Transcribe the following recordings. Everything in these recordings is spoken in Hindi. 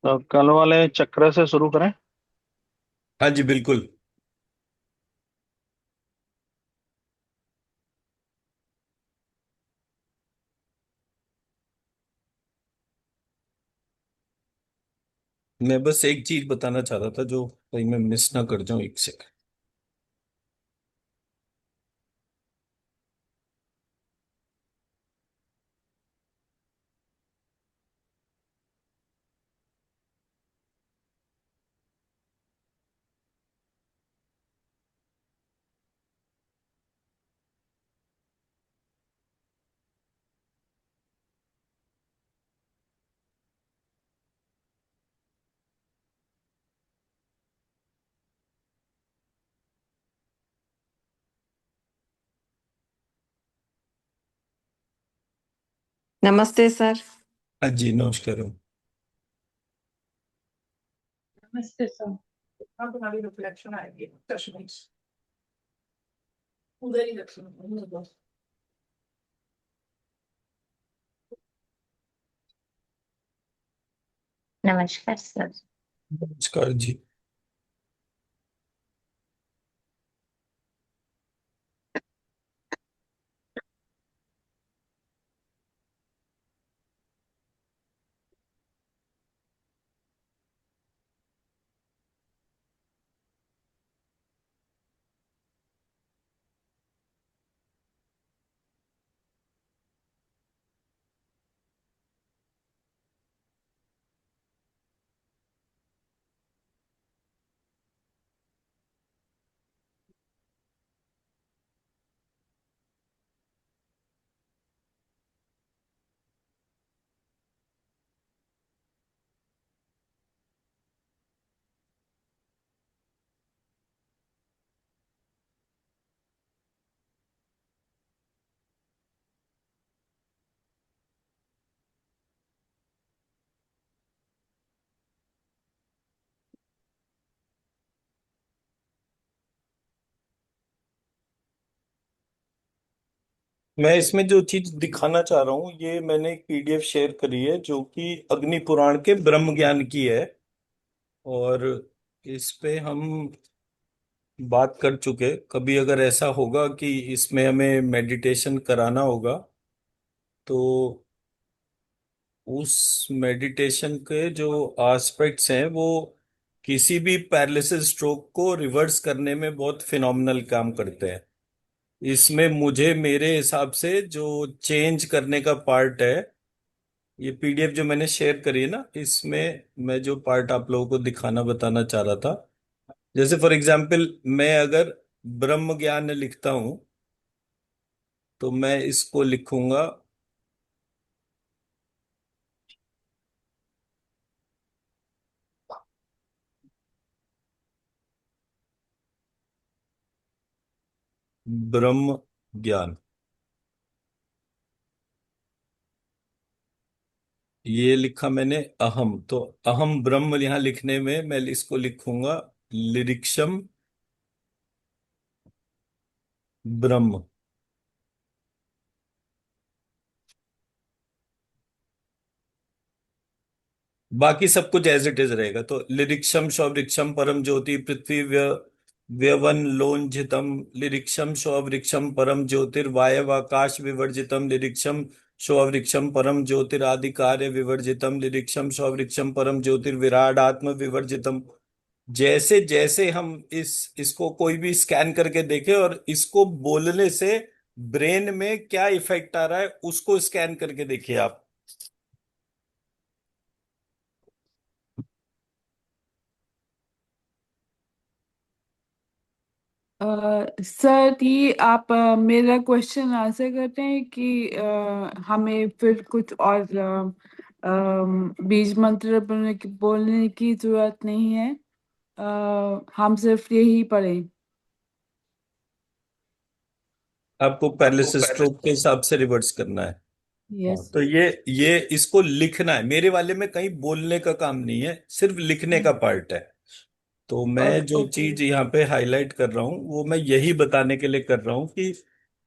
तो कल वाले चक्र से शुरू करें। हाँ जी, बिल्कुल। मैं बस एक चीज बताना चाह रहा था जो कहीं मैं मिस ना कर जाऊं, एक सेकंड। नमस्ते सर। हाँ जी, नमस्कार। नमस्ते सर। हाँ, तुम्हारी रिफ्लेक्शन आएगी चश्मे से। उधर ही रख लो, उधर बस। नमस्कार सर। नमस्कार जी। मैं इसमें जो चीज दिखाना चाह रहा हूँ, ये मैंने एक पीडीएफ शेयर करी है जो कि अग्नि पुराण के ब्रह्म ज्ञान की है। और इस पे हम बात कर चुके। कभी अगर ऐसा होगा कि इसमें हमें मेडिटेशन कराना होगा, तो उस मेडिटेशन के जो एस्पेक्ट्स हैं वो किसी भी पैरालिसिस स्ट्रोक को रिवर्स करने में बहुत फिनोमिनल काम करते हैं। इसमें मुझे मेरे हिसाब से जो चेंज करने का पार्ट है, ये पीडीएफ जो मैंने शेयर करी है ना, इसमें मैं जो पार्ट आप लोगों को दिखाना बताना चाह रहा था। जैसे फॉर एग्जांपल, मैं अगर ब्रह्म ज्ञान लिखता हूं, तो मैं इसको लिखूंगा ब्रह्म ज्ञान। ये लिखा मैंने अहम, तो अहम ब्रह्म यहां लिखने में मैं इसको लिखूंगा लिरिक्षम ब्रह्म। बाकी सब कुछ एज इट इज रहेगा। तो लिरिक्षम शौवृक्षम परम ज्योति पृथ्वी व्यवन लोंझितम लिरिक्षम शौवृक्षम परम ज्योतिर्वायव आकाश विवर्जितम लिरिक्षम शौवृक्षम परम ज्योतिरादि कार्य विवर्जितम लिरिक्षम शौवृक्षम परम ज्योतिर्विराड आत्म विवर्जितम। जैसे जैसे हम इसको कोई भी स्कैन करके देखें और इसको बोलने से ब्रेन में क्या इफेक्ट आ रहा है, उसको स्कैन करके देखिए आप। सर, ये आप मेरा क्वेश्चन आंसर करते हैं कि हमें फिर कुछ और बीज मंत्र बोलने की जरूरत नहीं है। हम सिर्फ यही पढ़ें। आपको पैरालिसिस स्ट्रोक के हिसाब से रिवर्स करना है। हाँ, यस। तो ये इसको लिखना है। मेरे वाले में कहीं बोलने का काम नहीं है, सिर्फ लिखने का पार्ट है। तो मैं जो ओके। चीज यहाँ पे हाईलाइट कर रहा हूँ, वो मैं यही बताने के लिए कर रहा हूँ कि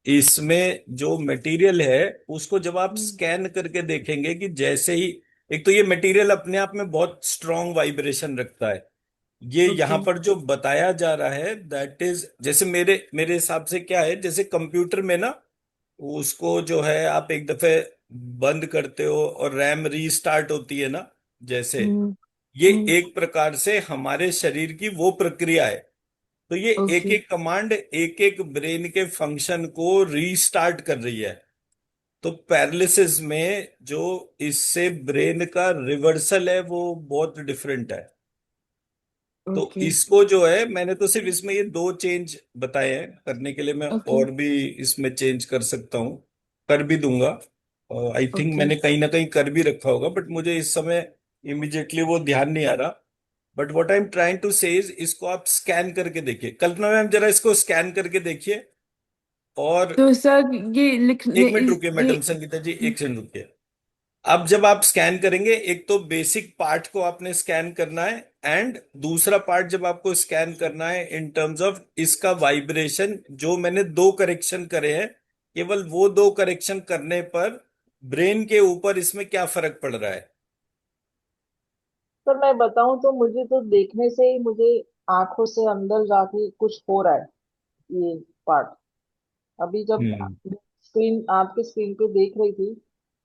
इसमें जो मटेरियल है उसको जब आप स्कैन करके देखेंगे कि जैसे ही एक तो ये मटेरियल अपने आप में बहुत स्ट्रॉन्ग वाइब्रेशन रखता है। ये ओके। यहाँ पर जो बताया जा रहा है दैट इज, जैसे मेरे मेरे हिसाब से क्या है, जैसे कंप्यूटर में ना, उसको जो है आप एक दफे बंद करते हो और रैम रीस्टार्ट होती है ना, जैसे हम्म। ये हम्म। एक प्रकार से हमारे शरीर की वो प्रक्रिया है। तो ये एक ओके। एक कमांड एक एक ब्रेन के फंक्शन को रीस्टार्ट कर रही है। तो पैरालिसिस में जो इससे ब्रेन का रिवर्सल है वो बहुत डिफरेंट है। तो ओके। इसको जो है, मैंने तो सिर्फ इसमें ये दो चेंज बताए हैं, करने के लिए मैं ओके। और भी इसमें चेंज कर सकता हूँ, कर भी दूंगा। I think okay. मैंने कहीं ना कहीं कर भी रखा होगा, बट मुझे इस समय इमिडिएटली वो ध्यान नहीं आ रहा। But what I am trying to say is, इसको आप स्कैन करके देखिए, कल्पना मैम जरा इसको स्कैन करके देखिए। और तो सर ये लिखने एक मिनट रुकिए ये मैडम संगीता जी, एक सेकंड रुकिए। अब जब आप स्कैन करेंगे, एक तो बेसिक पार्ट को आपने स्कैन करना है, एंड दूसरा पार्ट जब आपको स्कैन करना है इन टर्म्स ऑफ इसका वाइब्रेशन, जो मैंने दो करेक्शन करे हैं, केवल वो दो करेक्शन करने पर ब्रेन के ऊपर इसमें क्या फर्क पड़ रहा है। सर मैं बताऊं तो मुझे तो देखने से ही मुझे आंखों से अंदर जाके कुछ हो रहा है ये पार्ट। अभी जब हम्म। स्क्रीन आपके स्क्रीन पे देख रही थी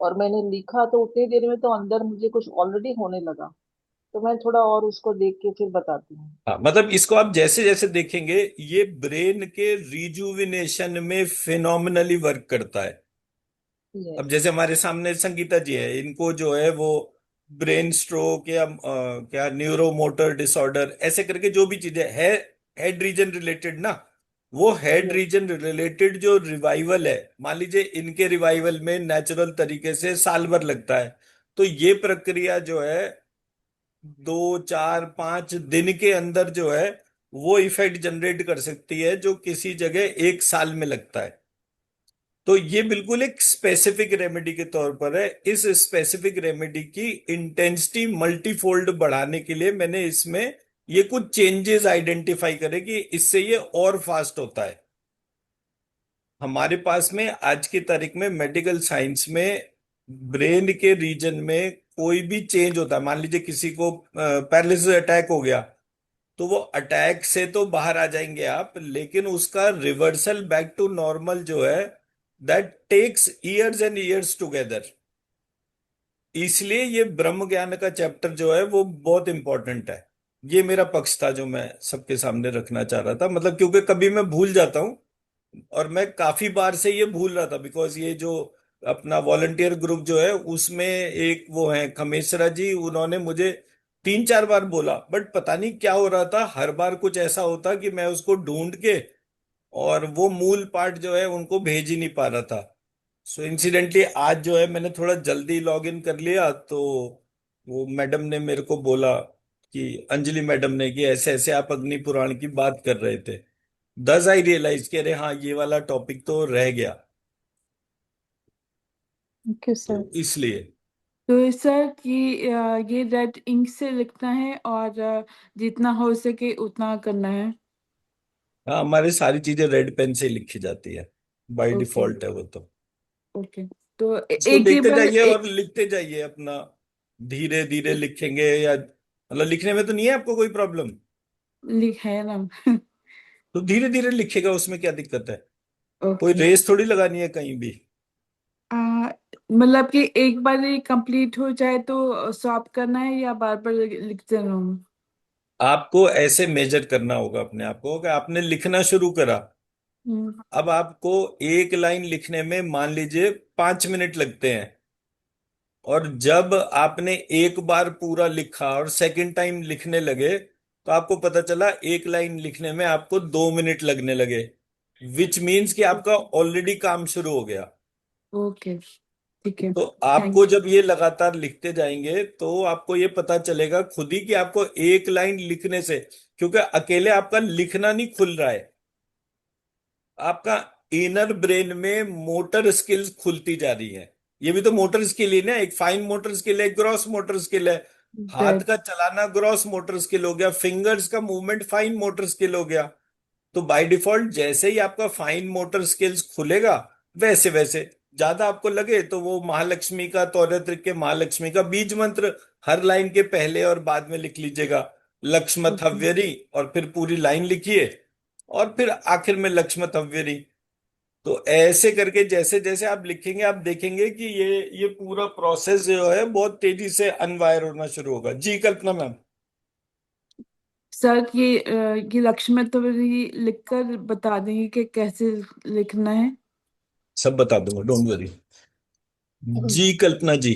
और मैंने लिखा तो उतनी देर में तो अंदर मुझे कुछ ऑलरेडी होने लगा। तो मैं थोड़ा और उसको देख के फिर बताती हूँ। हाँ, मतलब इसको आप जैसे जैसे देखेंगे, ये ब्रेन के रिजुविनेशन में फिनोमिनली वर्क करता है। अब यस। जैसे हमारे सामने संगीता जी है, इनको जो है वो ब्रेन स्ट्रोक या क्या न्यूरो मोटर डिसऑर्डर ऐसे करके जो भी चीजें है, हेड रीजन रिलेटेड ना, वो हेड यस। रीजन रिलेटेड जो रिवाइवल है, मान लीजिए इनके रिवाइवल में नेचुरल तरीके से साल भर लगता है। तो ये प्रक्रिया जो है 2 4 5 दिन के अंदर जो है वो इफेक्ट जनरेट कर सकती है, जो किसी जगह 1 साल में लगता है। तो ये बिल्कुल एक स्पेसिफिक रेमेडी के तौर पर है। इस स्पेसिफिक रेमेडी की इंटेंसिटी मल्टीफोल्ड बढ़ाने के लिए मैंने इसमें ये कुछ चेंजेस आइडेंटिफाई करे कि इससे ये और फास्ट होता है। हमारे पास में आज की तारीख में मेडिकल साइंस में ब्रेन के रीजन में कोई भी चेंज होता है, मान लीजिए किसी को पैरालिसिस अटैक हो गया, तो वो अटैक से तो बाहर आ जाएंगे आप, लेकिन उसका रिवर्सल बैक टू नॉर्मल जो है, that takes years and years together. इसलिए ये ब्रह्म ज्ञान का चैप्टर जो है वो बहुत इंपॉर्टेंट है। ये मेरा पक्ष था जो मैं सबके सामने रखना चाह रहा था, मतलब क्योंकि कभी मैं भूल जाता हूँ, और मैं काफी बार से ये भूल रहा था, बिकॉज ये जो अपना वॉलंटियर ग्रुप जो है उसमें एक वो है खमेसरा जी, उन्होंने मुझे 3 4 बार बोला, बट पता नहीं क्या हो रहा था, हर बार कुछ ऐसा होता कि मैं उसको ढूंढ के और वो मूल पार्ट जो है उनको भेज ही नहीं पा रहा था। सो इंसिडेंटली आज जो है मैंने थोड़ा जल्दी लॉग इन कर लिया, तो वो मैडम ने मेरे को बोला कि अंजलि मैडम ने कि ऐसे ऐसे आप अग्नि पुराण की बात कर रहे थे। दस आई रियलाइज कि अरे हाँ, ये वाला टॉपिक तो रह गया। ओके तो सर। इसलिए तो सर कि ये रेड इंक से लिखना है और जितना हो सके उतना करना है। हाँ, हमारी सारी चीजें रेड पेन से ही लिखी जाती है, बाय ओके। डिफॉल्ट है वो तो। ओके। तो इसको एक देखते टेबल जाइए और लिखते जाइए अपना, धीरे धीरे लिखेंगे, या मतलब लिखने में तो नहीं है आपको कोई प्रॉब्लम? लिख है ना। तो धीरे धीरे लिखेगा, उसमें क्या दिक्कत है? कोई ओके। रेस थोड़ी लगानी है कहीं भी। मतलब कि एक बार ये कंप्लीट हो जाए तो स्टॉप करना है या बार बार लिखते रहूं। आपको ऐसे मेजर करना होगा अपने आप को कि आपने लिखना शुरू करा। हम्म। अब आपको एक लाइन लिखने में मान लीजिए 5 मिनट लगते हैं, और जब आपने एक बार पूरा लिखा और सेकंड टाइम लिखने लगे, तो आपको पता चला एक लाइन लिखने में आपको 2 मिनट लगने लगे, विच मीन्स कि आपका ऑलरेडी काम शुरू हो गया। ओके। ठीक है। तो थैंक आपको जब ये लगातार लिखते जाएंगे तो आपको ये पता चलेगा खुद ही कि आपको एक लाइन लिखने से, क्योंकि अकेले आपका लिखना नहीं खुल रहा है, आपका इनर ब्रेन में मोटर स्किल्स खुलती जा रही है। ये भी तो मोटर स्किल ही ना, एक फाइन मोटर स्किल है, एक ग्रॉस मोटर स्किल है। यू हाथ का चलाना ग्रॉस मोटर स्किल हो गया, फिंगर्स का मूवमेंट फाइन मोटर स्किल हो गया। तो बाय डिफॉल्ट जैसे ही आपका फाइन मोटर स्किल्स खुलेगा, वैसे वैसे ज्यादा आपको लगे तो वो महालक्ष्मी का, तौरत्र के महालक्ष्मी का बीज मंत्र हर लाइन के पहले और बाद में लिख लीजिएगा। लक्ष्मथ हव्यरी, और फिर पूरी लाइन लिखिए, और फिर आखिर में लक्ष्मथ हव्यरी। तो ऐसे करके जैसे जैसे आप लिखेंगे, आप देखेंगे कि ये पूरा प्रोसेस जो है बहुत तेजी से अनवायर होना शुरू होगा। जी कल्पना मैम। सर ये लक्ष्मण तो लिखकर बता देंगे कि कैसे लिखना है। सब बता दूंगा, डोंट वरी। जी कल्पना जी।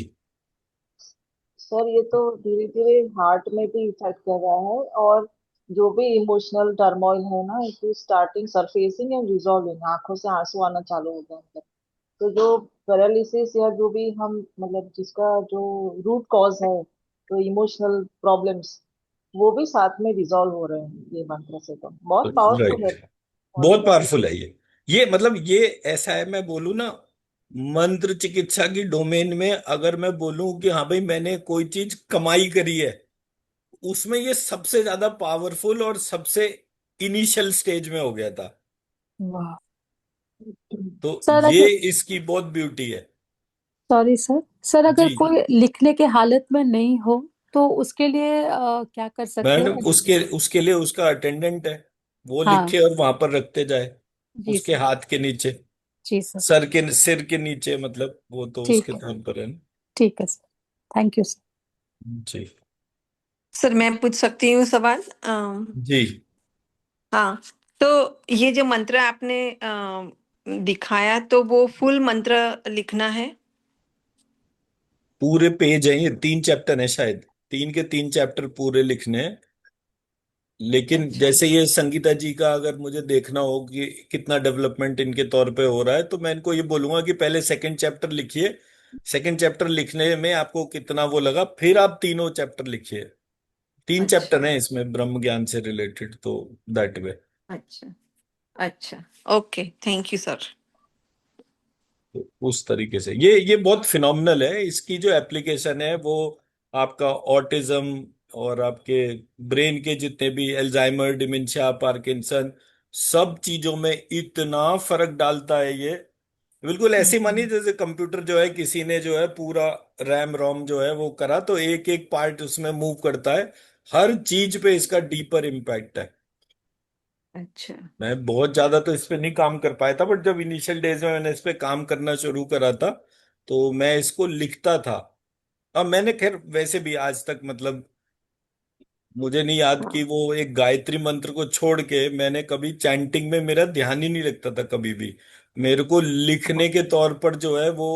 सर ये तो धीरे धीरे हार्ट में भी इफेक्ट कर रहा है, और जो भी इमोशनल टर्मोइल है ना, it is starting surfacing and resolving, आंखों से आंसू आना चालू हो गया मतलब। तो जो पैरालिसिस या जो भी हम मतलब जिसका जो रूट कॉज है, तो इमोशनल प्रॉब्लम्स, वो भी साथ में रिजॉल्व हो रहे हैं ये मंत्र से। तो बहुत पावरफुल है, राइट। बहुत पॉसिबल। पावरफुल है ये मतलब ये ऐसा है, मैं बोलूँ ना, मंत्र चिकित्सा की डोमेन में अगर मैं बोलूं कि हाँ भाई मैंने कोई चीज कमाई करी है, उसमें ये सबसे ज्यादा पावरफुल और सबसे इनिशियल स्टेज में हो गया था। वाह। तो सर ये अगर इसकी बहुत ब्यूटी है। सॉरी सर, सर अगर जी कोई लिखने के हालत में नहीं हो तो उसके लिए क्या कर सकते मैडम, हैं? उसके उसके लिए उसका अटेंडेंट है, वो हाँ। लिखे और वहां पर रखते जाए, जी उसके सर। हाथ के नीचे, जी सर। सिर के नीचे, मतलब वो तो उसके ठीक है। नाम पर है ना। ठीक है सर। Thank you sir. जी सर मैं पूछ सकती हूँ सवाल? जी। हाँ, तो ये जो मंत्र आपने दिखाया, तो वो फुल मंत्र लिखना है? पूरे पेज है, ये 3 चैप्टर है शायद, 3 के 3 चैप्टर पूरे लिखने हैं। लेकिन अच्छा। जैसे ये संगीता जी का अगर मुझे देखना हो कि कितना डेवलपमेंट इनके तौर पे हो रहा है, तो मैं इनको ये बोलूंगा कि पहले 2nd चैप्टर लिखिए। 2nd चैप्टर लिखने में आपको कितना वो लगा, फिर आप 3 चैप्टर लिखिए। 3 चैप्टर अच्छा। हैं इसमें ब्रह्म ज्ञान से रिलेटेड, तो दैट वे। अच्छा। अच्छा। Okay, thank you sir. तो उस तरीके से ये बहुत फिनोमिनल है। इसकी जो एप्लीकेशन है वो आपका ऑटिज्म और आपके ब्रेन के जितने भी एल्जाइमर, डिमेंशिया, पार्किंसन, सब चीजों में इतना फर्क डालता है ये। बिल्कुल ऐसे ही मानिए जैसे कंप्यूटर जो है, किसी ने जो है पूरा रैम रोम जो है वो करा, तो एक एक पार्ट उसमें मूव करता है, हर चीज पे इसका डीपर इम्पैक्ट है। अच्छा। मैं बहुत ज्यादा तो इस पे नहीं काम कर पाया था, बट जब इनिशियल डेज में मैंने इस पे काम करना शुरू करा था, तो मैं इसको लिखता था। अब मैंने खैर वैसे भी आज तक मतलब मुझे नहीं याद कि वो एक गायत्री मंत्र को छोड़ के मैंने कभी चैंटिंग में मेरा ध्यान ही नहीं लगता था कभी भी। मेरे को लिखने के तौर पर जो है वो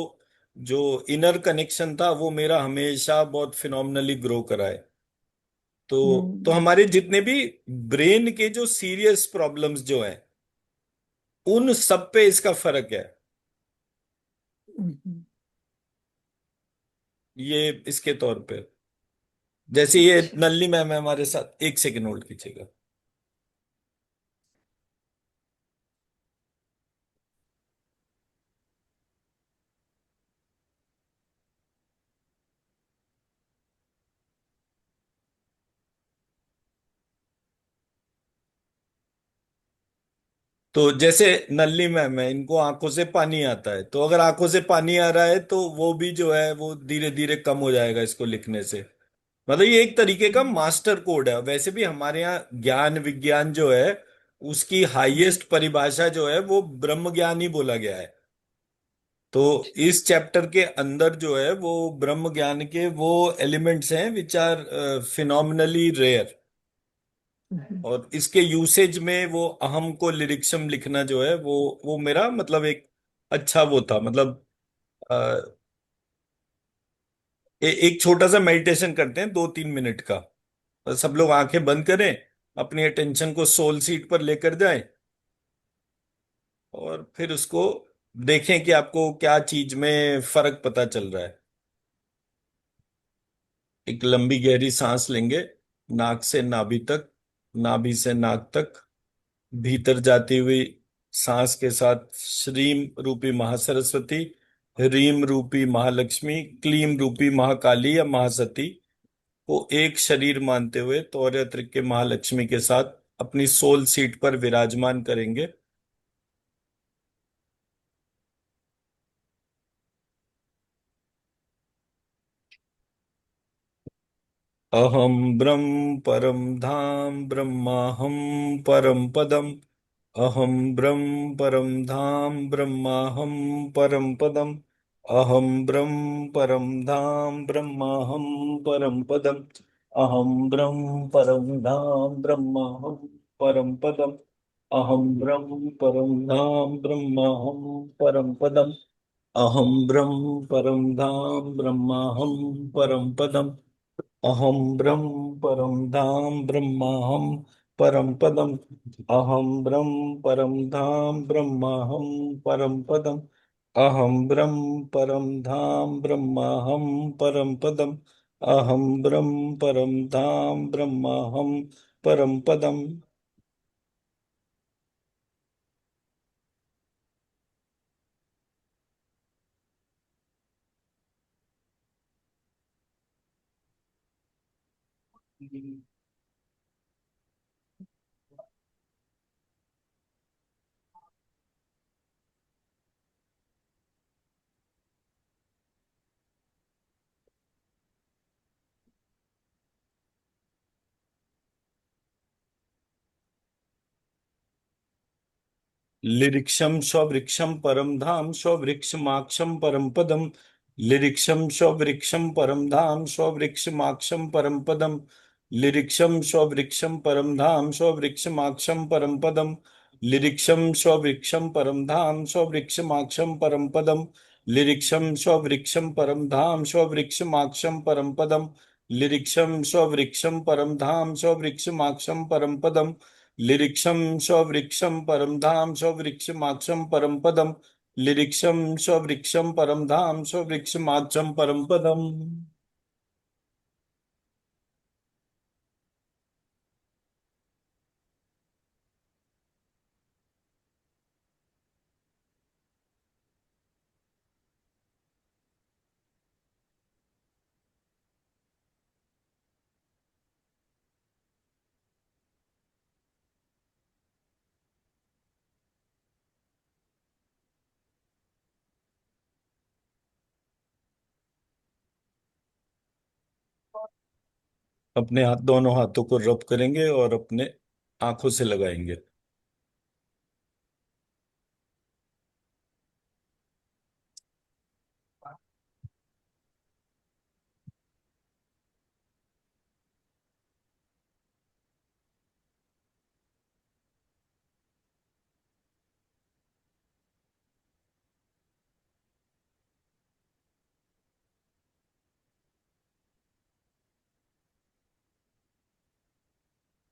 जो इनर कनेक्शन था वो मेरा हमेशा बहुत फिनोमिनली ग्रो करा है। तो हम्म। हमारे जितने भी ब्रेन के जो सीरियस प्रॉब्लम्स जो हैं, उन सब पे इसका फर्क है। हम्म। ये इसके तौर पे, जैसे ये अच्छा। नल्ली मैम है हमारे साथ, 1 सेकंड होल्ड कीजिएगा। तो जैसे नल्ली मैम है, इनको आंखों से पानी आता है, तो अगर आंखों से पानी आ रहा है तो वो भी जो है वो धीरे धीरे कम हो जाएगा इसको लिखने से। मतलब ये एक तरीके का मास्टर कोड है। वैसे भी हमारे यहाँ ज्ञान विज्ञान जो है उसकी हाईएस्ट परिभाषा जो है वो ब्रह्म ज्ञान ही बोला गया है। तो इस चैप्टर के अंदर जो है वो ब्रह्म ज्ञान के वो एलिमेंट्स हैं विच आर फिनोमिनली रेयर। और इसके यूसेज में वो अहम को लिरिक्सम लिखना जो है वो मेरा मतलब एक अच्छा वो था, मतलब अ, एक छोटा सा मेडिटेशन करते हैं 2-3 मिनट का। सब लोग आंखें बंद करें, अपनी अटेंशन को सोल सीट पर लेकर जाएं, और फिर उसको देखें कि आपको क्या चीज में फर्क पता चल रहा है। एक लंबी गहरी सांस लेंगे, नाक से नाभि तक, नाभि से नाक तक, भीतर जाती हुई सांस के साथ श्रीम रूपी महासरस्वती, ह्रीम रूपी महालक्ष्मी, क्लीम रूपी महाकाली या महासती को एक शरीर मानते हुए तौर्य त्रिक के महालक्ष्मी के साथ अपनी सोल सीट पर विराजमान करेंगे। अहम ब्रह्म परम धाम ब्रह्माहम परम पदम। अहम ब्रह्म परम धाम ब्रह्माहम परम पदम। अहम ब्रह्म परम धाम ब्रह्माहम परम पदम। अहम ब्रह्म परम धाम ब्रह्माहम परम पदम। अहम ब्रह्म परम धाम ब्रह्माहम परम पदम। अहम ब्रह्म परम धाम ब्रह्माहम परम पदम। अहम ब्रह्म परम धाम ब्रह्माहम परम पदम। अहम ब्रह्म परम धाम ब्रह्माहम परम पदम। अहम ब्रह्म परम धाम ब्रह्माहम परम पदम। अहम ब्रह्म परम धाम ब्रह्माहम परम पदम। लिरिक्षम स्ववृक्षम परम धाम स्ववृक्षमाक्षम परम पदम। लिरिक्षम स्ववृक्षम परम धाम स्ववृक्षमाक्षम परम पदम। लिरिक्षम स्ववृक्षम परम धाम स्ववृक्षमाक्षम परम पदम। लिरिक्षम स्ववृक्षम परम धाम स्ववृक्षमाक्षम परम पदम। लिरिक्षम स्ववृक्षम परम धाम स्ववृक्षमाक्षम परम पदम। लिरिक्षम स्ववृक्षम परम धाम स्ववृक्षमाक्षम परम पदम। लिरिक्षम स्ववृक्षम परम धाम स्ववृक्षमाक्षम परम पदम। लिरिक्षम स्ववृक्षम परम धाम स्ववृक्षमाक्षम परम पदम। अपने हाथ दोनों हाथों को रब करेंगे और अपने आंखों से लगाएंगे।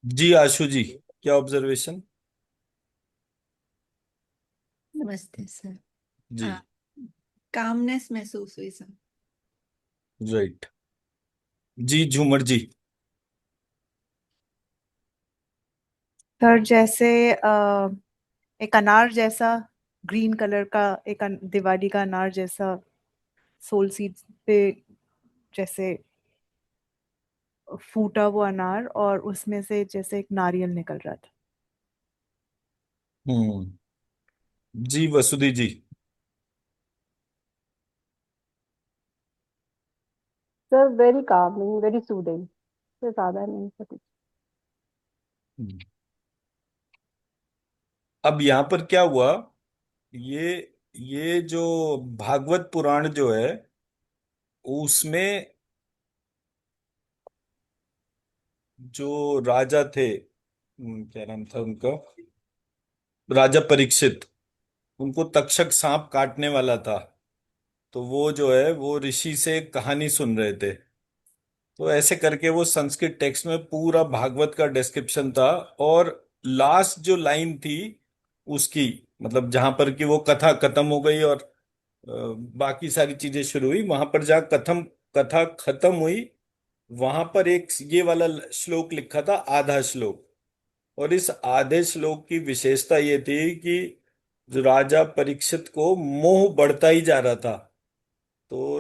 जी आशु जी, क्या ऑब्जर्वेशन? नमस्ते सर। जी। कामनेस महसूस हुई सर। राइट। जी झूमर जी। सर जैसे एक अनार जैसा ग्रीन कलर का दिवाली का अनार जैसा सोल सीड पे जैसे फूटा वो अनार और उसमें से जैसे एक नारियल निकल रहा था। हम्म। जी Vasudhi ji. Sir very calming, very soothing, से ज्यादा नहीं सर। हम्म। अब यहाँ पर क्या हुआ? ये ये जो भागवत पुराण जो है उसमें जो राजा थे, क्या नाम था उनका, राजा परीक्षित, उनको तक्षक सांप काटने वाला था। तो वो जो है वो ऋषि से कहानी सुन रहे थे। तो ऐसे करके वो संस्कृत टेक्स्ट में पूरा भागवत का डिस्क्रिप्शन था। और लास्ट जो लाइन थी उसकी, मतलब जहां पर कि वो कथा खत्म हो गई और बाकी सारी चीजें शुरू हुई, वहां पर जहाँ कथा खत्म हुई वहां पर एक ये वाला श्लोक लिखा था, आधा श्लोक। और इस आधे श्लोक की विशेषता ये थी कि जो राजा परीक्षित को मोह बढ़ता ही जा रहा था। तो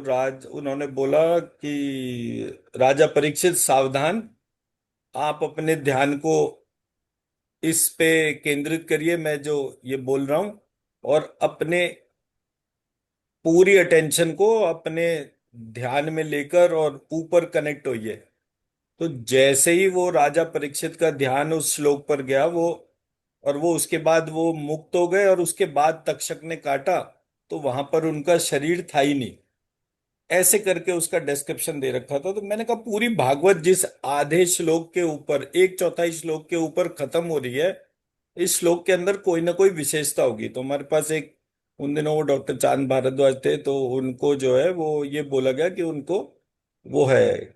उन्होंने बोला कि राजा परीक्षित सावधान, आप अपने ध्यान को इस पे केंद्रित करिए, मैं जो ये बोल रहा हूं, और अपने पूरी अटेंशन को अपने ध्यान में लेकर और ऊपर कनेक्ट होइए। तो जैसे ही वो राजा परीक्षित का ध्यान उस श्लोक पर गया, वो और वो उसके बाद वो मुक्त हो गए, और उसके बाद तक्षक ने काटा तो वहां पर उनका शरीर था ही नहीं। ऐसे करके उसका डिस्क्रिप्शन दे रखा था। तो मैंने कहा पूरी भागवत जिस आधे श्लोक के ऊपर, एक चौथाई श्लोक के ऊपर खत्म हो रही है, इस श्लोक के अंदर कोई ना कोई विशेषता होगी। तो हमारे पास एक, उन दिनों वो डॉक्टर चांद भारद्वाज थे, तो उनको जो है वो ये बोला गया कि उनको वो है,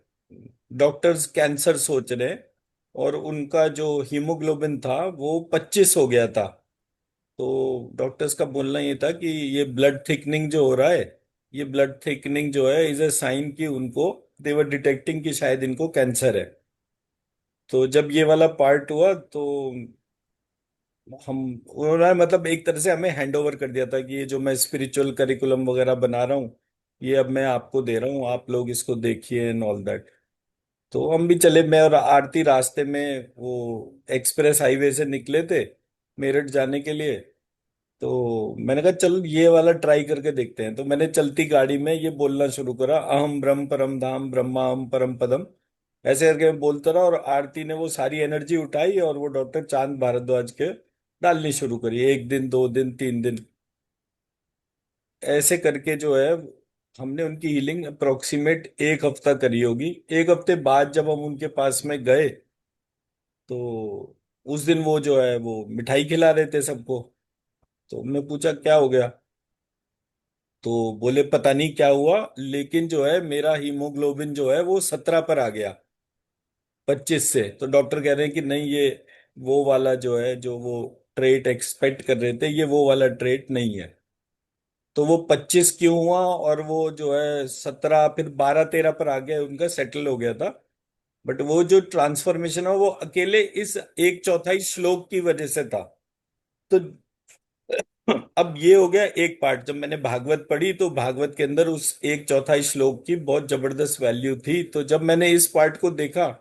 डॉक्टर्स कैंसर सोच रहे हैं, और उनका जो हीमोग्लोबिन था वो 25 हो गया था। तो डॉक्टर्स का बोलना ये था कि ये ब्लड थिकनिंग जो हो रहा है, ये ब्लड थिकनिंग जो है इज ए साइन कि उनको, दे वर डिटेक्टिंग कि शायद इनको कैंसर है। तो जब ये वाला पार्ट हुआ तो हम, उन्होंने मतलब एक तरह से हमें हैंड ओवर कर दिया था कि ये जो मैं स्पिरिचुअल करिकुलम वगैरह बना रहा हूँ, ये अब मैं आपको दे रहा हूँ, आप लोग इसको देखिए एंड ऑल दैट। तो हम भी चले, मैं और आरती रास्ते में वो एक्सप्रेस हाईवे से निकले थे मेरठ जाने के लिए। तो मैंने कहा चल ये वाला ट्राई करके देखते हैं। तो मैंने चलती गाड़ी में ये बोलना शुरू करा, अहम ब्रह्म परम धाम ब्रह्माहम परम पदम, ऐसे करके मैं बोलता रहा, और आरती ने वो सारी एनर्जी उठाई और वो डॉक्टर चांद भारद्वाज के डालनी शुरू करी। एक दिन, 2 दिन, 3 दिन, ऐसे करके जो है हमने उनकी हीलिंग अप्रोक्सीमेट 1 हफ्ता करी होगी। 1 हफ्ते बाद जब हम उनके पास में गए, तो उस दिन वो जो है वो मिठाई खिला रहे थे सबको। तो हमने पूछा क्या हो गया, तो बोले पता नहीं क्या हुआ, लेकिन जो है मेरा हीमोग्लोबिन जो है वो 17 पर आ गया 25 से। तो डॉक्टर कह रहे हैं कि नहीं, ये वो वाला जो है, जो वो ट्रेट एक्सपेक्ट कर रहे थे, ये वो वाला ट्रेट नहीं है। तो वो 25 क्यों हुआ, और वो जो है 17 फिर 12-13 पर आ गया, उनका सेटल हो गया था। बट वो जो ट्रांसफॉर्मेशन है वो अकेले इस एक चौथाई श्लोक की वजह से था। तो अब ये हो गया एक पार्ट। जब मैंने भागवत पढ़ी तो भागवत के अंदर उस एक चौथाई श्लोक की बहुत जबरदस्त वैल्यू थी। तो जब मैंने इस पार्ट को देखा,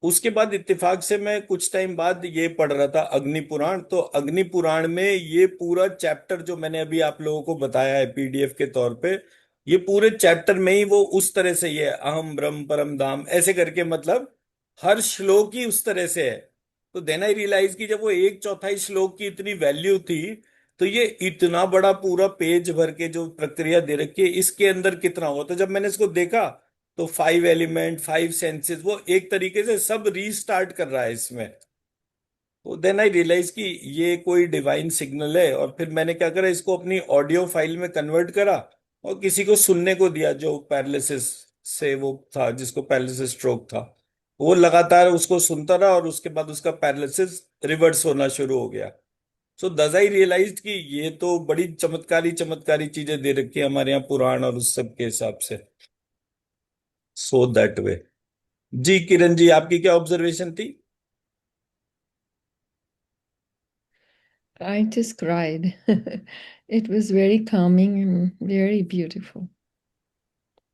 उसके बाद इत्तेफाक से मैं कुछ टाइम बाद ये पढ़ रहा था अग्नि पुराण। तो अग्नि पुराण में ये पूरा चैप्टर जो मैंने अभी आप लोगों को बताया है पीडीएफ के तौर पे, ये पूरे चैप्टर में ही वो उस तरह से ये अहम ब्रह्म परम धाम ऐसे करके, मतलब हर श्लोक ही उस तरह से है। तो देन आई रियलाइज कि जब वो एक चौथाई श्लोक की इतनी वैल्यू थी, तो ये इतना बड़ा पूरा पेज भर के जो प्रक्रिया दे रखी है, इसके अंदर कितना हुआ। तो जब मैंने इसको देखा, तो 5 एलिमेंट, 5 सेंसेस, वो एक तरीके से सब रीस्टार्ट कर रहा है इसमें। तो देन आई रियलाइज कि ये कोई डिवाइन सिग्नल है। और फिर मैंने क्या करा, इसको अपनी ऑडियो फाइल में कन्वर्ट करा और किसी को सुनने को दिया जो पैरालिसिस से वो था, जिसको पैरालिसिस स्ट्रोक था। वो लगातार उसको सुनता रहा, और उसके बाद उसका पैरालिसिस रिवर्स होना शुरू हो गया। सो दस आई रियलाइज कि ये तो बड़ी चमत्कारी चमत्कारी चीजें दे रखी है हमारे यहाँ पुराण और उस सब के हिसाब से। So that way. जी किरण जी, आपकी क्या ऑब्जर्वेशन थी? I just cried. It was very calming and very beautiful.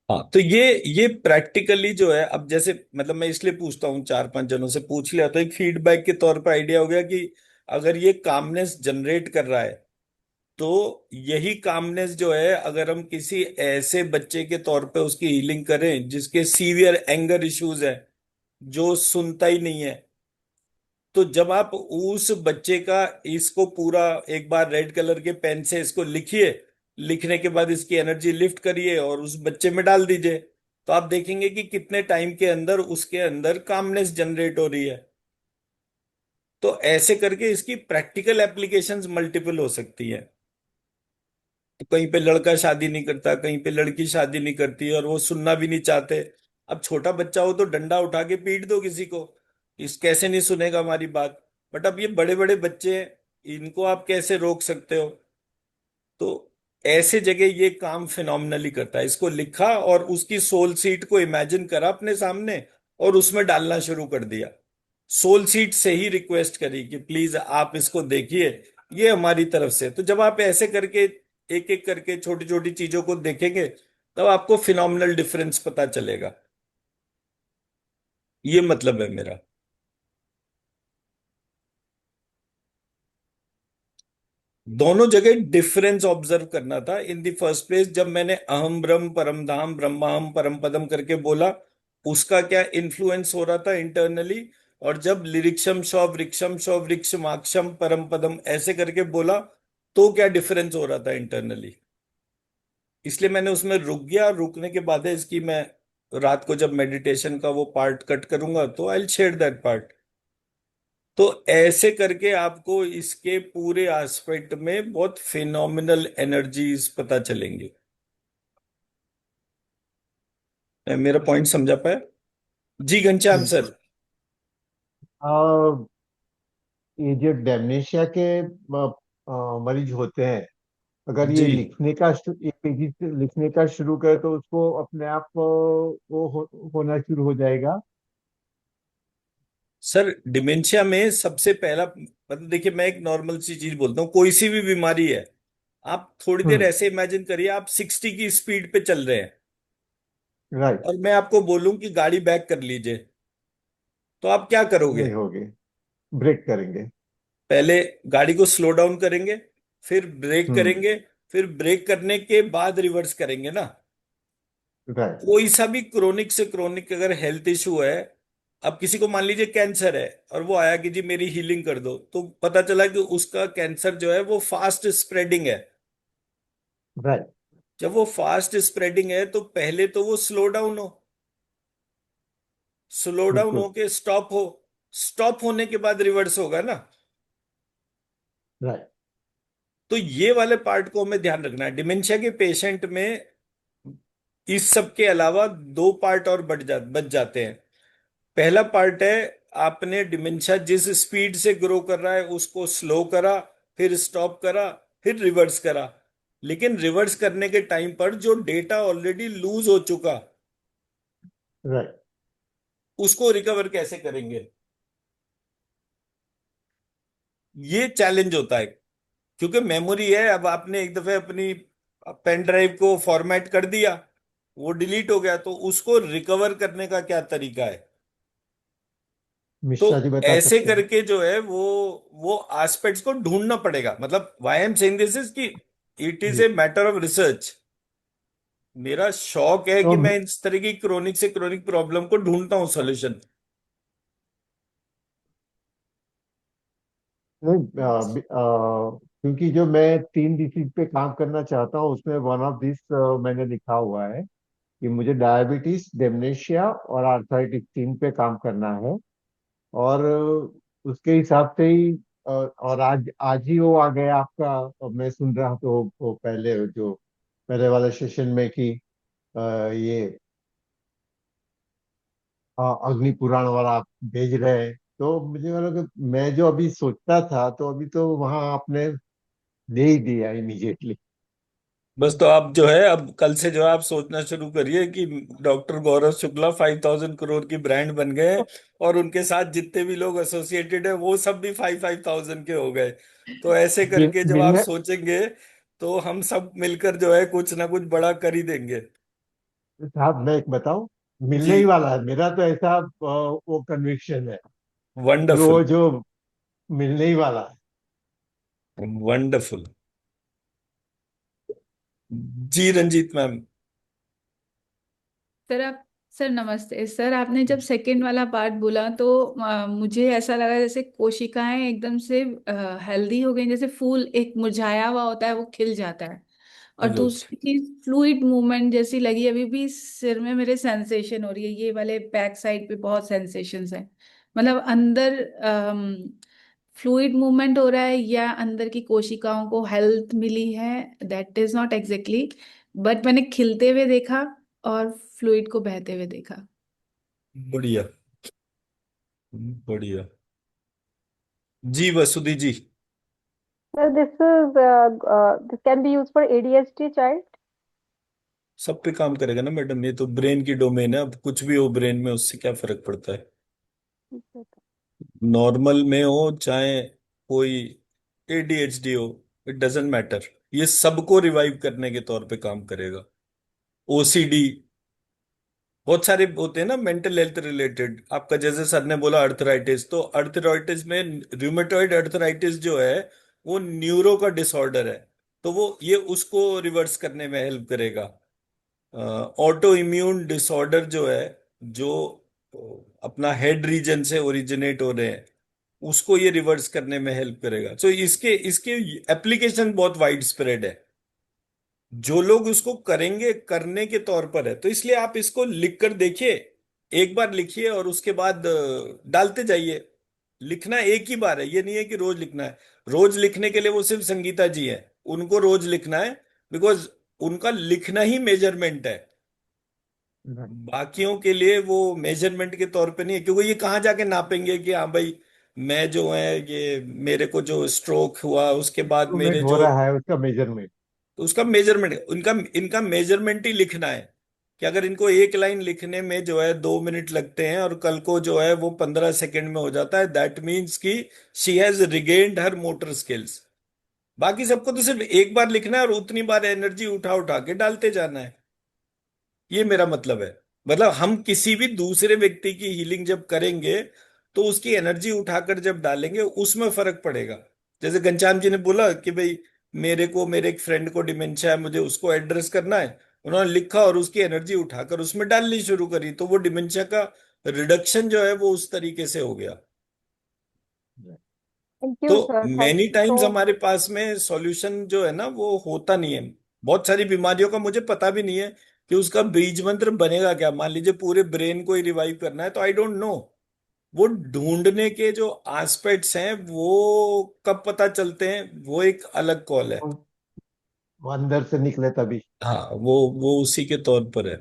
हाँ, तो ये प्रैक्टिकली जो है, अब जैसे मतलब मैं इसलिए पूछता हूँ, 4-5 जनों से पूछ लिया तो एक फीडबैक के तौर पर आइडिया हो गया कि अगर ये कामनेस जनरेट कर रहा है, तो यही कामनेस जो है अगर हम किसी ऐसे बच्चे के तौर पे उसकी हीलिंग करें जिसके सीवियर एंगर इश्यूज है, जो सुनता ही नहीं है, तो जब आप उस बच्चे का, इसको पूरा एक बार रेड कलर के पेन से इसको लिखिए, लिखने के बाद इसकी एनर्जी लिफ्ट करिए और उस बच्चे में डाल दीजिए, तो आप देखेंगे कि कितने टाइम के अंदर उसके अंदर कामनेस जनरेट हो रही है। तो ऐसे करके इसकी प्रैक्टिकल एप्लीकेशंस मल्टीपल हो सकती है। तो कहीं पे लड़का शादी नहीं करता, कहीं पे लड़की शादी नहीं करती, और वो सुनना भी नहीं चाहते। अब छोटा बच्चा हो तो डंडा उठा के पीट दो किसी को, इस कैसे नहीं सुनेगा हमारी बात। बट अब ये बड़े बड़े बच्चे हैं, इनको आप कैसे रोक सकते हो? तो ऐसे जगह ये काम फिनोमिनली करता है। इसको लिखा और उसकी सोल सीट को इमेजिन करा अपने सामने, और उसमें डालना शुरू कर दिया। सोल सीट से ही रिक्वेस्ट करी कि प्लीज आप इसको देखिए, ये हमारी तरफ से। तो जब आप ऐसे करके एक एक करके छोटी छोटी चीजों को देखेंगे, तब आपको फिनोमिनल डिफरेंस पता चलेगा। ये मतलब है मेरा। दोनों जगह डिफरेंस ऑब्जर्व करना था। इन द फर्स्ट प्लेस जब मैंने अहम ब्रह्म परम धाम ब्रह्माहम परम पदम करके बोला, उसका क्या इन्फ्लुएंस हो रहा था इंटरनली, और जब लिरिक्षम शौ वृक्षम शौ वृक्षमाक्षम परम पदम ऐसे करके बोला तो क्या डिफरेंस हो रहा था इंटरनली। इसलिए मैंने उसमें रुक गया। रुकने के बाद है इसकी मैं रात को जब मेडिटेशन का वो पार्ट कट करूंगा तो I will share that part. तो ऐसे करके आपको इसके पूरे एस्पेक्ट में बहुत फिनोमिनल एनर्जीज पता चलेंगी। मेरा पॉइंट समझा पाया? जी घनश्याम सर। आ, ये जो डेमनेशिया के मरीज होते हैं, अगर जी ये ये पेजी से लिखने का शुरू करे तो उसको अपने आप होना शुरू हो जाएगा। सर, डिमेंशिया में सबसे पहला मतलब देखिए, मैं एक नॉर्मल सी चीज बोलता हूँ, कोई सी भी बीमारी है, आप थोड़ी देर हम्म। ऐसे इमेजिन करिए आप 60 की स्पीड पे चल रहे हैं राइट। और मैं आपको बोलूं कि गाड़ी बैक कर लीजिए, तो आप क्या करोगे? नहीं होगी। ब्रेक करेंगे। पहले गाड़ी को स्लो डाउन करेंगे, फिर ब्रेक हम्म। करेंगे, फिर ब्रेक करने के बाद रिवर्स करेंगे ना। राइट। कोई सा भी क्रोनिक से क्रोनिक अगर हेल्थ इशू है, अब किसी को मान लीजिए कैंसर है और वो आया कि जी मेरी हीलिंग कर दो, तो पता चला कि उसका कैंसर जो है वो फास्ट स्प्रेडिंग है। राइट। जब वो फास्ट स्प्रेडिंग है तो पहले तो वो स्लो डाउन हो, स्लो डाउन बिल्कुल। होके स्टॉप हो, स्टॉप होने के बाद रिवर्स होगा ना। राइट। तो ये वाले पार्ट को हमें ध्यान रखना है डिमेंशिया के पेशेंट में। इस सब के अलावा दो पार्ट और बच जाते हैं। पहला पार्ट है, आपने डिमेंशिया जिस स्पीड से ग्रो कर रहा है उसको स्लो करा, फिर स्टॉप करा, फिर रिवर्स करा। लेकिन रिवर्स करने के टाइम पर जो डेटा ऑलरेडी लूज हो चुका, राइट। उसको रिकवर कैसे करेंगे? ये चैलेंज होता है, क्योंकि मेमोरी है। अब आपने एक दफे अपनी पेन ड्राइव को फॉर्मेट कर दिया, वो डिलीट हो गया, तो उसको रिकवर करने का क्या तरीका है? तो मिश्रा जी बता ऐसे सकते हैं। करके जो है वो एस्पेक्ट्स को ढूंढना पड़ेगा। मतलब why I am saying this is कि इट इज ए जी। Matter of research. मेरा शौक है तो कि मैं इस तरह की क्रोनिक से क्रोनिक प्रॉब्लम को ढूंढता हूँ सॉल्यूशन। नहीं, क्योंकि जो मैं 3 डिसीज पे काम करना चाहता हूँ उसमें वन ऑफ दिस मैंने लिखा हुआ है कि मुझे डायबिटीज, डेमनेशिया और आर्थराइटिस 3 पे काम करना है। और उसके हिसाब से ही और आज आज ही वो आ गया आपका। मैं सुन रहा तो वो पहले जो पहले वाले सेशन में कि ये अग्नि पुराण वाला आप भेज रहे हैं, तो मुझे लगा कि मैं जो अभी सोचता था तो अभी तो वहां आपने दे ही दिया इमीडिएटली। बस तो आप जो है अब कल से जो है आप सोचना शुरू करिए कि डॉक्टर गौरव शुक्ला 5,000 करोड़ की ब्रांड बन गए हैं, और उनके साथ जितने भी लोग एसोसिएटेड है वो सब भी 5,000 के हो गए। तो ऐसे करके जब आप मिलने। सोचेंगे तो हम सब मिलकर जो है कुछ ना कुछ बड़ा कर ही देंगे। साहब मैं एक बताऊं, जी। मिलने ही वाला है मेरा तो ऐसा वो कन्विक्शन है कि वो वंडरफुल। जो मिलने ही वाला है। वंडरफुल। जी रंजीत मैम। सर आप सर नमस्ते सर। आपने जब सेकंड वाला पार्ट बोला तो मुझे ऐसा लगा जैसे कोशिकाएं एकदम से हेल्दी हो गई, जैसे फूल एक मुरझाया हुआ होता है वो खिल जाता है। और गुड। दूसरी चीज फ्लूइड मूवमेंट जैसी लगी, अभी भी सिर में मेरे सेंसेशन हो रही है, ये वाले बैक साइड पे बहुत सेंसेशंस है। मतलब अंदर फ्लूइड मूवमेंट हो रहा है या अंदर की कोशिकाओं को हेल्थ मिली है, that is not exactly, but मैंने खिलते हुए देखा और फ्लूइड को बहते हुए देखा। बढ़िया। बढ़िया। जी वसुधी जी। Sir, this can be used for ADHD child. सब पे काम करेगा ना मैडम, ये तो ब्रेन की डोमेन है। अब कुछ भी हो ब्रेन में उससे क्या फर्क पड़ता है? नॉर्मल में हो चाहे कोई एडीएचडी हो, इट डजेंट मैटर। ये सबको रिवाइव करने के तौर पे काम करेगा। ओसीडी, बहुत सारे होते हैं ना मेंटल हेल्थ रिलेटेड। आपका जैसे सर ने बोला अर्थराइटिस, तो अर्थराइटिस में रूमेटॉइड अर्थराइटिस जो है वो न्यूरो का डिसऑर्डर है, तो वो ये उसको रिवर्स करने में हेल्प करेगा। ऑटो इम्यून डिसऑर्डर जो है जो अपना हेड रीजन से ओरिजिनेट हो रहे हैं, उसको ये रिवर्स करने में हेल्प करेगा। तो इसके इसके एप्लीकेशन बहुत वाइड स्प्रेड है। जो लोग उसको करेंगे करने के तौर पर है, तो इसलिए आप इसको लिख कर देखिए। एक बार लिखिए और उसके बाद डालते जाइए। लिखना एक ही बार है, ये नहीं है कि रोज लिखना है। रोज लिखने के लिए वो सिर्फ संगीता जी है, उनको रोज लिखना है, बिकॉज उनका लिखना ही मेजरमेंट है। बाकियों के लिए वो मेजरमेंट के तौर पे नहीं है, क्योंकि ये कहाँ जाके नापेंगे कि हाँ भाई मैं जो है ये मेरे को जो स्ट्रोक हुआ उसके बाद इंप्रूवमेंट मेरे हो जो, रहा है उसका मेजरमेंट। तो उसका मेजरमेंट उनका इनका मेजरमेंट ही लिखना है। कि अगर इनको एक लाइन लिखने में जो है 2 मिनट लगते हैं और कल को जो है वो 15 सेकंड में हो जाता है, दैट मीन्स कि she has regained her motor skills. बाकी सबको तो सिर्फ एक बार लिखना है और उतनी बार एनर्जी उठा उठा के डालते जाना है। ये मेरा मतलब है। मतलब हम किसी भी दूसरे व्यक्ति की हीलिंग जब करेंगे तो उसकी एनर्जी उठाकर जब डालेंगे उसमें फर्क पड़ेगा। जैसे घनश्याम जी ने बोला कि भाई मेरे एक फ्रेंड को डिमेंशिया है, मुझे उसको एड्रेस करना है। उन्होंने लिखा और उसकी एनर्जी उठाकर उसमें डालनी शुरू करी, तो वो डिमेंशिया का रिडक्शन जो है वो उस तरीके से हो गया। Thank तो you, sir. Thank many you times so हमारे पास में सॉल्यूशन जो है ना वो होता नहीं है। बहुत सारी बीमारियों का मुझे पता भी नहीं है कि उसका बीज मंत्र बनेगा क्या। मान लीजिए पूरे ब्रेन को ही रिवाइव करना है, तो आई डोंट नो। वो ढूंढने के जो एस्पेक्ट्स हैं वो कब पता चलते हैं, वो एक अलग कॉल है। वो अंदर से निकले तभी। हाँ, वो उसी के तौर पर है।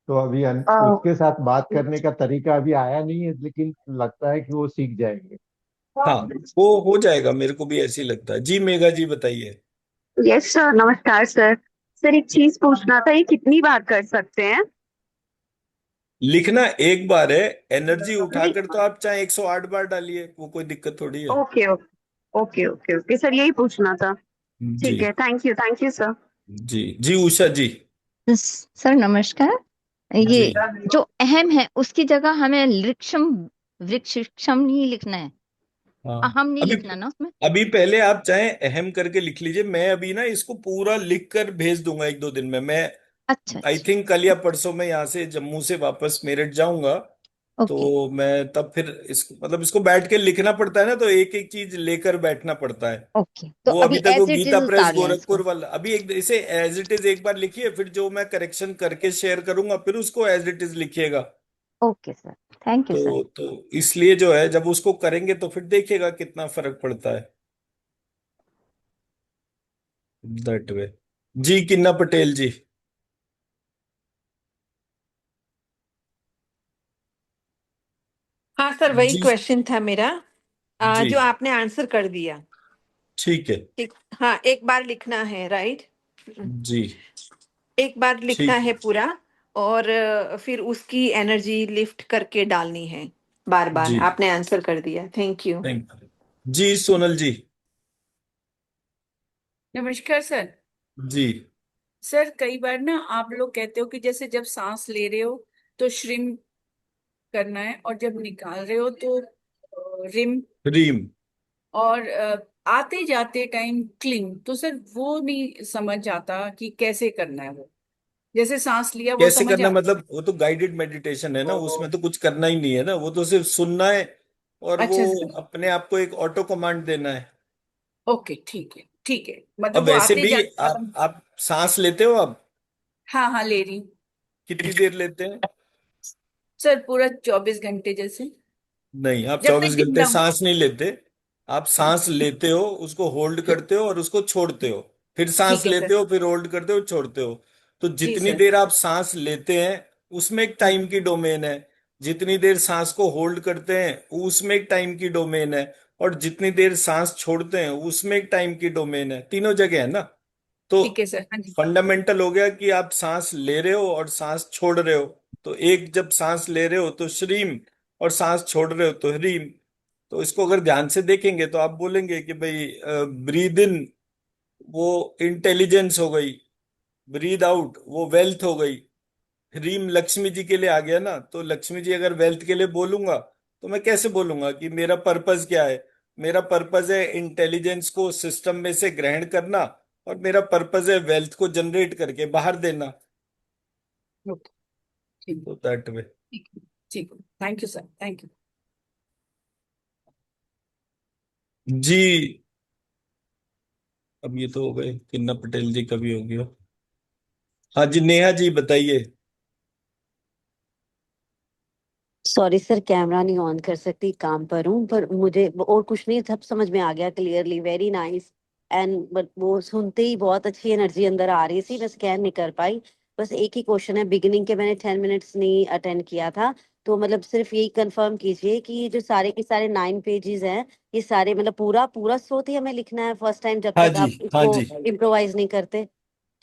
तो अभी much. उसके साथ बात करने का तरीका अभी आया नहीं है, लेकिन लगता है कि वो सीख जाएंगे। हाँ, वो हो जाएगा, मेरे को भी ऐसे ही लगता है। जी मेघा जी बताइए। यस सर, नमस्कार सर। सर एक चीज पूछना था, ये कितनी बार कर सकते हैं? लिखना एक बार है, एनर्जी नहीं। उठाकर तो आप चाहे 108 बार डालिए, वो कोई दिक्कत थोड़ी है। Okay okay okay okay okay sir, यही पूछना था। जी ठीक है, थैंक यू सर। जी जी उषा जी। सर नमस्कार। ये जी जो अहम है उसकी जगह हमें वृक्षम वृक्षम नहीं लिखना है, हाँ। अहम नहीं अभी लिखना ना उसमें। अभी पहले आप चाहे अहम करके लिख लीजिए। मैं अभी ना इसको पूरा लिख कर भेज दूंगा 1-2 दिन में। मैं अच्छा आई अच्छा। थिंक कल या परसों में यहाँ से जम्मू से वापस मेरठ जाऊंगा। ओके तो मैं तब फिर इसको बैठ के लिखना पड़ता है ना, तो एक एक चीज लेकर बैठना पड़ता है। ओके, तो वो अभी अभी तक वो as it Gita is press उतार लें गोरखपुर इसको। वाला, अभी एक इसे एज इट इज एक बार लिखिए, फिर जो मैं करेक्शन करके शेयर करूंगा फिर उसको एज इट इज लिखिएगा। Okay sir, thank you sir. तो इसलिए जो है जब उसको करेंगे तो फिर देखिएगा कितना फर्क पड़ता है। That way. जी किन्ना पटेल जी। हाँ सर, वही जी क्वेश्चन था मेरा, जी जो आपने आंसर कर दिया। ठीक है। एक, हाँ, एक बार लिखना है, राइट? जी एक बार लिखना ठीक। है पूरा, और फिर उसकी एनर्जी लिफ्ट करके डालनी है बार बार। जी आपने आंसर कर दिया, थैंक यू। थैंक जी सोनल जी। नमस्कार सर। जी सर कई बार ना आप लोग कहते हो कि जैसे जब सांस ले रहे हो तो श्रिम करना है, और जब निकाल रहे हो तो रिम, रीम। और आते जाते टाइम क्लिंग। तो सर वो नहीं समझ आता कि कैसे करना है वो। जैसे सांस लिया वो कैसे समझ करना आता। मतलब, वो तो गाइडेड मेडिटेशन है ना, उसमें तो कुछ करना ही नहीं है ना, वो तो सिर्फ सुनना है और वो अच्छा सर। अपने आप को एक ऑटो कमांड देना है। ओके ठीक है, अब मतलब वो वैसे आते भी जाते आप सांस लेते हो अब? हाँ हाँ, ले रही हूँ। कितनी देर लेते हैं? सर पूरा 24 घंटे जैसे, नहीं, आप जब तक 24 घंटे जिंदा हूँ। सांस नहीं लेते। आप सांस लेते हो, उसको होल्ड करते हो और उसको छोड़ते हो, फिर सांस ठीक है लेते सर। हो, फिर होल्ड करते हो, छोड़ते हो। तो जी जितनी सर। देर आप सांस लेते हैं उसमें एक टाइम की डोमेन है, जितनी देर सांस को होल्ड करते हैं उसमें एक टाइम की डोमेन है, और जितनी देर सांस छोड़ते हैं उसमें एक टाइम की डोमेन है। तीनों जगह है ना। तो ठीक है सर, हाँ जी। फंडामेंटल हो गया कि आप सांस ले रहे हो और सांस छोड़ रहे हो। तो एक जब सांस ले रहे हो तो श्रीम, और सांस छोड़ रहे हो तो ह्रीम। तो इसको अगर ध्यान से देखेंगे तो आप बोलेंगे कि भाई ब्रीद इन वो इंटेलिजेंस हो गई, ब्रीद आउट वो वेल्थ हो गई। ह्रीम लक्ष्मी जी के लिए आ गया ना, तो लक्ष्मी जी अगर वेल्थ के लिए बोलूंगा तो मैं कैसे बोलूंगा कि मेरा पर्पस क्या है? मेरा पर्पस है इंटेलिजेंस को सिस्टम में से ग्रहण करना, और मेरा पर्पस है वेल्थ को जनरेट करके बाहर देना। ओके ठीक तो दैट वे। ठीक ठीक। Thank you sir, thank you. जी अब ये तो हो गए, किन्ना पटेल जी का भी हो गया। हाँ जी नेहा जी बताइए। सॉरी सर, कैमरा नहीं ऑन कर सकती, काम पर हूँ। पर मुझे और कुछ नहीं, सब समझ में आ गया clearly, very nice. And but वो सुनते ही बहुत अच्छी एनर्जी अंदर आ रही थी, मैं स्कैन नहीं कर पाई। बस एक ही क्वेश्चन है, बिगिनिंग के मैंने 10 मिनट्स नहीं अटेंड किया था, तो मतलब सिर्फ यही कंफर्म कीजिए कि ये जो सारे के सारे 9 पेजेस हैं, ये सारे मतलब पूरा पूरा स्रोत ही हमें लिखना है फर्स्ट टाइम, जब हाँ तक जी आप हाँ इसको जी इम्प्रोवाइज नहीं करते?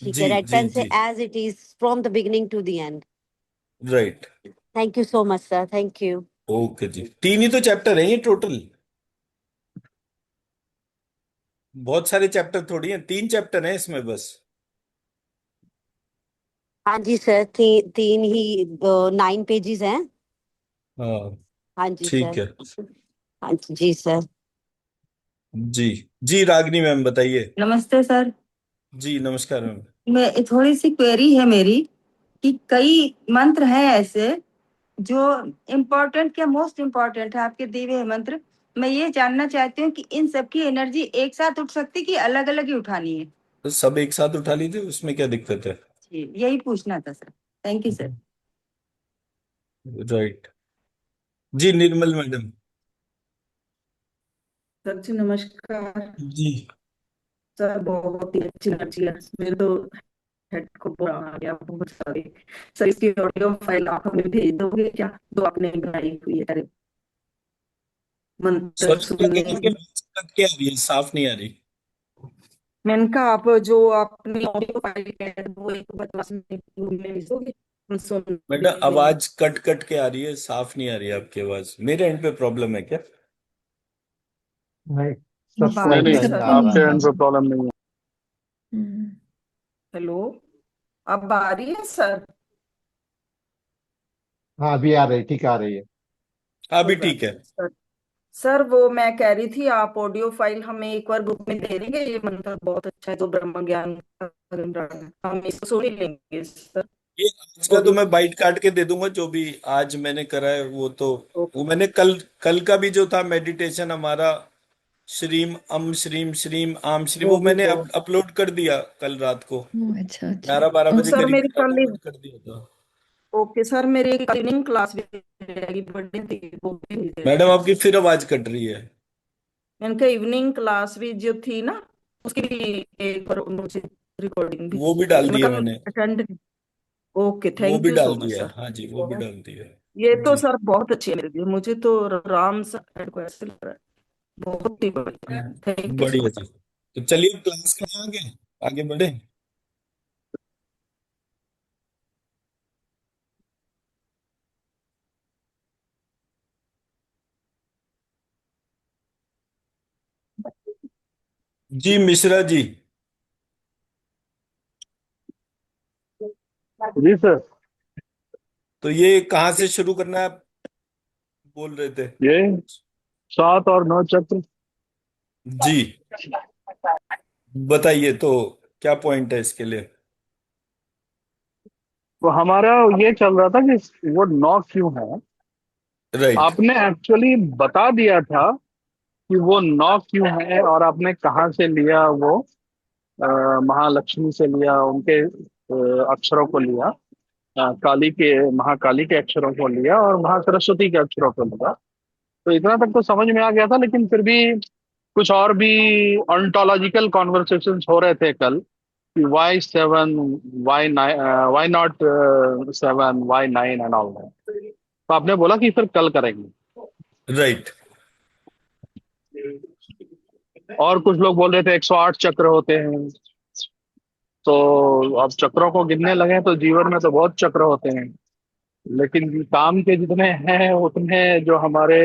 ठीक जी है, रेड जी पेन से जी as it is from the beginning to the end. Right. Thank you so much sir, thank you. Okay जी, 3 ही तो चैप्टर है ये टोटल, बहुत सारे चैप्टर थोड़ी हैं, 3 चैप्टर हैं इसमें बस। हाँ जी सर, तीन ही 9 पेजेस हैं। हाँ हाँ जी ठीक सर। है। हाँ जी सर। जी जी रागिनी मैम बताइए। नमस्ते सर। जी नमस्कार मैम। मैं थोड़ी सी क्वेरी है मेरी कि कई मंत्र हैं ऐसे जो इम्पोर्टेंट, क्या मोस्ट इम्पोर्टेंट है आपके दिए हुए मंत्र। मैं ये जानना चाहती हूँ कि इन सबकी एनर्जी एक साथ उठ सकती कि अलग अलग ही उठानी है। तो सब एक साथ उठा लीजिए, उसमें क्या दिक्कत है। जी, यही पूछना था sir. Thank you sir. Right. जी निर्मल मैडम। सर जी नमस्कार। जी सर बहुत ही अच्छी एनर्जी है, मेरे तो हेड को पूरा आ गया बहुत सारी। सर इसकी ऑडियो फाइल आप हमें भेज दोगे क्या, जो आपने बनाई हुई है? अरे मंत्र सॉरी क्या सुनने कह रही की। है, कट के आ रही है, साफ नहीं आ रही। मैंने कहा आप जो आपने ऑडियो फाइल है वो एक बार क्लास में भेज दोगे, हम सुन मैडम लेंगे। आवाज कट कट के आ रही है, साफ नहीं आ रही है आपकी आवाज, मेरे एंड पे प्रॉब्लम है क्या। नहीं, अब आ सबको नहीं रही नहीं, है ऐसा ही सर? आ आपके रहा है। एंड पे प्रॉब्लम नहीं है। हम्म। हेलो, अब आ रही है सर? हाँ अभी आ रही, ठीक आ रही है। अभी कोई बात ठीक है। नहीं सर। सर वो मैं कह रही थी, आप ऑडियो फाइल हमें एक बार ग्रुप में दे देंगे? ये मंत्र बहुत अच्छा है, जो ब्रह्म ज्ञान का भंडार है, हम इसको सुन ही लेंगे सर। ये आज का तो ऑडियो। मैं बाइट काट के दे दूंगा, जो भी आज मैंने करा है वो तो। वो ओके। मैंने कल कल का भी जो था मेडिटेशन हमारा, श्रीम अम श्रीम श्रीम आम श्री, वो वो भी मैंने बहुत। अपलोड कर दिया कल रात को, अच्छा अच्छा। 11-12 बजे सर करीब मेरी मैंने कल। अपलोड कर दिया था। ओके सर, मेरी एक इवनिंग क्लास भी रहेगी, बर्थडे थी, वो भी भेज मैडम देना। आपकी फिर आवाज कट रही है। मैंने कहा इवनिंग क्लास भी जो थी ना, उसकी भी एक बार मुझे रिकॉर्डिंग भी वो भी डाल चाहिए, मैं दिया कल मैंने, अटेंड। ओके, वो थैंक भी यू सो डाल मच दिया, सर। हाँ जी वो भी डाल दिया। ये तो जी सर बहुत अच्छी है मेरे लिए, मुझे तो राम सा को ऐसे लग रहा है, बहुत ही बढ़िया। थैंक यू सो बढ़िया मच। जी। तो चलिए क्लास करें, आगे आगे बढ़े। जी मिश्रा जी। जी सर। तो ये कहाँ से शुरू करना है, आप बोल रहे थे। ये 7 और 9 चक्र। जी बताइए तो, क्या पॉइंट है इसके लिए। तो हमारा ये चल रहा था कि वो 9 क्यों है। राइट आपने एक्चुअली बता दिया था कि वो 9 क्यों है, और आपने कहाँ से लिया वो। अ, महालक्ष्मी से लिया, उनके अक्षरों को लिया। काली के, महाकाली के अक्षरों को लिया, और महासरस्वती के अक्षरों को लिया। तो इतना तक तो समझ में आ गया था, लेकिन फिर भी कुछ और भी ऑन्टोलॉजिकल कॉन्वर्सेशंस हो रहे थे कल, कि why 7, why 9, why not 7, why 9 and all that. तो आपने बोला कि फिर कल करेंगे। राइट। और कुछ लोग बोल रहे थे 108 चक्र होते हैं। तो अब चक्रों को गिनने लगे तो जीवन में तो बहुत चक्र होते हैं, लेकिन काम के जितने हैं उतने जो हमारे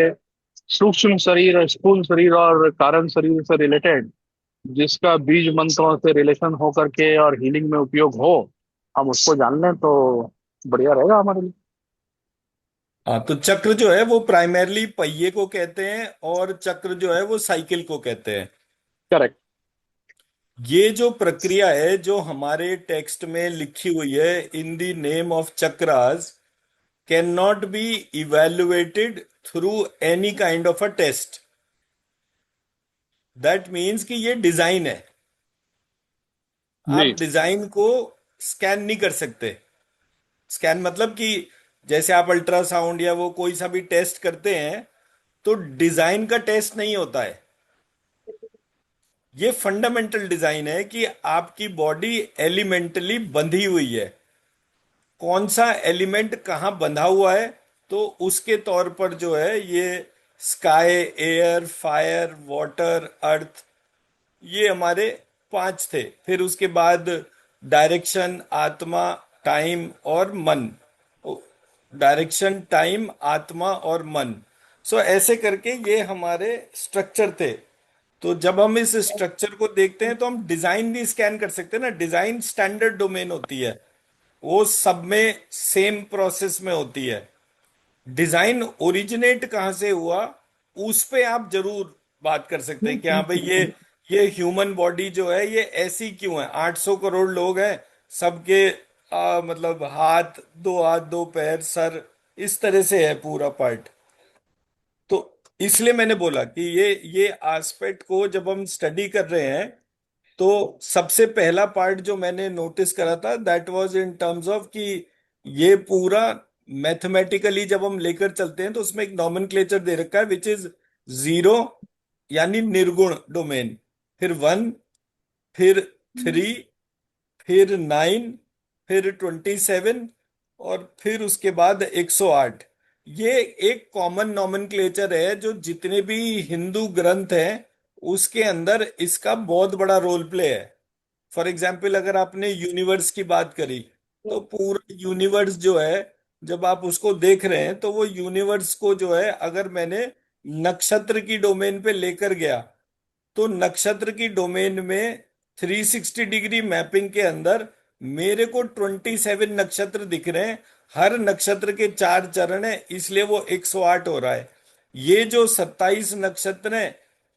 सूक्ष्म शरीर, स्थूल शरीर और कारण शरीर से रिलेटेड, जिसका बीज मंत्रों से रिलेशन हो करके और हीलिंग में उपयोग हो, हम उसको जान लें तो बढ़िया रहेगा हमारे लिए। हाँ तो चक्र जो है वो प्राइमरली पहिए को कहते हैं, और चक्र जो है वो साइकिल को कहते हैं। करेक्ट। ये जो प्रक्रिया है जो हमारे टेक्स्ट में लिखी हुई है, in the name of chakras, can not be evaluated through any kind of a test. That means कि ये डिजाइन है, आप जी डिजाइन को स्कैन नहीं कर सकते। स्कैन मतलब कि जैसे आप अल्ट्रासाउंड या वो कोई सा भी टेस्ट करते हैं तो डिजाइन का टेस्ट नहीं होता है। ये फंडामेंटल डिजाइन है कि आपकी बॉडी एलिमेंटली बंधी हुई है, कौन सा एलिमेंट कहाँ बंधा हुआ है, तो उसके तौर पर जो है ये स्काई, एयर, फायर, वाटर, अर्थ, ये हमारे 5 थे। फिर उसके बाद डायरेक्शन, आत्मा, टाइम और मन। डायरेक्शन, टाइम, आत्मा और मन। सो ऐसे करके ये हमारे स्ट्रक्चर थे। तो जब हम इस स्ट्रक्चर को देखते हैं तो हम डिजाइन भी स्कैन कर सकते हैं ना। डिजाइन स्टैंडर्ड डोमेन होती है, वो सब में सेम प्रोसेस में होती है। डिजाइन ओरिजिनेट कहाँ से हुआ उस पे आप जरूर बात कर सकते हैं कि हाँ भाई ये ह्यूमन बॉडी जो है ये ऐसी क्यों है। 800 करोड़ लोग हैं, सबके मतलब हाथ, 2 हाथ 2 पैर, सर, इस तरह से है पूरा पार्ट। तो इसलिए मैंने बोला कि ये एस्पेक्ट को जब हम स्टडी कर रहे हैं तो सबसे पहला पार्ट जो मैंने नोटिस करा था that was in terms of कि ये पूरा मैथमेटिकली जब हम लेकर चलते हैं तो उसमें एक नॉमेनक्लेचर दे रखा है विच इज 0 यानी निर्गुण डोमेन, फिर 1, फिर 3, फिर 9, फिर 27 और फिर उसके बाद 108। ये एक कॉमन नॉमेनक्लेचर है जो जितने भी हिंदू ग्रंथ हैं उसके अंदर इसका बहुत बड़ा रोल प्ले है। फॉर एग्जाम्पल अगर आपने यूनिवर्स की बात करी तो पूरा यूनिवर्स जो है जब आप उसको देख रहे हैं तो वो यूनिवर्स को जो है अगर मैंने नक्षत्र की डोमेन पे लेकर गया तो नक्षत्र की डोमेन में 360 डिग्री मैपिंग के अंदर मेरे को 27 नक्षत्र दिख रहे हैं। हर नक्षत्र के 4 चरण है, इसलिए वो 108 हो रहा है। ये जो 27 नक्षत्र हैं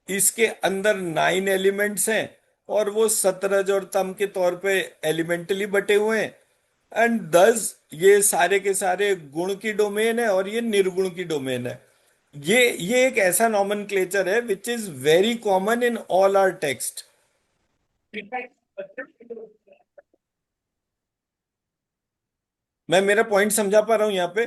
इसके अंदर 9 एलिमेंट्स हैं और वो सतरज और तम के तौर पे एलिमेंटली बटे हुए हैं। एंड दस ये सारे के सारे गुण की डोमेन है और ये निर्गुण की डोमेन है। ये एक ऐसा नॉमेनक्लेचर है which is very common in all our text. मैं मेरा पॉइंट समझा पा रहा हूं यहाँ पे?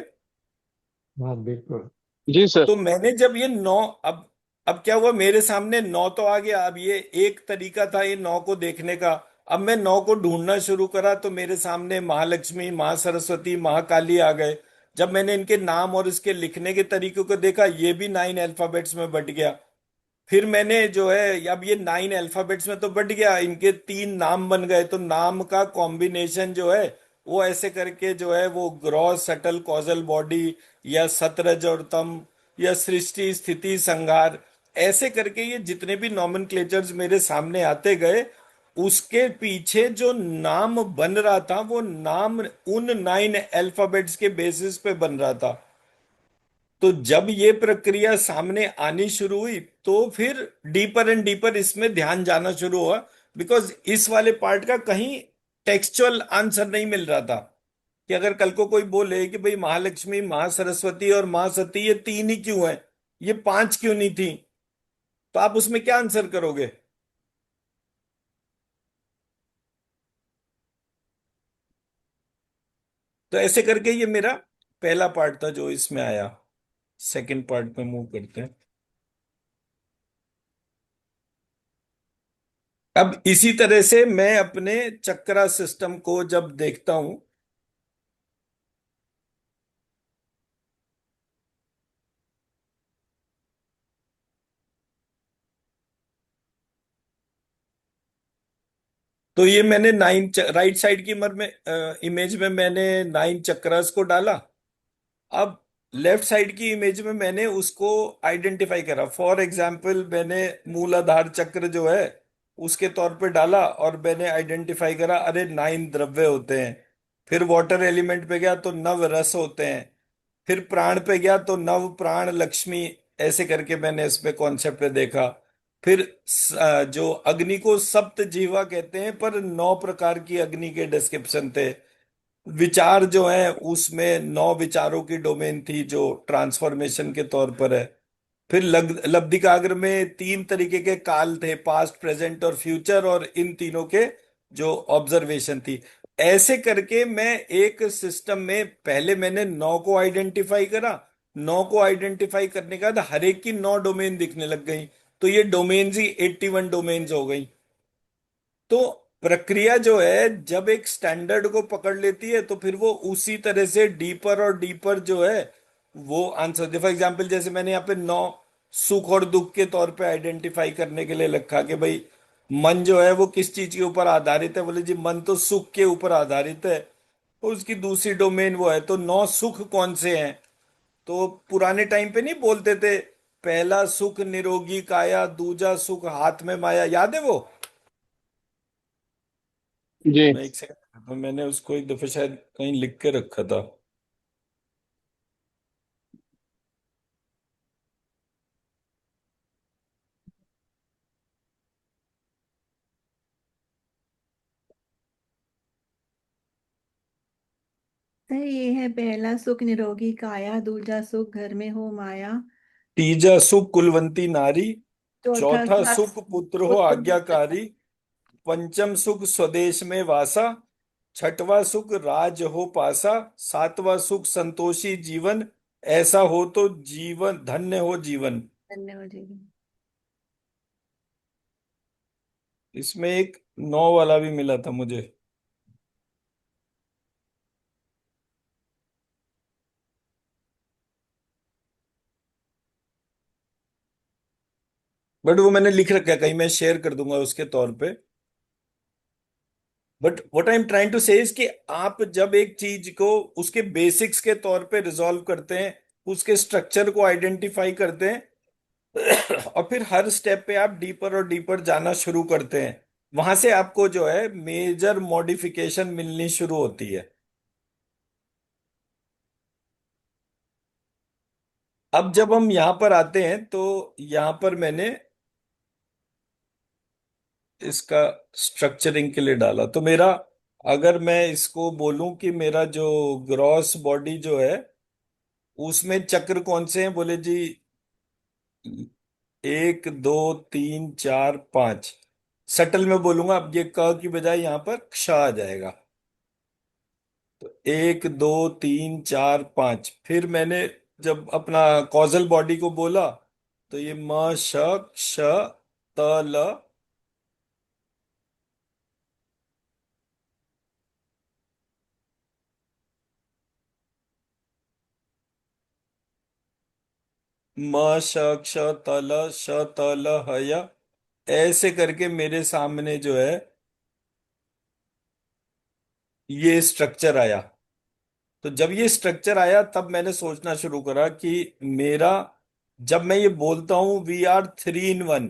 हाँ बिल्कुल। जी सर। तो मैंने जब ये 9, अब क्या हुआ, मेरे सामने 9 तो आ गया। अब ये एक तरीका था ये 9 को देखने का। अब मैं 9 को ढूंढना शुरू करा तो मेरे सामने महालक्ष्मी, महा सरस्वती, महाकाली आ गए। जब मैंने इनके नाम और इसके लिखने के तरीकों को देखा ये भी 9 अल्फाबेट्स में बट गया। फिर मैंने जो है अब ये 9 अल्फाबेट्स में तो बट गया, इनके 3 नाम बन गए। तो नाम का कॉम्बिनेशन जो है वो ऐसे करके जो है वो ग्रॉस, सटल, कॉजल बॉडी, या सतरज और तम, या सृष्टि, स्थिति, संहार, ऐसे करके ये जितने भी नॉमेनक्लेचर्स मेरे सामने आते गए उसके पीछे जो नाम बन रहा था वो नाम उन 9 अल्फाबेट्स के बेसिस पे बन रहा था। तो जब ये प्रक्रिया सामने आनी शुरू हुई तो फिर डीपर एंड डीपर इसमें ध्यान जाना शुरू हुआ, बिकॉज इस वाले पार्ट का कहीं टेक्सचुअल आंसर नहीं मिल रहा था। कि अगर कल को कोई बोले कि भाई महालक्ष्मी, महा सरस्वती और महासती ये 3 ही क्यों है, ये 5 क्यों नहीं थी, तो आप उसमें क्या आंसर करोगे? तो ऐसे करके ये मेरा पहला पार्ट था जो इसमें आया। सेकंड पार्ट में मूव करते हैं। अब इसी तरह से मैं अपने चक्रा सिस्टम को जब देखता हूं तो ये मैंने 9 राइट साइड की मर में इमेज में मैंने 9 चक्रास को डाला। अब लेफ्ट साइड की इमेज में मैंने उसको आइडेंटिफाई करा। फॉर एग्जाम्पल मैंने मूलाधार चक्र जो है उसके तौर पे डाला और मैंने आइडेंटिफाई करा अरे 9 द्रव्य होते हैं। फिर वाटर एलिमेंट पे गया तो 9 रस होते हैं। फिर प्राण पे गया तो 9 प्राण, लक्ष्मी, ऐसे करके मैंने इस पे कॉन्सेप्ट पे देखा। फिर जो अग्नि को सप्त जीवा कहते हैं पर 9 प्रकार की अग्नि के डिस्क्रिप्शन थे। विचार जो है उसमें 9 विचारों की डोमेन थी जो ट्रांसफॉर्मेशन के तौर पर है। फिर लब्धिकाग्र में 3 तरीके के काल थे, पास्ट प्रेजेंट और फ्यूचर, और इन तीनों के जो ऑब्जर्वेशन थी। ऐसे करके मैं एक सिस्टम में पहले मैंने 9 को आइडेंटिफाई करा। 9 को आइडेंटिफाई करने के बाद हर एक की 9 डोमेन दिखने लग गई। तो ये डोमेन्स ही 81 डोमेन्स हो गई। तो प्रक्रिया जो है जब एक स्टैंडर्ड को पकड़ लेती है तो फिर वो उसी तरह से डीपर और डीपर जो है वो आंसर दे। फॉर एग्जाम्पल जैसे मैंने यहाँ पे 9 सुख और दुख के तौर पे आइडेंटिफाई करने के लिए लिखा कि भाई मन जो है वो किस चीज के ऊपर आधारित है। बोले जी मन तो सुख के ऊपर आधारित है। और उसकी दूसरी डोमेन वो है। तो 9 सुख कौन से हैं? तो पुराने टाइम पे नहीं बोलते थे, पहला सुख निरोगी काया, दूजा सुख हाथ में माया, याद है वो? जी। मैं एक सेकंड, तो मैंने उसको एक दफे शायद कहीं लिख के रखा था। सर ये है पहला सुख निरोगी काया, दूजा सुख घर में हो माया, तीजा सुख कुलवंती नारी, चौथा चौथा सुख सुख पुत्र हो पुत्र। आज्ञाकारी, पंचम सुख स्वदेश में वासा, छठवां सुख राज हो पासा, सातवां सुख संतोषी जीवन, ऐसा हो तो जीवन धन्य हो जीवन। धन्यवाद जी। इसमें एक 9 वाला भी मिला था मुझे। बट वो मैंने लिख रखा है कहीं, मैं शेयर कर दूंगा उसके तौर पे। But what I am trying to say is कि आप जब एक चीज को उसके बेसिक्स के तौर पे रिजॉल्व करते हैं, उसके स्ट्रक्चर को आइडेंटिफाई करते हैं और फिर हर स्टेप पे आप डीपर और डीपर जाना शुरू करते हैं, वहां से आपको जो है मेजर मॉडिफिकेशन मिलनी शुरू होती है। अब जब हम यहां पर आते हैं तो यहां पर मैंने इसका स्ट्रक्चरिंग के लिए डाला। तो मेरा, अगर मैं इसको बोलूं कि मेरा जो ग्रॉस बॉडी जो है उसमें चक्र कौन से हैं, बोले जी 1 2 3 4 5। सटल में बोलूंगा, अब ये क की बजाय यहां पर क्ष आ जाएगा। तो 1 2 3 4 5। फिर मैंने जब अपना कॉजल बॉडी को बोला तो ये म श क्ष त ल, म श क्ष त ल श त ल ह य, ऐसे करके मेरे सामने जो है ये स्ट्रक्चर आया। तो जब ये स्ट्रक्चर आया तब मैंने सोचना शुरू करा कि मेरा, जब मैं ये बोलता हूं we are 3 in 1,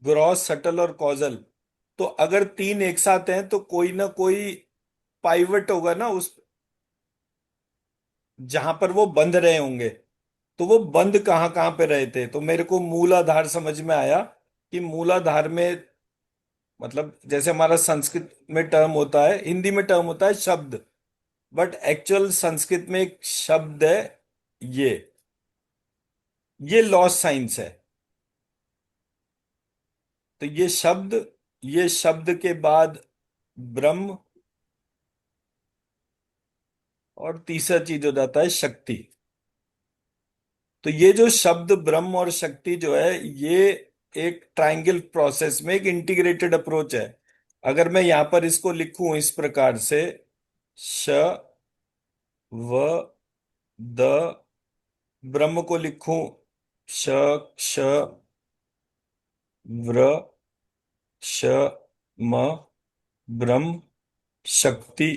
gross subtle और कॉजल, तो अगर तीन एक साथ हैं तो कोई ना कोई पाइवट होगा ना उस, जहां पर वो बंध रहे होंगे। तो वो बंद कहाँ कहाँ पे रहे थे, तो मेरे को मूलाधार समझ में आया कि मूलाधार में मतलब जैसे हमारा संस्कृत में टर्म होता है, हिंदी में टर्म होता है शब्द, बट एक्चुअल संस्कृत में एक शब्द है ये ये लॉस साइंस है। तो ये शब्द के बाद ब्रह्म, और तीसरा चीज हो जाता है शक्ति। तो ये जो शब्द ब्रह्म और शक्ति जो है ये एक ट्रायंगल प्रोसेस में एक इंटीग्रेटेड अप्रोच है। अगर मैं यहां पर इसको लिखूं इस प्रकार से, श व द, ब्रह्म को लिखूं श क्ष व्र श म, ब्रह्म शक्ति।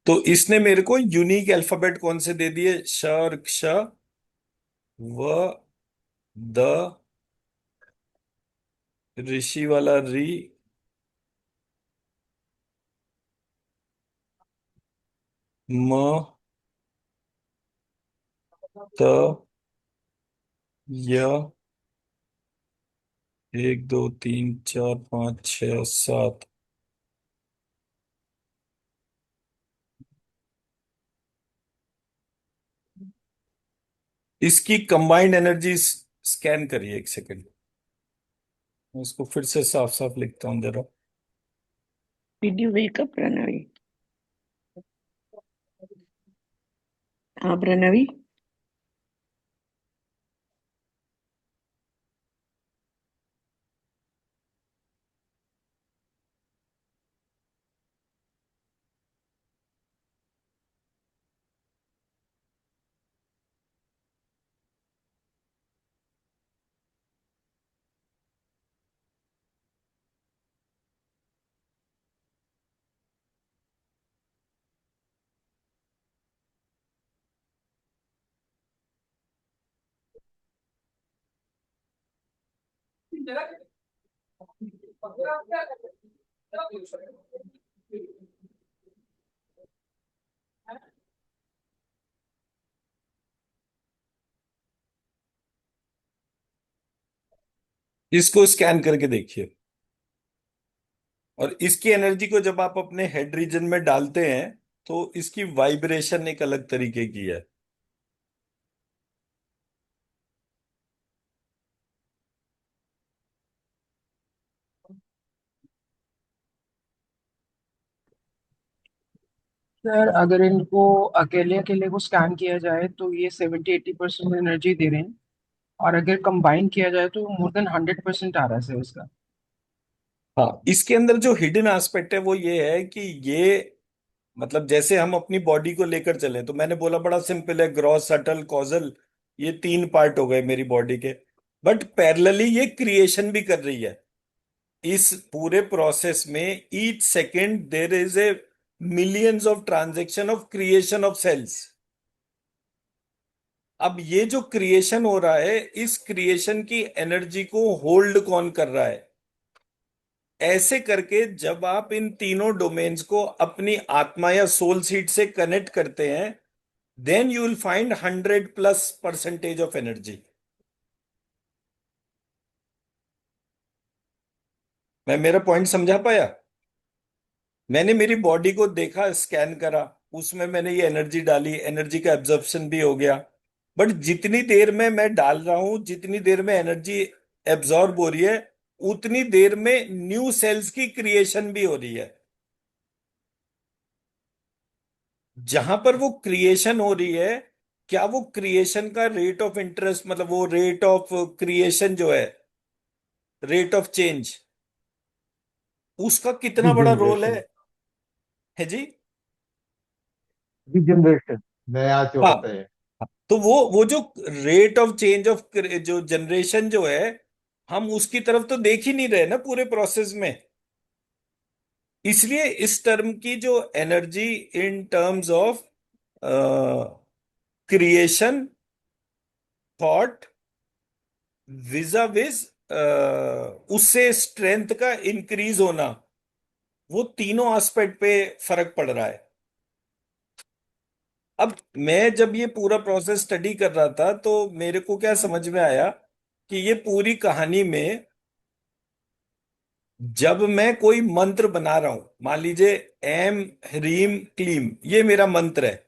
तो इसने मेरे को यूनिक अल्फाबेट कौन से दे दिए, श और क्ष, व द, ऋषि वाला री, म त यह 1 2 3 4 5 6 7। इसकी कंबाइंड एनर्जी स्कैन करिए, 1 सेकंड। मैं इसको फिर से साफ साफ लिखता हूँ जरा। Did you wake up, Pranavi? हाँ प्रणवी। इसको स्कैन करके देखिए, और इसकी एनर्जी को जब आप अपने हेड रीजन में डालते हैं तो इसकी वाइब्रेशन एक अलग तरीके की है। सर अगर इनको अकेले अकेले को स्कैन किया जाए तो ये 70-80% एनर्जी दे रहे हैं, और अगर कंबाइन किया जाए तो मोर देन 100% आ रहा है सर इसका। हाँ, इसके अंदर जो हिडन एस्पेक्ट है वो ये है कि ये मतलब जैसे हम अपनी बॉडी को लेकर चले, तो मैंने बोला बड़ा सिंपल है, ग्रॉस सटल कॉजल, ये 3 पार्ट हो गए मेरी बॉडी के। बट पैरेलली ये क्रिएशन भी कर रही है। इस पूरे प्रोसेस में each second there is a millions of transaction of creation of cells. अब ये जो क्रिएशन हो रहा है, इस क्रिएशन की एनर्जी को होल्ड कौन कर रहा है? ऐसे करके जब आप इन तीनों डोमेन्स को अपनी आत्मा या सोल सीट से कनेक्ट करते हैं, then you will find 100+% of energy. मैं मेरा पॉइंट समझा पाया? मैंने मेरी बॉडी को देखा, स्कैन करा, उसमें मैंने ये एनर्जी डाली, एनर्जी का एब्जॉर्प्शन भी हो गया। बट जितनी देर में मैं डाल रहा हूं, जितनी देर में एनर्जी एब्जॉर्ब हो रही है, उतनी देर में न्यू सेल्स की क्रिएशन भी हो रही है। जहां पर वो क्रिएशन हो रही है, क्या वो क्रिएशन का रेट ऑफ इंटरेस्ट, मतलब वो रेट ऑफ क्रिएशन जो है, रेट ऑफ चेंज, उसका कितना बड़ा रोल जनरेशन। है जी? जनरेशन नया जो हाँ, होता है। तो वो जो रेट ऑफ चेंज ऑफ जो जनरेशन जो है, हम उसकी तरफ तो देख ही नहीं रहे ना पूरे प्रोसेस में। इसलिए इस टर्म की जो energy in terms of creation, thought, विजा विज उससे स्ट्रेंथ का इंक्रीज होना, वो तीनों एस्पेक्ट पे फर्क पड़ रहा है। अब मैं जब ये पूरा प्रोसेस स्टडी कर रहा था तो मेरे को क्या समझ में आया कि ये पूरी कहानी में जब मैं कोई मंत्र बना रहा हूं, मान लीजिए एम ह्रीम क्लीम, ये मेरा मंत्र है।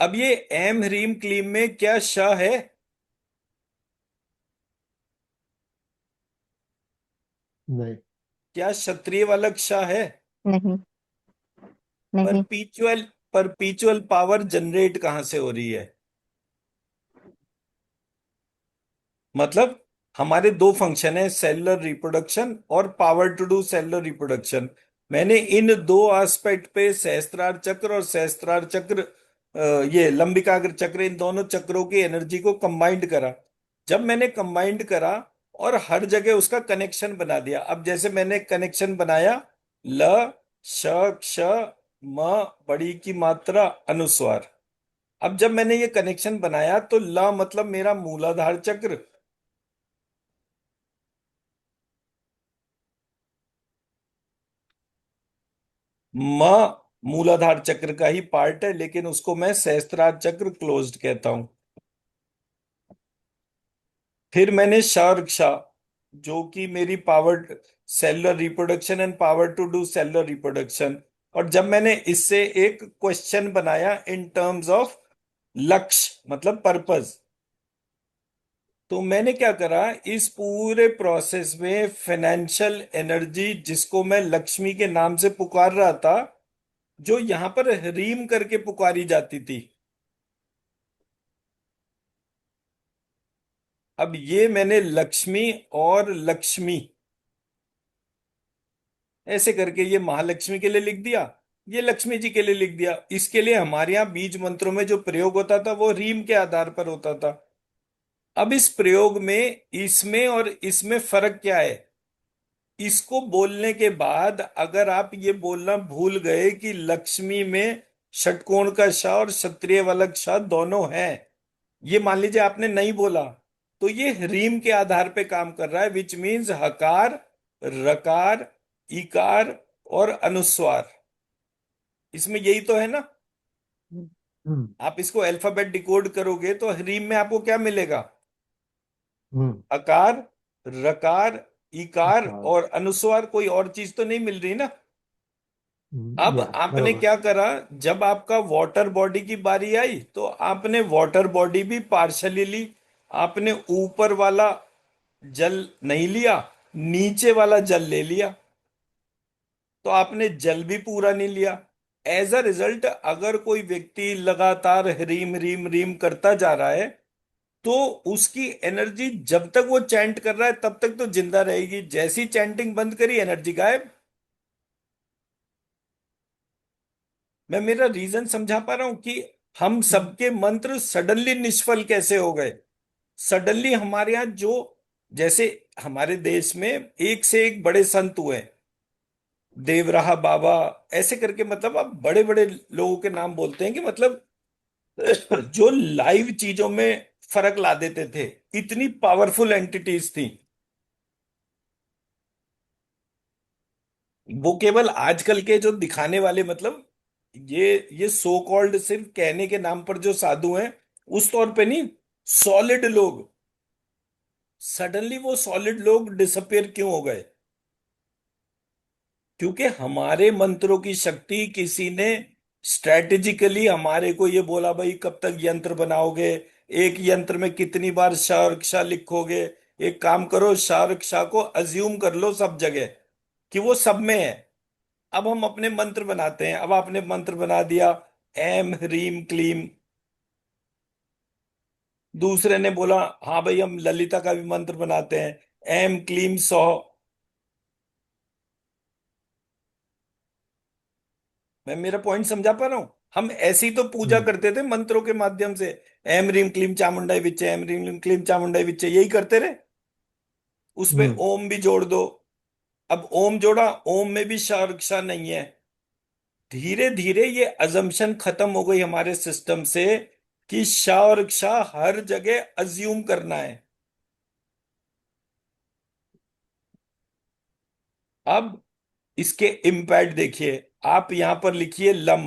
अब ये एम ह्रीम क्लीम में क्या श है? नहीं। क्या क्षत्रिय वाला श है? नहीं। नहीं। परपीचुअल परपीचुअल पावर जनरेट कहां से हो रही है? मतलब हमारे दो फंक्शन है, सेलुलर रिप्रोडक्शन और power to do cellular reproduction. मैंने इन दो एस्पेक्ट पे सहस्त्रार चक्र और सहस्त्रार चक्र, ये लंबिकाग्र चक्र, इन दोनों चक्रों की एनर्जी को कंबाइंड करा। जब मैंने कंबाइंड करा और हर जगह उसका कनेक्शन बना दिया, अब जैसे मैंने कनेक्शन बनाया, ल श क्ष म बड़ी की मात्रा अनुस्वार। अब जब मैंने ये कनेक्शन बनाया तो ल मतलब मेरा मूलाधार चक्र, म मूलाधार चक्र का ही पार्ट है, लेकिन उसको मैं सहस्त्रार चक्र क्लोज्ड कहता हूं। फिर मैंने शार्क जो कि मेरी power cellular reproduction and power to do cellular reproduction. और जब मैंने इससे एक क्वेश्चन बनाया इन टर्म्स ऑफ लक्ष्य मतलब पर्पस, तो मैंने क्या करा, इस पूरे प्रोसेस में फाइनेंशियल एनर्जी जिसको मैं लक्ष्मी के नाम से पुकार रहा था, जो यहां पर रीम करके पुकारी जाती थी, अब ये मैंने लक्ष्मी और लक्ष्मी ऐसे करके ये महालक्ष्मी के लिए लिख दिया, ये लक्ष्मी जी के लिए लिख दिया। इसके लिए हमारे यहाँ बीज मंत्रों में जो प्रयोग होता था वो रीम के आधार पर होता था। अब इस प्रयोग में इसमें और इसमें फर्क क्या है? इसको बोलने के बाद अगर आप ये बोलना भूल गए कि लक्ष्मी में षटकोण का ष और क्षत्रिय वाला क्ष दोनों हैं, ये मान लीजिए आपने नहीं बोला, तो ये रीम के आधार पे काम कर रहा है, विच मीन्स हकार, रकार, इकार और अनुस्वार। इसमें यही तो है ना। हम्म आप इसको अल्फाबेट डिकोड करोगे तो रीम में आपको क्या मिलेगा? हम्म अकार, रकार, इकार हाँ, और अनुस्वार, कोई और चीज तो नहीं मिल रही ना। अब या आपने बराबर। क्या करा, जब आपका वाटर बॉडी की बारी आई तो आपने वाटर बॉडी भी पार्शली ली। आपने ऊपर वाला जल नहीं लिया, नीचे वाला जल ले लिया, तो आपने जल भी पूरा नहीं लिया। एज अ रिजल्ट अगर कोई व्यक्ति लगातार रीम रीम रीम करता जा रहा है तो उसकी एनर्जी जब तक वो चैंट कर रहा है तब तक तो जिंदा रहेगी, जैसी चैंटिंग बंद करी एनर्जी गायब। मैं मेरा रीजन समझा पा रहा हूं कि हम सबके मंत्र सडनली निष्फल कैसे हो गए। सडनली हमारे यहाँ जो, जैसे हमारे देश में एक से एक बड़े संत हुए, देवराहा बाबा ऐसे करके, मतलब अब बड़े बड़े लोगों के नाम बोलते हैं कि मतलब जो लाइव चीजों में फर्क ला देते थे, इतनी पावरफुल एंटिटीज थी। वो केवल आजकल के जो दिखाने वाले, मतलब ये सो कॉल्ड सिर्फ कहने के नाम पर जो साधु हैं उस तौर पे नहीं, सॉलिड लोग, सडनली वो सॉलिड लोग डिसअपियर क्यों हो गए? क्योंकि हमारे मंत्रों की शक्ति किसी ने स्ट्रेटेजिकली हमारे को ये बोला, भाई कब तक यंत्र बनाओगे, एक यंत्र में कितनी बार श और क्ष लिखोगे, एक काम करो श और क्ष को अज्यूम कर लो सब जगह कि वो सब में है। अब हम अपने मंत्र बनाते हैं, अब आपने मंत्र बना दिया एम ह्रीम क्लीम, दूसरे ने बोला हाँ भाई हम ललिता का भी मंत्र बनाते हैं एम क्लीम सौ। मैं मेरा पॉइंट समझा पा रहा हूं? हम ऐसी तो पूजा हम्म करते थे मंत्रों के माध्यम से, एम रीम क्लीम चामुंडाई विच्चे, एम रीम क्लीम चामुंडाई विच्चे, यही करते रहे। उसपे हम्म ओम भी जोड़ दो। अब ओम जोड़ा, ओम में भी शार्क्षा नहीं है। धीरे धीरे ये अजम्पशन खत्म हो गई हमारे सिस्टम से कि शाह और क्षा हर जगह अज्यूम करना है। अब इसके इम्पैक्ट देखिए, आप यहां पर लिखिए लम।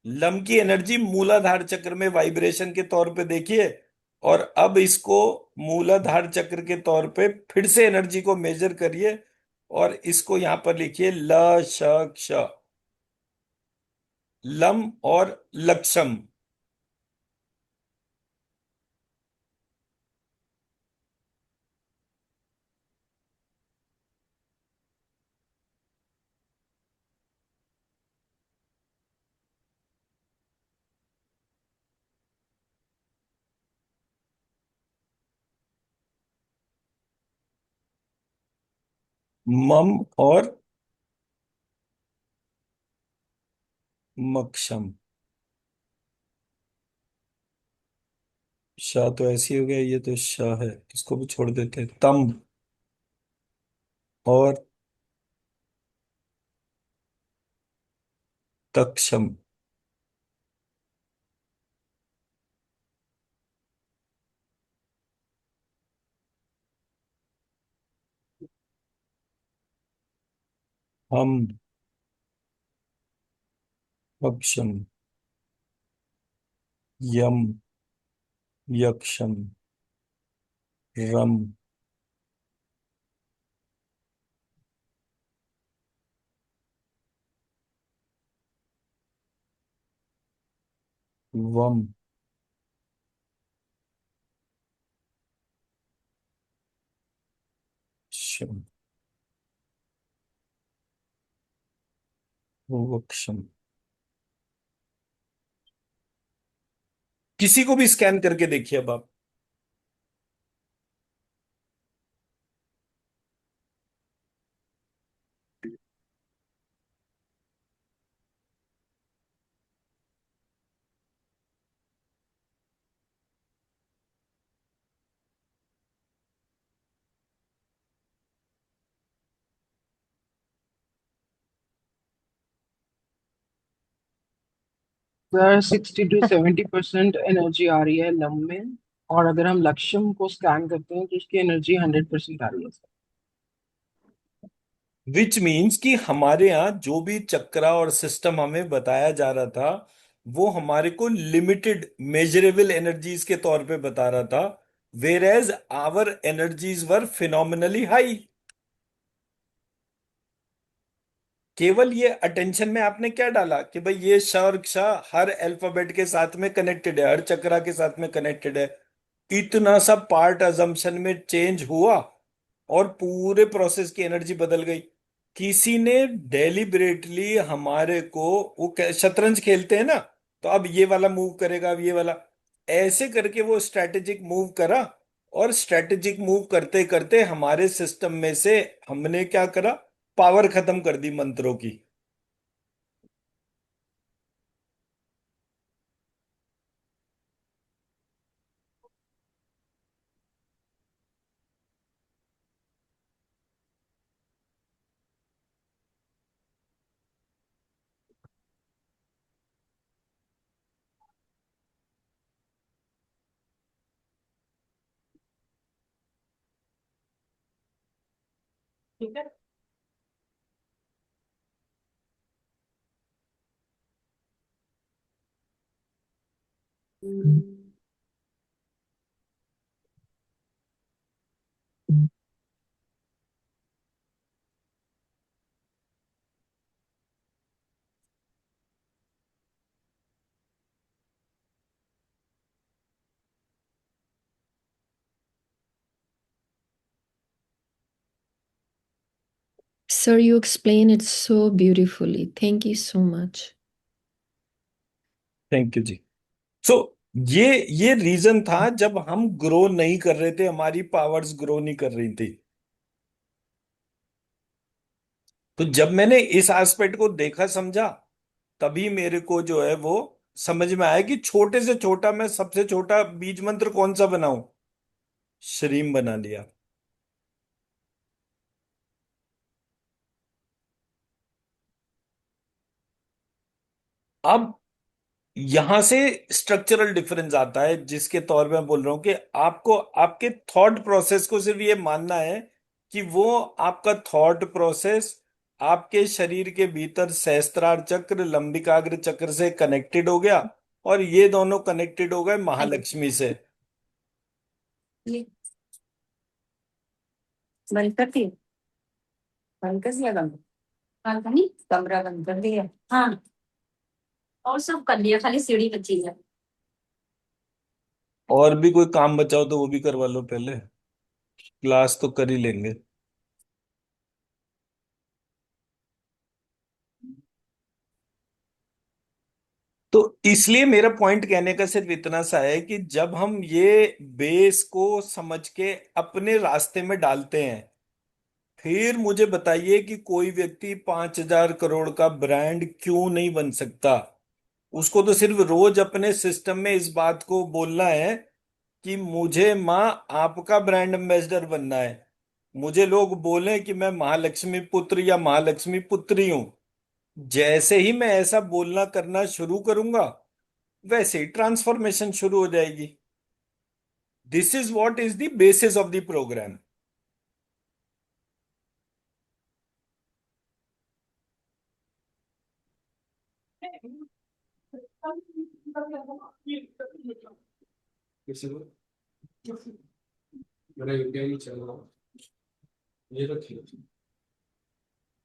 लम की एनर्जी मूलाधार चक्र में वाइब्रेशन के तौर पे देखिए, और अब इसको मूलाधार चक्र के तौर पे फिर से एनर्जी को मेजर करिए और इसको यहां पर लिखिए ल श क्ष, लम और लक्षम। मम और मक्षम। शाह तो ऐसी हो गया, ये तो शाह है, इसको भी छोड़ देते हैं। तम और तक्षम। हम, अक्षम, यम, यक्षम, रम, वम, शम, वक्षम। किसी को भी स्कैन करके देखिए अब आप। सर 60 to 70% एनर्जी आ रही है लम में, और अगर हम लक्ष्यम को स्कैन करते हैं तो उसकी एनर्जी 100% आ रही है सर। विच मीन्स कि हमारे यहाँ जो भी चक्रा और सिस्टम हमें बताया जा रहा था वो हमारे को लिमिटेड मेजरेबल एनर्जीज के तौर पे बता रहा था, whereas our energies were phenomenally high. केवल ये अटेंशन में आपने क्या डाला कि भाई ये श और क्ष हर अल्फाबेट के साथ में कनेक्टेड है, हर चक्रा के साथ में कनेक्टेड है। इतना सा पार्ट अजम्पशन में चेंज हुआ और पूरे प्रोसेस की एनर्जी बदल गई। किसी ने डेलिबरेटली हमारे को, वो शतरंज खेलते हैं ना, तो अब ये वाला मूव करेगा, अब ये वाला, ऐसे करके वो स्ट्रेटेजिक मूव करा। और स्ट्रेटेजिक मूव करते करते हमारे सिस्टम में से हमने क्या करा, पावर खत्म कर दी मंत्रों की। ठीक है। Sir, you explain it so beautifully. Thank you so much. Thank you जी। सो ये रीजन था जब हम ग्रो नहीं कर रहे थे, हमारी पावर्स ग्रो नहीं कर रही थी। तो जब मैंने इस एस्पेक्ट को देखा समझा, तभी मेरे को जो है वो समझ में आया कि छोटे से छोटा, मैं सबसे छोटा बीज मंत्र कौन सा बनाऊं, श्रीम बना लिया। अब यहां से स्ट्रक्चरल डिफरेंस आता है, जिसके तौर पे मैं बोल रहा हूं कि आपको आपके थॉट प्रोसेस को सिर्फ ये मानना है कि वो आपका थॉट प्रोसेस आपके शरीर के भीतर सहस्त्रार चक्र, लंबिकाग्र चक्र से कनेक्टेड हो गया, और ये दोनों कनेक्टेड हो गए महालक्ष्मी से। ये बंद कर दिए, बंद कर दिया कमरा, बंद कर नहीं, कमरा बंद कर दिया। हाँ, और सब कर लिया, खाली सीढ़ी बची है। और भी कोई काम बचाओ तो वो भी करवा लो पहले, क्लास तो कर ही लेंगे। तो इसलिए मेरा पॉइंट कहने का सिर्फ इतना सा है कि जब हम ये बेस को समझ के अपने रास्ते में डालते हैं, फिर मुझे बताइए कि कोई व्यक्ति 5,000 करोड़ का ब्रांड क्यों नहीं बन सकता। उसको तो सिर्फ रोज अपने सिस्टम में इस बात को बोलना है कि मुझे माँ आपका ब्रांड एम्बेसडर बनना है। मुझे लोग बोले कि मैं महालक्ष्मी पुत्र या महालक्ष्मी पुत्री हूं, जैसे ही मैं ऐसा बोलना करना शुरू करूंगा, वैसे ही ट्रांसफॉर्मेशन शुरू हो जाएगी। This is what is the basis of the program.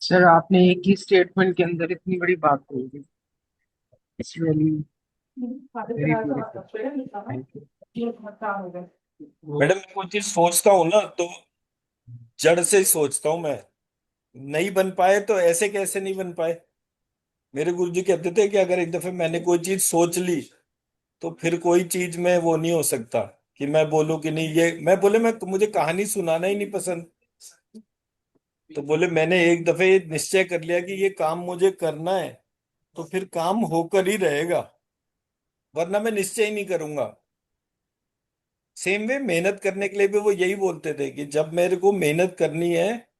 Sir आपने एक ही स्टेटमेंट के अंदर इतनी बड़ी बात बोल दी। It's really very beautiful. Thank you. Madam मैं कोई चीज सोचता हूँ ना तो जड़ से ही सोचता हूँ मैं। नहीं बन पाए तो ऐसे कैसे नहीं बन पाए। मेरे गुरुजी कहते थे कि अगर एक दफे मैंने कोई चीज सोच ली तो फिर कोई चीज में वो नहीं हो सकता कि मैं बोलूं कि नहीं ये मैं बोले मैं मुझे कहानी सुनाना ही नहीं पसंद। तो बोले मैंने एक दफे ये निश्चय कर लिया कि ये काम मुझे करना है तो फिर काम होकर ही रहेगा, वरना मैं निश्चय ही नहीं करूंगा। सेम वे मेहनत करने के लिए भी वो यही बोलते थे कि जब मेरे को मेहनत करनी है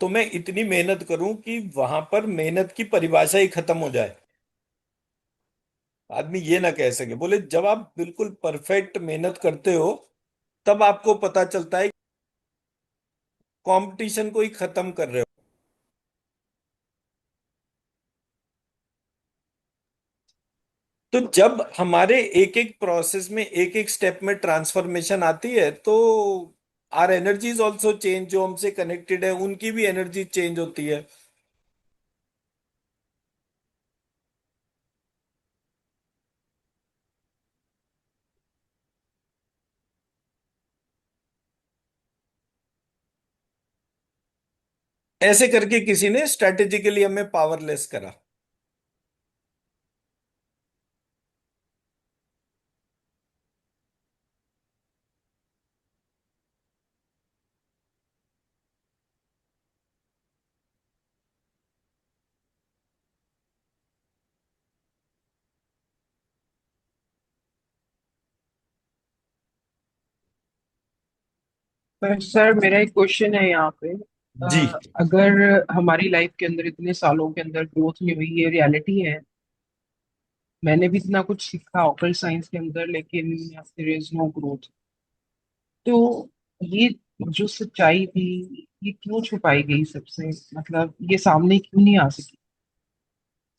तो मैं इतनी मेहनत करूं कि वहां पर मेहनत की परिभाषा ही खत्म हो जाए, आदमी ये ना कह सके। बोले जब आप बिल्कुल परफेक्ट मेहनत करते हो तब आपको पता चलता है कंपटीशन को ही खत्म कर रहे हो। तो जब हमारे एक एक प्रोसेस में एक एक स्टेप में ट्रांसफॉर्मेशन आती है तो आर एनर्जीज ऑल्सो चेंज, जो हमसे कनेक्टेड है उनकी भी एनर्जी चेंज होती है। ऐसे करके किसी ने स्ट्रेटेजिकली हमें पावरलेस करा। पर सर मेरा एक क्वेश्चन है यहाँ पे। जी अगर हमारी लाइफ के अंदर इतने सालों के अंदर ग्रोथ नहीं हुई, ये रियलिटी है। मैंने भी इतना कुछ सीखा ऑकल्ट साइंस के अंदर, लेकिन देयर इज नो ग्रोथ। तो ये जो सच्चाई थी, ये क्यों छुपाई गई सबसे? मतलब ये सामने क्यों नहीं आ सकी?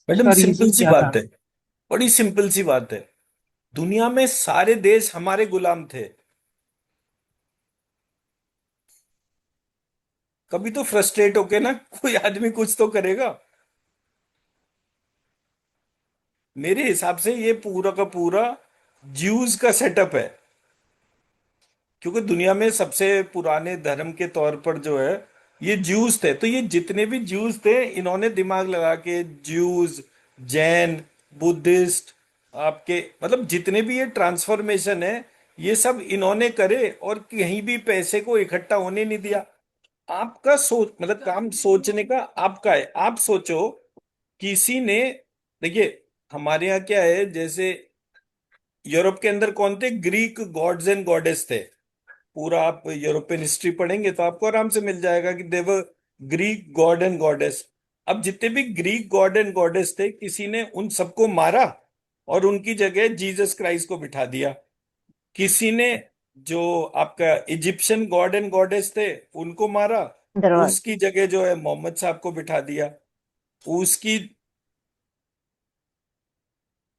मैडम उसका सिंपल रीजन सी क्या था? बात है, बड़ी सिंपल सी बात है। दुनिया में सारे देश हमारे गुलाम थे। कभी तो फ्रस्ट्रेट होके ना कोई आदमी कुछ तो करेगा। मेरे हिसाब से ये पूरा का पूरा ज्यूज का सेटअप है, क्योंकि दुनिया में सबसे पुराने धर्म के तौर पर जो है ये ज्यूज थे। तो ये जितने भी ज्यूज थे इन्होंने दिमाग लगा के ज्यूज, जैन, बुद्धिस्ट, आपके मतलब जितने भी ये ट्रांसफॉर्मेशन है ये सब इन्होंने करे और कहीं भी पैसे को इकट्ठा होने नहीं दिया। आपका सोच मतलब काम सोचने का आपका है। आप सोचो किसी ने, देखिए हमारे यहाँ क्या है, जैसे यूरोप के अंदर कौन थे, ग्रीक गॉड्स एंड गॉडेस थे। पूरा आप यूरोपियन हिस्ट्री पढ़ेंगे तो आपको आराम से मिल जाएगा कि देवर ग्रीक गॉड एंड गॉडेस। अब जितने भी ग्रीक गॉड एंड गॉडेस थे किसी ने उन सबको मारा और उनकी जगह जीसस क्राइस्ट को बिठा दिया। किसी ने जो आपका इजिप्शियन गॉड एंड गॉडेस थे उनको मारा, दरवाजा। उसकी जगह जो है मोहम्मद साहब को बिठा दिया। उसकी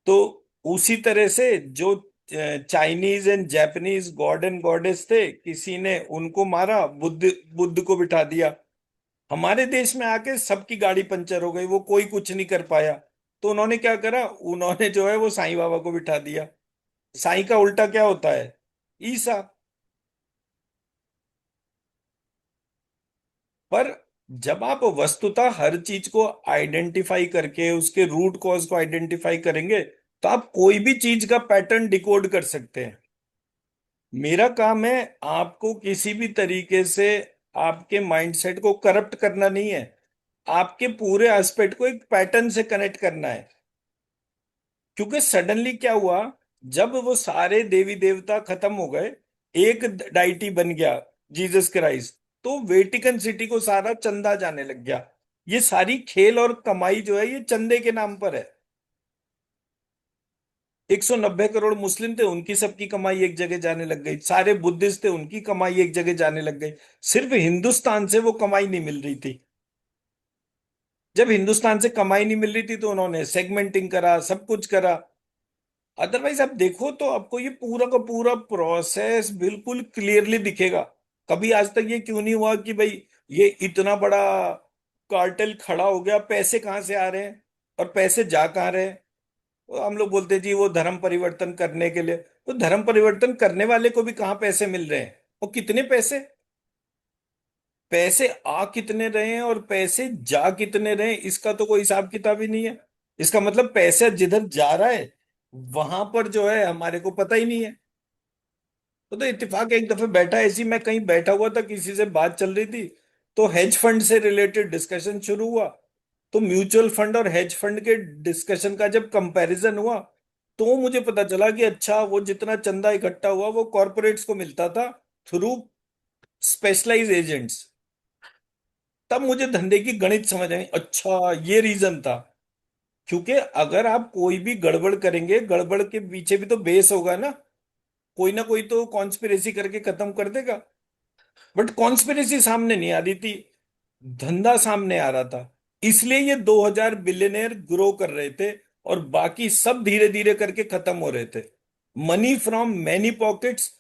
तो उसी तरह से जो Chinese and Japanese God and goddess थे किसी ने उनको मारा, बुद्ध बुद्ध को बिठा दिया। हमारे देश में आके सबकी गाड़ी पंचर हो गई, वो कोई कुछ नहीं कर पाया। तो उन्होंने क्या करा, उन्होंने जो है वो साईं बाबा को बिठा दिया। साईं का उल्टा क्या होता है, ईसा। पर जब आप वस्तुतः हर चीज को आइडेंटिफाई करके उसके रूट कॉज को आइडेंटिफाई करेंगे तो आप कोई भी चीज का पैटर्न डिकोड कर सकते हैं। मेरा काम है आपको किसी भी तरीके से आपके माइंडसेट को करप्ट करना नहीं है, आपके पूरे एस्पेक्ट को एक पैटर्न से कनेक्ट करना है। क्योंकि सडनली क्या हुआ, जब वो सारे देवी देवता खत्म हो गए, एक डाइटी बन गया जीसस क्राइस्ट, तो वेटिकन सिटी को सारा चंदा जाने लग गया। ये सारी खेल और कमाई जो है ये चंदे के नाम पर है। 190 करोड़ मुस्लिम थे, उनकी सबकी कमाई एक जगह जाने लग गई। सारे बुद्धिस्ट थे, उनकी कमाई एक जगह जाने लग गई। सिर्फ हिंदुस्तान से वो कमाई नहीं मिल रही थी। जब हिंदुस्तान से कमाई नहीं मिल रही थी तो उन्होंने सेगमेंटिंग करा, सब कुछ करा। अदरवाइज आप देखो तो आपको ये पूरा का पूरा प्रोसेस बिल्कुल क्लियरली दिखेगा। कभी आज तक ये क्यों नहीं हुआ कि भाई ये इतना बड़ा कार्टेल खड़ा हो गया, पैसे कहाँ से आ रहे हैं और पैसे जा कहाँ रहे हैं। वो हम लोग बोलते हैं जी वो धर्म परिवर्तन करने के लिए, तो धर्म परिवर्तन करने वाले को भी कहाँ पैसे मिल रहे हैं और कितने पैसे, पैसे आ कितने रहे हैं और पैसे जा कितने रहे हैं, इसका तो कोई हिसाब किताब ही नहीं है। इसका मतलब पैसा जिधर जा रहा है वहां पर जो है हमारे को पता ही नहीं है। तो इत्तेफाक एक दफे बैठा ऐसी मैं कहीं बैठा हुआ था, किसी से बात चल रही थी, तो हेज फंड से रिलेटेड डिस्कशन शुरू हुआ। तो म्यूचुअल फंड और हेज फंड के डिस्कशन का जब कंपैरिजन हुआ तो मुझे पता चला कि अच्छा वो जितना चंदा इकट्ठा हुआ वो कॉरपोरेट्स को मिलता था थ्रू स्पेशलाइज एजेंट्स। तब मुझे धंधे की गणित समझ आई, अच्छा ये रीजन था। क्योंकि अगर आप कोई भी गड़बड़ करेंगे, गड़बड़ के पीछे भी तो बेस होगा ना, कोई ना कोई तो कॉन्स्पिरेसी करके खत्म कर देगा। बट कॉन्स्पिरेसी सामने नहीं आ रही थी, धंधा सामने आ रहा था। इसलिए ये 2000 बिलियनर ग्रो कर रहे थे और बाकी सब धीरे धीरे करके खत्म हो रहे थे। Money from many pockets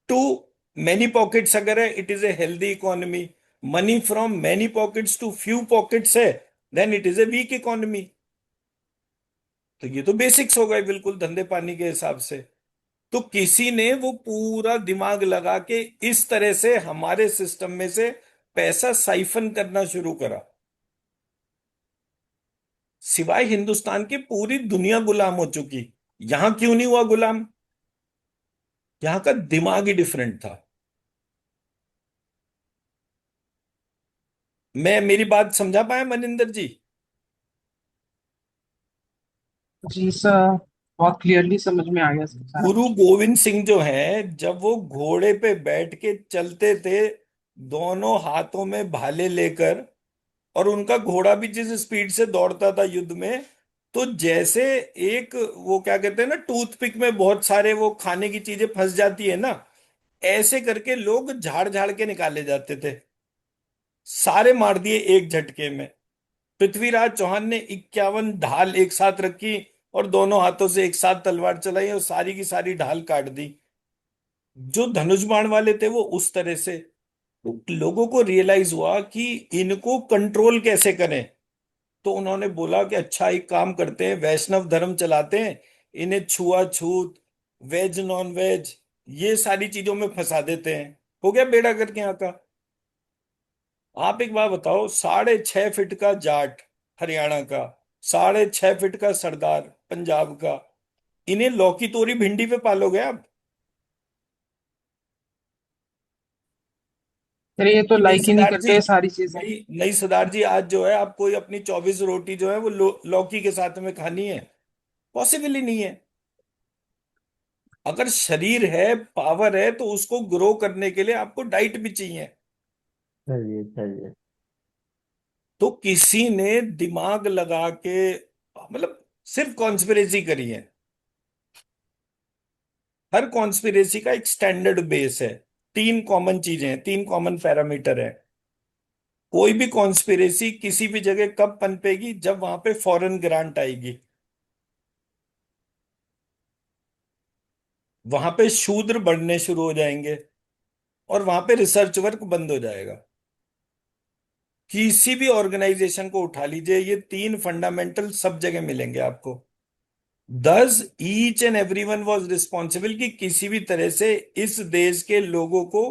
to many pockets अगर है, it is a healthy economy. Money from many pockets to few pockets है, then it is a weak economy. तो ये तो बेसिक्स हो गए बिल्कुल धंधे पानी के हिसाब से। तो किसी ने वो पूरा दिमाग लगा के इस तरह से हमारे सिस्टम में से पैसा साइफन करना शुरू करा। सिवाय हिंदुस्तान की पूरी दुनिया गुलाम हो चुकी, यहां क्यों नहीं हुआ गुलाम? यहां का दिमाग ही डिफरेंट था। मैं मेरी बात समझा पाया मनिंदर जी? जी सर, बहुत क्लियरली समझ में आ गया सर सारा गुरु कुछ। गोविंद सिंह जो हैं, जब वो घोड़े पे बैठ के चलते थे, दोनों हाथों में भाले लेकर, और उनका घोड़ा भी जिस स्पीड से दौड़ता था युद्ध में, तो जैसे एक वो क्या कहते हैं ना, टूथपिक में बहुत सारे वो खाने की चीजें फंस जाती है ना, ऐसे करके लोग झाड़ झाड़ के निकाले जाते थे। सारे मार दिए एक झटके में। पृथ्वीराज चौहान ने 51 ढाल एक साथ रखी और दोनों हाथों से एक साथ तलवार चलाई और सारी की सारी ढाल काट दी। जो धनुष बाण वाले थे वो उस तरह से। तो लोगों को रियलाइज हुआ कि इनको कंट्रोल कैसे करें। तो उन्होंने बोला कि अच्छा एक काम करते हैं, वैष्णव धर्म चलाते हैं, इन्हें छुआछूत, वेज नॉन वेज, ये सारी चीजों में फंसा देते हैं। हो गया बेड़ा गर्क यहाँ का। आप एक बात बताओ, 6.5 फीट का जाट हरियाणा का, 6.5 फीट का सरदार पंजाब का, इन्हें लौकी तोरी भिंडी पे पालोगे आप? अरे ये तो कि नहीं लाइक ही नहीं सरदार जी? करते ये सारी चीजें। नहीं नहीं सरदार जी, आज जो है आपको ये अपनी 24 रोटी जो है वो लौकी के साथ में खानी है? पॉसिबल ही नहीं है। अगर शरीर है, पावर है, तो उसको ग्रो करने के लिए आपको डाइट भी चाहिए। चाहिए चाहिए। तो किसी ने दिमाग लगा के, मतलब सिर्फ कॉन्स्पिरेसी करी है। हर कॉन्स्पिरेसी का एक स्टैंडर्ड बेस है। 3 कॉमन चीजें हैं, 3 कॉमन पैरामीटर है। कोई भी कॉन्स्पिरेसी किसी भी जगह कब पनपेगी? जब वहां पे फॉरेन ग्रांट आएगी, वहां पे शूद्र बढ़ने शुरू हो जाएंगे और वहां पे रिसर्च वर्क बंद हो जाएगा। किसी भी ऑर्गेनाइजेशन को उठा लीजिए, ये 3 फंडामेंटल सब जगह मिलेंगे आपको। दस each and everyone was responsible कि किसी भी तरह से इस देश के लोगों को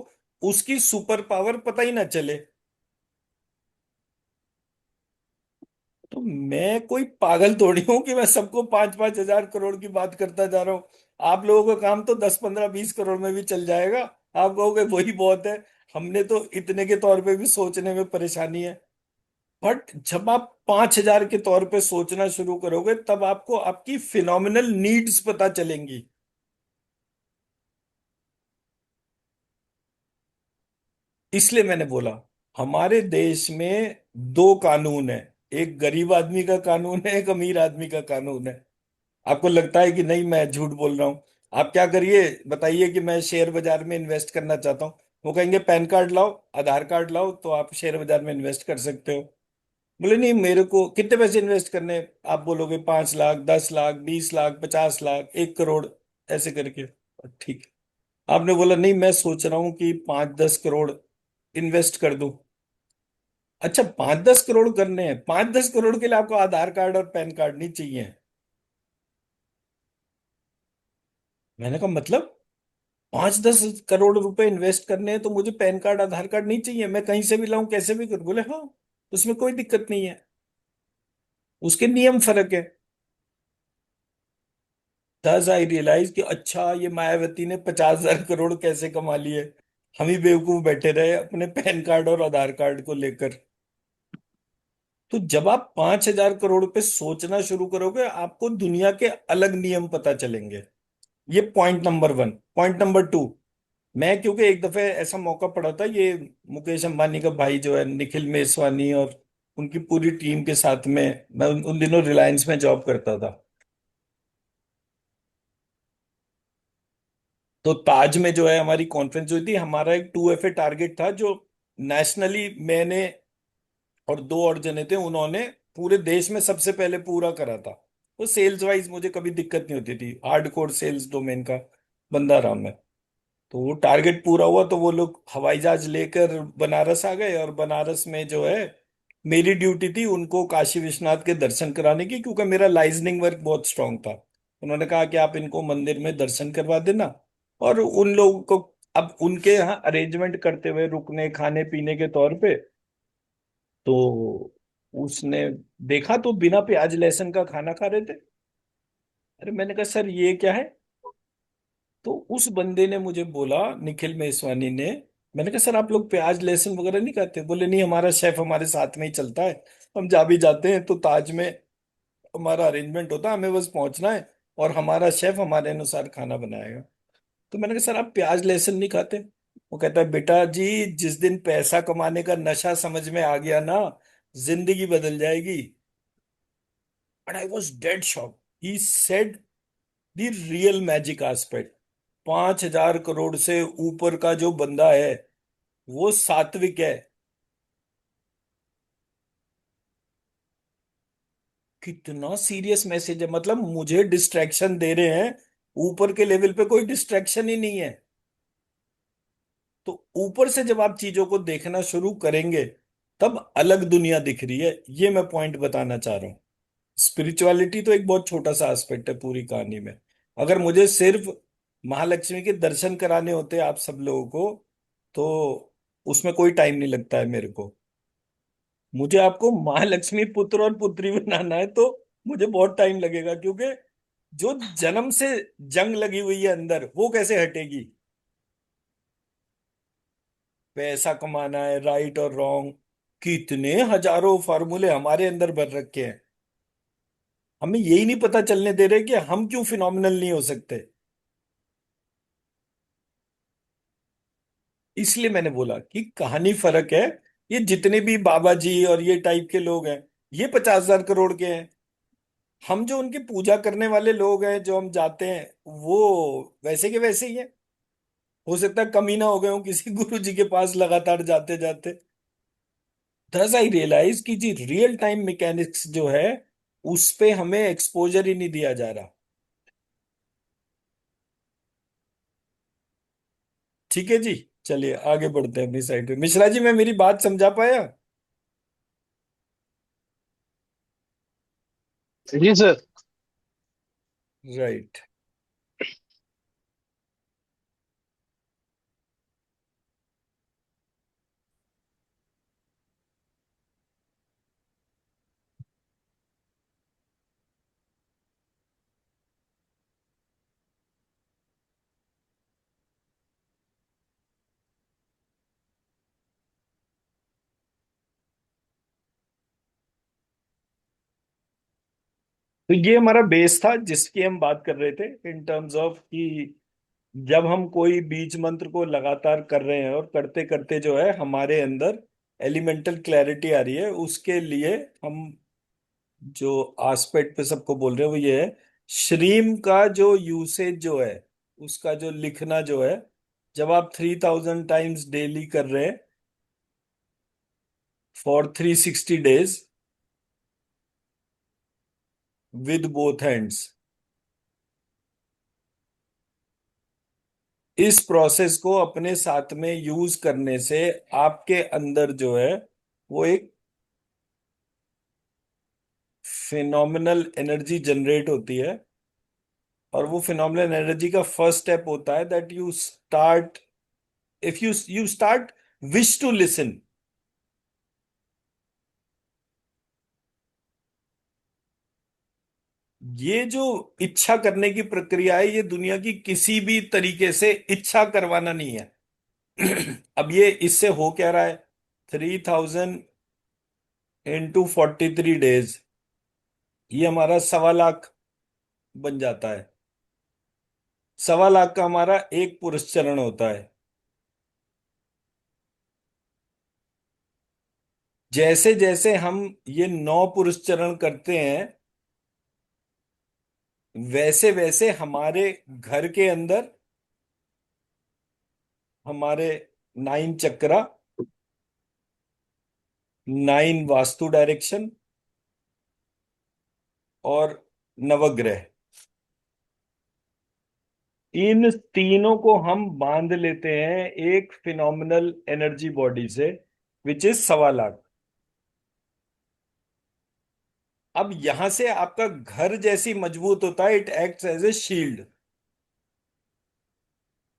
उसकी सुपर पावर पता ही ना चले। तो मैं कोई पागल थोड़ी हूं कि मैं सबको 5-5 हजार करोड़ की बात करता जा रहा हूं। आप लोगों का काम तो 10-15-20 करोड़ में भी चल जाएगा। आप कहोगे वही बहुत है, हमने तो इतने के तौर पे भी सोचने में परेशानी है। बट जब आप 5 हजार के तौर पे सोचना शुरू करोगे तब आपको आपकी फिनोमिनल नीड्स पता चलेंगी। इसलिए मैंने बोला हमारे देश में 2 कानून है, एक गरीब आदमी का कानून है, एक अमीर आदमी का कानून है। आपको लगता है कि नहीं मैं झूठ बोल रहा हूं? आप क्या करिए, बताइए कि मैं शेयर बाजार में इन्वेस्ट करना चाहता हूं, वो कहेंगे पैन कार्ड लाओ, आधार कार्ड लाओ, तो आप शेयर बाजार में इन्वेस्ट कर सकते हो। बोले नहीं, मेरे को कितने पैसे इन्वेस्ट करने हैं? आप बोलोगे 5 लाख, 10 लाख, 20 लाख, 50 लाख, 1 करोड़, ऐसे करके। ठीक है। आपने बोला नहीं, मैं सोच रहा हूं कि 5-10 करोड़ इन्वेस्ट कर दूं। अच्छा, 5-10 करोड़ करने हैं? 5-10 करोड़ के लिए आपको आधार कार्ड और पैन कार्ड नहीं चाहिए? मैंने कहा मतलब 5-10 करोड़ रुपए इन्वेस्ट करने हैं तो मुझे पैन कार्ड आधार कार्ड नहीं चाहिए, मैं कहीं से भी लाऊं, कैसे भी करूं? बोले हाँ, उसमें कोई दिक्कत नहीं है, उसके नियम फर्क है। दस आई रियलाइज कि अच्छा, ये मायावती ने 50,000 करोड़ कैसे कमा लिए, हम ही बेवकूफ बैठे रहे अपने पैन कार्ड और आधार कार्ड को लेकर। तो जब आप 5,000 करोड़ पे सोचना शुरू करोगे, आपको दुनिया के अलग नियम पता चलेंगे। ये पॉइंट नंबर 1। पॉइंट नंबर 2, मैं क्योंकि एक दफे ऐसा मौका पड़ा था, ये मुकेश अंबानी का भाई जो है निखिल मेसवानी और उनकी पूरी टीम के साथ में, मैं उन दिनों रिलायंस में जॉब करता था। तो ताज में जो है हमारी कॉन्फ्रेंस हुई थी, हमारा एक 2FA टारगेट था जो नेशनली मैंने और 2 और जने थे, उन्होंने पूरे देश में सबसे पहले पूरा करा था। तो सेल्स वाइज मुझे कभी दिक्कत नहीं होती थी, हार्डकोर सेल्स डोमेन का बंदा रहा मैं। तो वो टारगेट पूरा हुआ तो वो लोग हवाई जहाज लेकर बनारस आ गए, और बनारस में जो है मेरी ड्यूटी थी उनको काशी विश्वनाथ के दर्शन कराने की, क्योंकि मेरा लाइजनिंग वर्क बहुत स्ट्रांग था। उन्होंने कहा कि आप इनको मंदिर में दर्शन करवा देना, और उन लोगों को अब उनके यहाँ अरेंजमेंट करते हुए रुकने खाने पीने के तौर पे। तो उसने देखा तो बिना प्याज लहसुन का खाना खा रहे थे। अरे मैंने कहा सर ये क्या है? तो उस बंदे ने मुझे बोला, निखिल मेसवानी ने, मैंने कहा सर आप लोग प्याज लहसुन वगैरह नहीं खाते? बोले नहीं, हमारा शेफ हमारे साथ में ही चलता है, हम जा भी जाते हैं तो ताज में हमारा अरेंजमेंट होता है, हमें बस पहुंचना है और हमारा शेफ हमारे अनुसार खाना बनाएगा। तो मैंने कहा सर आप प्याज लहसुन नहीं खाते? वो कहता है बेटा जी, जिस दिन पैसा कमाने का नशा समझ में आ गया ना, जिंदगी बदल जाएगी। But I was dead shock. He said the real magic aspect. 5,000 crore से ऊपर का जो बंदा है वो सात्विक है। कितना सीरियस मैसेज है, मतलब मुझे डिस्ट्रैक्शन दे रहे हैं, ऊपर के लेवल पे कोई डिस्ट्रैक्शन ही नहीं है। तो ऊपर से जब आप चीजों को देखना शुरू करेंगे, तब अलग दुनिया दिख रही है। ये मैं पॉइंट बताना चाह रहा हूँ। स्पिरिचुअलिटी तो एक बहुत छोटा सा एस्पेक्ट है पूरी कहानी में। अगर मुझे सिर्फ महालक्ष्मी के दर्शन कराने होते आप सब लोगों को, तो उसमें कोई टाइम नहीं लगता है मेरे को। मुझे आपको महालक्ष्मी पुत्र और पुत्री बनाना है तो मुझे बहुत टाइम लगेगा, क्योंकि जो जन्म से जंग लगी हुई है अंदर, वो कैसे हटेगी? पैसा कमाना है, राइट और रॉन्ग, कितने हजारों फार्मूले हमारे अंदर भर रखे हैं। हमें यही नहीं पता चलने दे रहे कि हम क्यों फिनोमिनल नहीं हो सकते। इसलिए मैंने बोला कि कहानी फर्क है। ये जितने भी बाबा जी और ये टाइप के लोग हैं, ये 50,000 करोड़ के हैं। हम जो उनकी पूजा करने वाले लोग हैं, जो हम जाते हैं, वो वैसे के वैसे ही हैं। हो सकता है कमी ना हो गए हो किसी गुरु जी के पास लगातार जाते जाते। दस आई रियलाइज कि जी रियल टाइम मैकेनिक्स जो है, उस पे हमें एक्सपोजर ही नहीं दिया जा रहा। ठीक है जी, चलिए आगे बढ़ते हैं अपनी साइड पे। मिश्रा जी, मैं मेरी बात समझा पाया? जी सर। राइट। तो ये हमारा बेस था जिसकी हम बात कर रहे थे, इन टर्म्स ऑफ कि जब हम कोई बीज मंत्र को लगातार कर रहे हैं और करते करते जो है हमारे अंदर एलिमेंटल क्लैरिटी आ रही है, उसके लिए हम जो आस्पेक्ट पे सबको बोल रहे हैं वो ये है, श्रीम का जो यूसेज जो है, उसका जो लिखना जो है, जब आप 3,000 टाइम्स डेली कर रहे हैं for 360 days, with both hands. इस प्रोसेस को अपने साथ में यूज करने से आपके अंदर जो है वो एक फिनोमिनल एनर्जी जनरेट होती है। और वो फिनोमिनल एनर्जी का फर्स्ट स्टेप होता है that you start, if you start wish to listen. ये जो इच्छा करने की प्रक्रिया है, ये दुनिया की किसी भी तरीके से इच्छा करवाना नहीं है। अब ये इससे हो क्या रहा है, 3000 × 43 days, ये हमारा 1.25 लाख बन जाता है। 1.25 लाख का हमारा एक पुरुष चरण होता है। जैसे जैसे हम ये 9 पुरुष चरण करते हैं, वैसे वैसे हमारे घर के अंदर हमारे 9 चक्रा, 9 वास्तु डायरेक्शन और नवग्रह, इन तीनों को हम बांध लेते हैं एक फिनोमिनल एनर्जी बॉडी से, विच इज 1.25 लाख। अब यहां से आपका घर जैसी मजबूत होता है, it acts as a shield.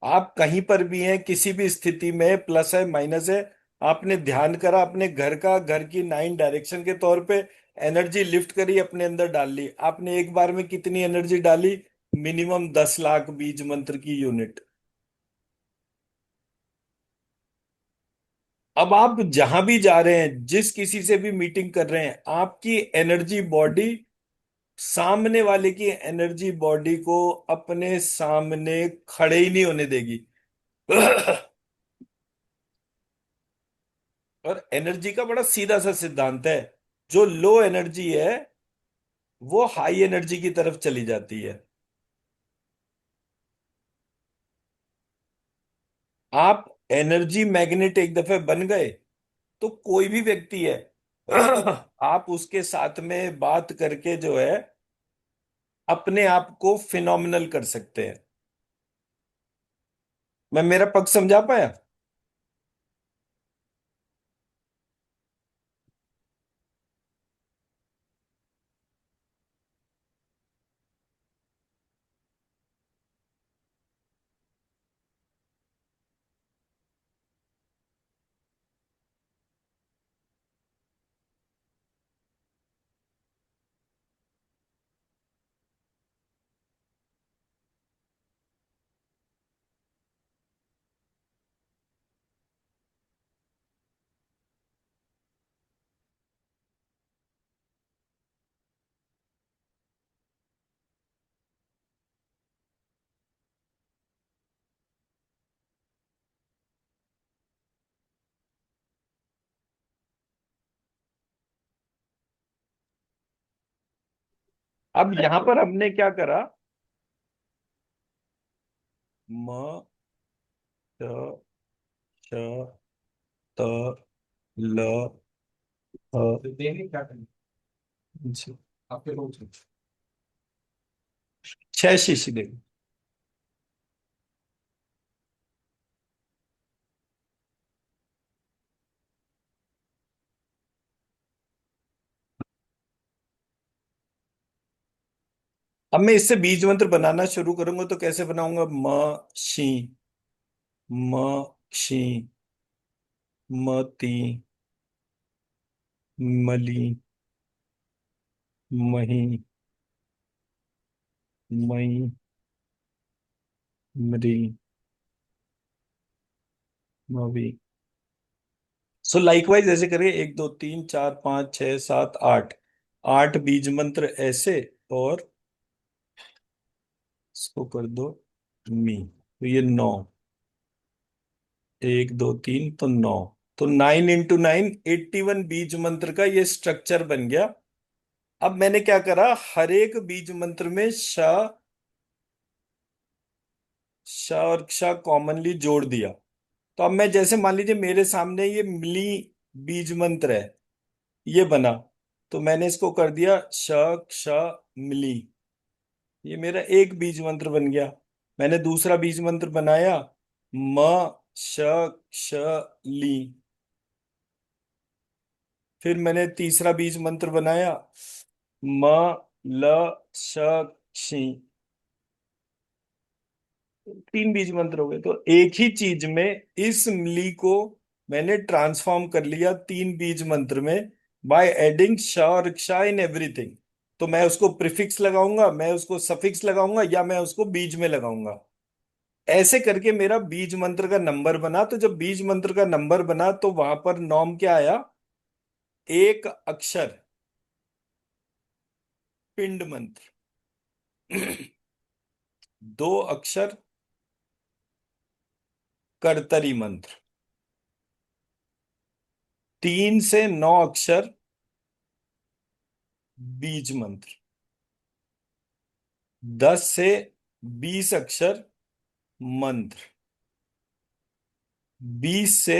आप कहीं पर भी हैं, किसी भी स्थिति में, प्लस है माइनस है, आपने ध्यान करा अपने घर का, घर की 9 डायरेक्शन के तौर पे एनर्जी लिफ्ट करी, अपने अंदर डाल ली। आपने एक बार में कितनी एनर्जी डाली? मिनिमम 10 लाख बीज मंत्र की यूनिट। अब आप जहां भी जा रहे हैं, जिस किसी से भी मीटिंग कर रहे हैं, आपकी एनर्जी बॉडी सामने वाले की एनर्जी बॉडी को अपने सामने खड़े ही नहीं होने देगी। और एनर्जी का बड़ा सीधा सा सिद्धांत है, जो लो एनर्जी है वो हाई एनर्जी की तरफ चली जाती है। आप एनर्जी मैग्नेट एक दफे बन गए तो कोई भी व्यक्ति है, आप उसके साथ में बात करके जो है अपने आप को फिनोमिनल कर सकते हैं। मैं मेरा पक्ष समझा पाया? अब यहां पर हमने क्या करा, म त श त ल ह, आपके 6 शीशी देंगे। अब मैं इससे बीज मंत्र बनाना शुरू करूंगा तो कैसे बनाऊंगा? शी, म शी, मती, मली, मही, मई, मरी, मवी। सो लाइकवाइज ऐसे करिए, 1 2 3 4 5 6 7 8, 8 बीज मंत्र ऐसे, और इसको कर दो मी, तो ये 9, 1 2 3 तो 9, तो 9 × 9 81 बीज मंत्र का ये स्ट्रक्चर बन गया। अब मैंने क्या करा, हर एक बीज मंत्र में श, श और क्ष कॉमनली जोड़ दिया। तो अब मैं जैसे मान लीजिए मेरे सामने ये मिली बीज मंत्र है, ये बना, तो मैंने इसको कर दिया श, क्ष, मिली, ये मेरा एक बीज मंत्र बन गया। मैंने दूसरा बीज मंत्र बनाया, म श क्ष ली। फिर मैंने तीसरा बीज मंत्र बनाया, म ल श क्षी। तीन बीज मंत्र हो गए। तो एक ही चीज में इस ली को मैंने ट्रांसफॉर्म कर लिया तीन बीज मंत्र में, बाय एडिंग श और क्ष इन एवरीथिंग। तो मैं उसको प्रीफिक्स लगाऊंगा, मैं उसको सफिक्स लगाऊंगा, या मैं उसको बीज में लगाऊंगा। ऐसे करके मेरा बीज मंत्र का नंबर बना। तो जब बीज मंत्र का नंबर बना तो वहां पर नॉर्म क्या आया, एक अक्षर पिंड मंत्र, दो अक्षर कर्तरी मंत्र, 3 से 9 अक्षर बीज मंत्र, 10 से 20 अक्षर मंत्र, 20 से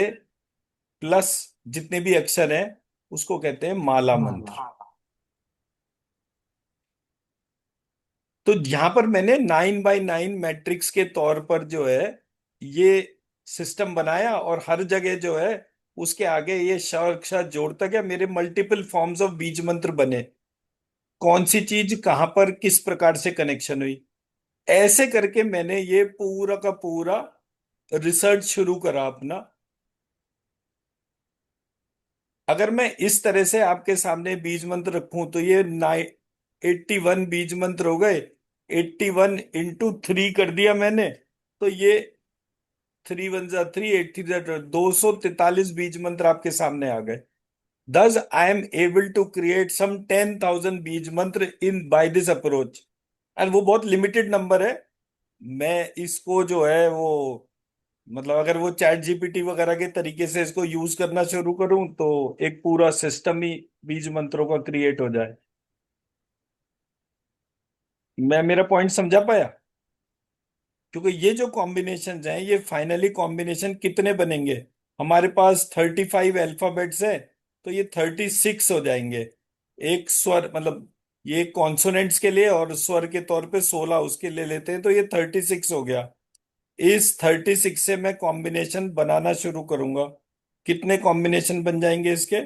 प्लस जितने भी अक्षर हैं उसको कहते हैं माला मंत्र। तो यहां पर मैंने 9x9 मैट्रिक्स के तौर पर जो है ये सिस्टम बनाया, और हर जगह जो है उसके आगे ये श और क्ष जोड़ता गया। मेरे मल्टीपल फॉर्म्स ऑफ बीज मंत्र बने, कौन सी चीज कहां पर किस प्रकार से कनेक्शन हुई। ऐसे करके मैंने ये पूरा का पूरा रिसर्च शुरू करा अपना। अगर मैं इस तरह से आपके सामने बीज मंत्र रखूं तो ये 81 बीज मंत्र हो गए। 81 × 3 कर दिया मैंने, तो ये 3 × 1 = 3, 8 × 3 = 243 बीज मंत्र आपके सामने आ गए। Thus, I am able to create some 10,000 बीज मंत्र in by this approach, and वो बहुत लिमिटेड नंबर है। मैं इसको जो है वो मतलब अगर वो चैट जीपीटी वगैरह के तरीके से इसको यूज करना शुरू करूं तो एक पूरा सिस्टम ही बीज मंत्रों का क्रिएट हो जाए। मैं मेरा पॉइंट समझा पाया? क्योंकि ये जो कॉम्बिनेशन हैं ये फाइनली कॉम्बिनेशन कितने बनेंगे, हमारे पास 35 अल्फाबेट्स है तो ये 36 हो जाएंगे। एक स्वर मतलब ये कॉन्सोनेंट्स के लिए, और स्वर के तौर पे 16 उसके ले लेते हैं, तो ये 36 हो गया। इस 36 से मैं कॉम्बिनेशन बनाना शुरू करूंगा। कितने कॉम्बिनेशन बन जाएंगे इसके?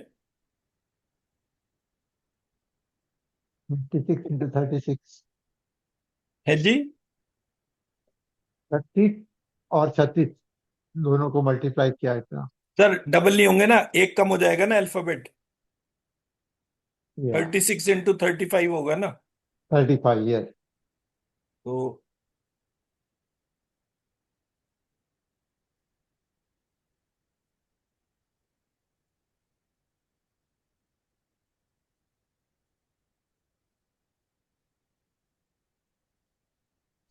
56 × 36। है जी? 36 और 36 दोनों को मल्टीप्लाई किया इतना। सर डबल नहीं होंगे ना, एक कम हो जाएगा ना अल्फाबेट। या 36 × 35 होगा ना। 35, यस। तो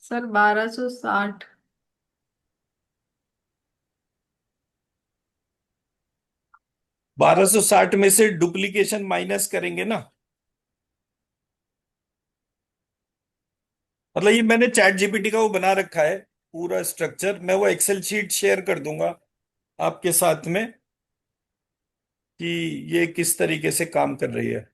सर 1260। 1260 में से डुप्लीकेशन माइनस करेंगे ना। मतलब ये मैंने चैट जीपीटी का वो बना रखा है पूरा स्ट्रक्चर, मैं वो एक्सेल शीट शेयर कर दूंगा आपके साथ में कि ये किस तरीके से काम कर रही है।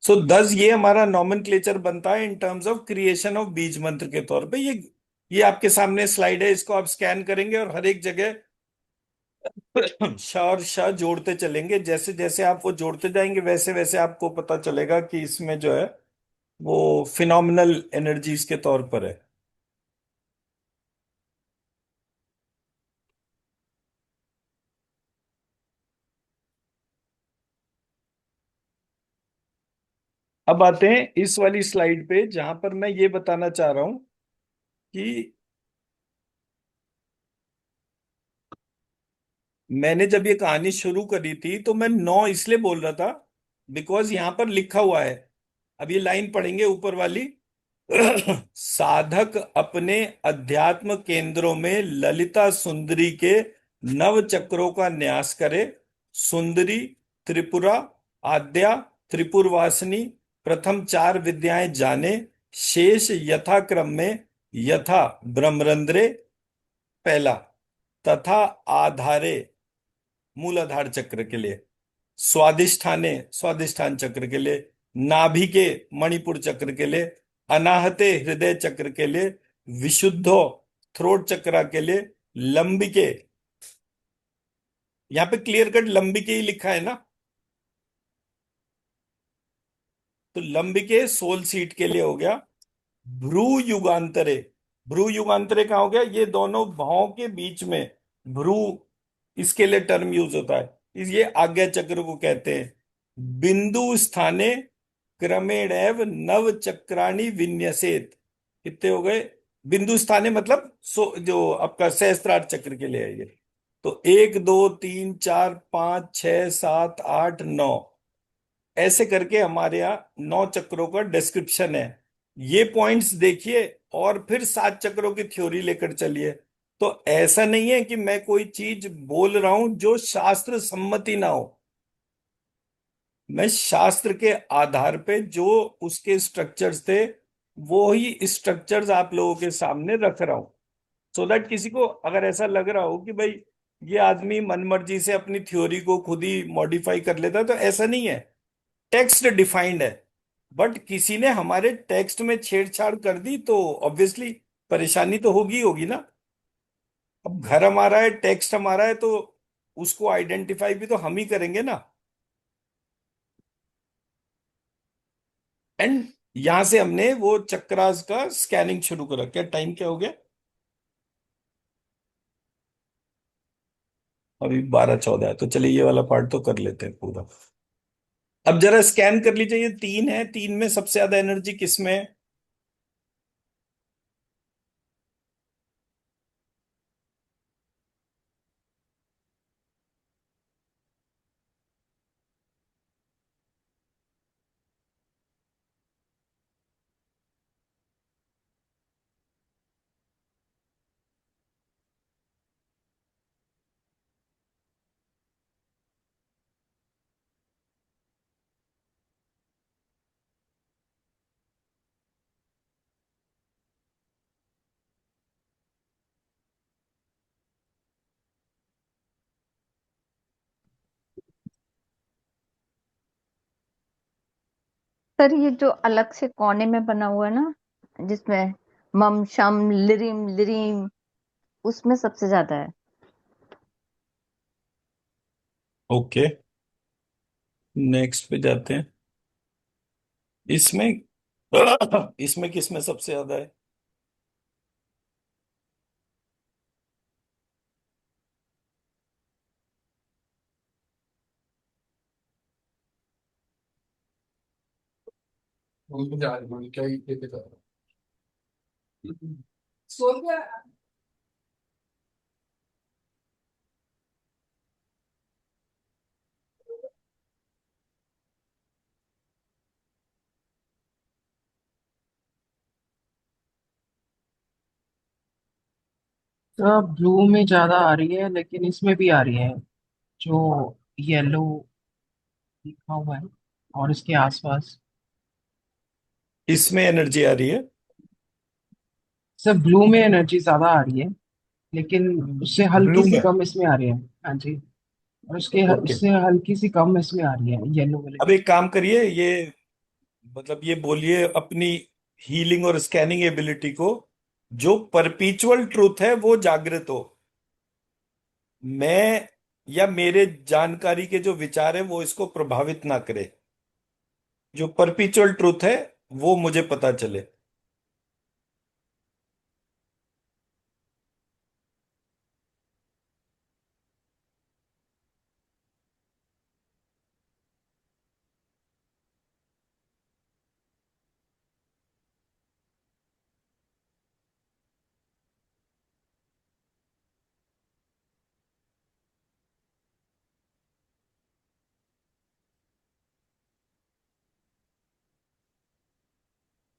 सो 10 ये हमारा नॉमेनक्लेचर बनता है इन टर्म्स ऑफ क्रिएशन ऑफ बीज मंत्र के तौर पे। ये आपके सामने स्लाइड है, इसको आप स्कैन करेंगे और हर एक जगह श और श जोड़ते चलेंगे। जैसे जैसे आप वो जोड़ते जाएंगे वैसे वैसे आपको पता चलेगा कि इसमें जो है वो फिनोमिनल एनर्जीज के तौर पर है। अब आते हैं इस वाली स्लाइड पे जहां पर मैं ये बताना चाह रहा हूं कि मैंने जब ये कहानी शुरू करी थी तो मैं 9 इसलिए बोल रहा था बिकॉज यहां पर लिखा हुआ है। अब ये लाइन पढ़ेंगे ऊपर वाली। साधक अपने अध्यात्म केंद्रों में ललिता सुंदरी के नव चक्रों का न्यास करे। सुंदरी, त्रिपुरा, आद्या, त्रिपुरवासिनी प्रथम 4 विद्याएं जाने। शेष यथाक्रम में यथा ब्रह्मरंध्रे पहला तथा आधारे मूलाधार चक्र के लिए, स्वादिष्ठाने स्वादिष्ठान चक्र के लिए, नाभिके मणिपुर चक्र के लिए, अनाहते हृदय चक्र के लिए, विशुद्धो थ्रोट चक्र के लिए, लंबिके, यहाँ पे क्लियर कट लंबिके ही लिखा है ना, तो लंबिके सोल सीट के लिए हो गया। भ्रू युगांतरे, भ्रू युगांतरे कहाँ हो गया, ये दोनों भावों के बीच में भ्रू, इसके लिए टर्म यूज होता है, ये आज्ञा चक्र को कहते हैं। बिंदु स्थाने क्रमेण एव नव चक्राणी विन्यसेत, कितने हो गए, बिंदु स्थाने मतलब जो आपका सहस्त्रार चक्र के लिए है ये, तो 1 2 3 4 5 6 7 8 9, ऐसे करके हमारे यहाँ 9 चक्रों का डिस्क्रिप्शन है। ये पॉइंट्स देखिए और फिर 7 चक्रों की थ्योरी लेकर चलिए। तो ऐसा नहीं है कि मैं कोई चीज बोल रहा हूं जो शास्त्र सम्मति ना हो, मैं शास्त्र के आधार पे जो उसके स्ट्रक्चर्स थे वो ही स्ट्रक्चर्स आप लोगों के सामने रख रहा हूं, सो दैट किसी को अगर ऐसा लग रहा हो कि भाई ये आदमी मनमर्जी से अपनी थ्योरी को खुद ही मॉडिफाई कर लेता है, तो ऐसा नहीं है। टेक्स्ट डिफाइंड है, बट किसी ने हमारे टेक्स्ट में छेड़छाड़ कर दी तो ऑब्वियसली परेशानी तो होगी ही होगी ना। अब घर हमारा है, टेक्स्ट हमारा है, तो उसको आइडेंटिफाई भी तो हम ही करेंगे ना। एंड यहां से हमने वो चक्रास का स्कैनिंग शुरू करा। क्या टाइम क्या हो गया, अभी 12:14 है, तो चलिए ये वाला पार्ट तो कर लेते हैं पूरा। अब जरा स्कैन कर लीजिए, ये 3 है, 3 में सबसे ज्यादा एनर्जी किसमें है, सर ये जो अलग से कोने में बना हुआ है ना, जिसमें मम शम लिरिम लिरिम, उसमें सबसे ज्यादा है। ओके नेक्स्ट पे जाते हैं। इसमें इसमें किसमें सबसे ज्यादा है, तो ब्लू में ज्यादा आ रही है, लेकिन इसमें भी आ रही है जो येलो लिखा हुआ है और इसके आसपास। इसमें एनर्जी आ रही है, सर ब्लू में एनर्जी ज्यादा आ रही है, लेकिन उससे हल्की ब्लू सी में। कम इसमें आ रही है। हाँ जी। और ओके उससे हल्की सी कम इसमें आ रही है येलो वाले अब में। एक काम करिए, ये मतलब ये बोलिए अपनी हीलिंग और स्कैनिंग एबिलिटी को, जो परपीचुअल ट्रूथ है वो जागृत हो, मैं या मेरे जानकारी के जो विचार है वो इसको प्रभावित ना करे, जो परपीचुअल ट्रूथ है वो मुझे पता चले।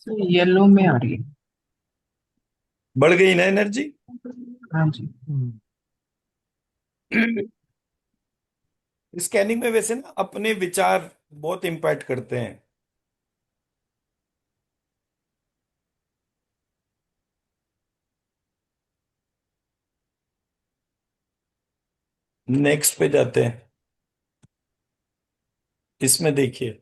तो येलो में आ रही है। बढ़ गई ना एनर्जी। हाँ जी। स्कैनिंग में वैसे ना अपने विचार बहुत इंपैक्ट करते हैं। नेक्स्ट पे जाते हैं। इसमें देखिए,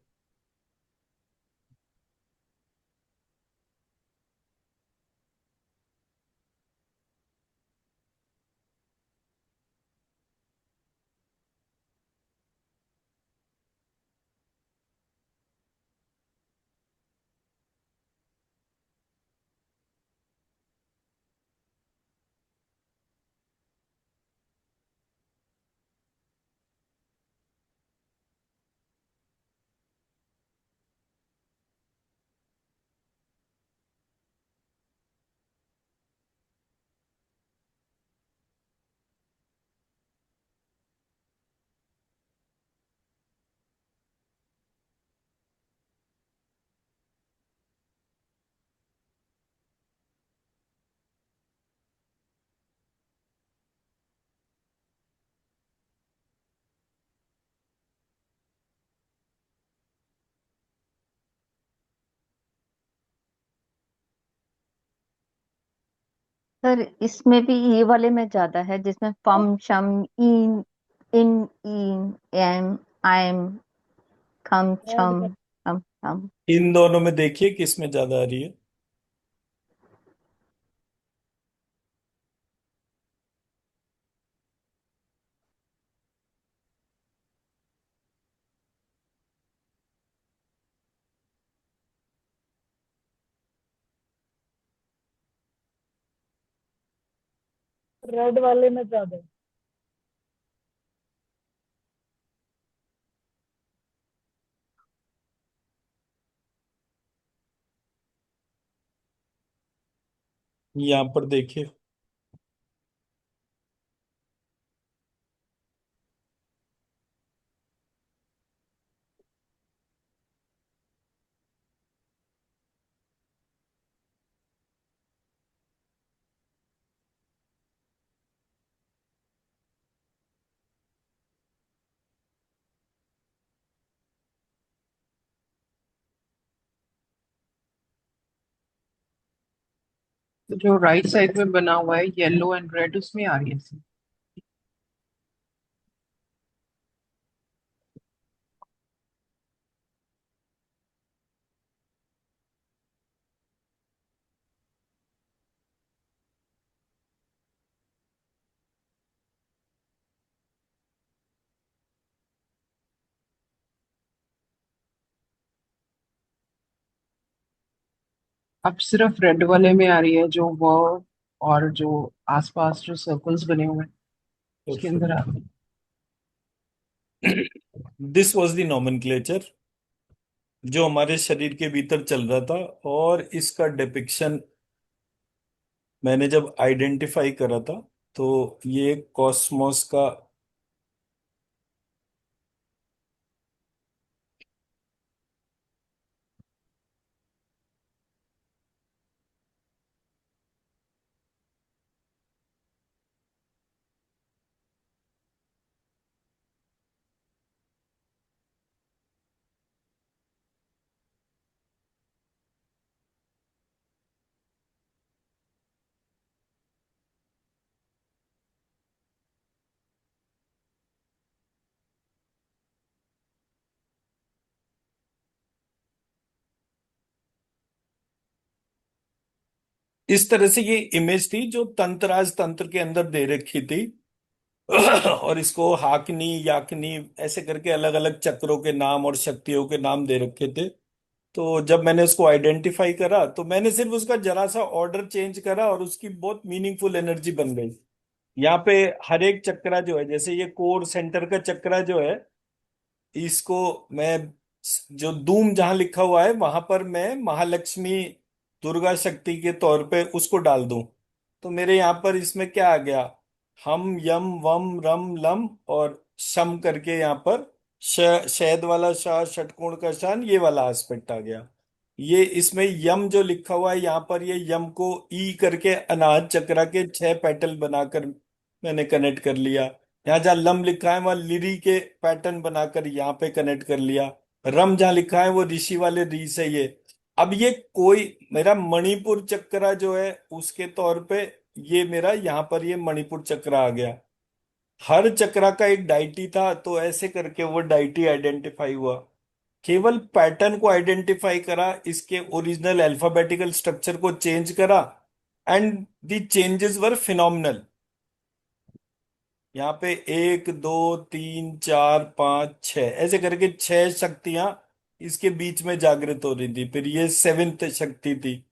सर इसमें भी ये वाले में ज्यादा है, जिसमें फम शम इन इन इन एम आई एम खम छम खम छम। इन दोनों में देखिए किस में ज्यादा आ रही है। रेड वाले में ज्यादा है। यहाँ पर देखिए, तो जो राइट साइड में बना हुआ है येलो एंड रेड, उसमें आ रही है सर। अब सिर्फ रेड वाले में आ रही है, जो वर्ब और जो आसपास जो सर्कल्स बने हुए हैं उसके अंदर आ रही है। दिस वॉज द नॉमेनक्लेचर जो हमारे शरीर के भीतर चल रहा था, और इसका डिपिक्शन मैंने जब आइडेंटिफाई करा था, तो ये कॉस्मोस का इस तरह से ये इमेज थी जो तंत्राज तंत्र के अंदर दे रखी थी। और इसको हाकनी याकनी ऐसे करके अलग अलग चक्रों के नाम और शक्तियों के नाम दे रखे थे। तो जब मैंने उसको आइडेंटिफाई करा, तो मैंने सिर्फ उसका जरा सा ऑर्डर चेंज करा और उसकी बहुत मीनिंगफुल एनर्जी बन गई। यहाँ पे हर एक चक्रा जो है, जैसे ये कोर सेंटर का चक्रा जो है, इसको मैं, जो धूम जहां लिखा हुआ है वहां पर मैं महालक्ष्मी दुर्गा शक्ति के तौर पे उसको डाल दूं, तो मेरे यहाँ पर इसमें क्या आ गया, हम यम वम रम लम और शम करके यहाँ पर शहद वाला शाह षटकोण का शान, ये वाला एस्पेक्ट आ गया। ये इसमें यम जो लिखा हुआ है यहाँ पर, ये यम को ई करके अनाहत चक्रा के 6 पेटल बनाकर मैंने कनेक्ट कर लिया। यहाँ जहाँ लम लिखा है वहां लिरी के पैटर्न बनाकर यहाँ पे कनेक्ट कर लिया। रम जहाँ लिखा है वो ऋषि वाले री से ये। अब ये कोई मेरा मणिपुर चक्रा जो है उसके तौर पे, ये मेरा यहाँ पर ये मणिपुर चक्र आ गया। हर चक्रा का एक डाइटी था, तो ऐसे करके वो डाइटी आइडेंटिफाई हुआ। केवल पैटर्न को आइडेंटिफाई करा, इसके ओरिजिनल अल्फाबेटिकल स्ट्रक्चर को चेंज करा, and the changes were phenomenal. यहाँ पे एक दो तीन चार पांच छह ऐसे करके छह शक्तियां इसके बीच में जागृत हो रही थी, फिर ये सेवेंथ शक्ति थी।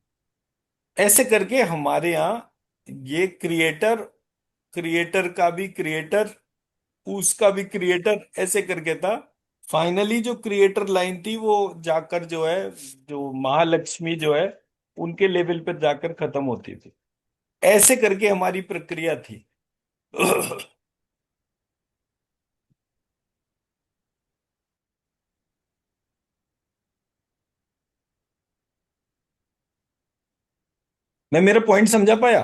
ऐसे करके हमारे यहाँ ये क्रिएटर, क्रिएटर का भी क्रिएटर, उसका भी क्रिएटर, ऐसे करके था। फाइनली जो क्रिएटर लाइन थी वो जाकर जो है, जो महालक्ष्मी जो है उनके लेवल पर जाकर खत्म होती थी। ऐसे करके हमारी प्रक्रिया थी। मैं मेरा पॉइंट समझा पाया?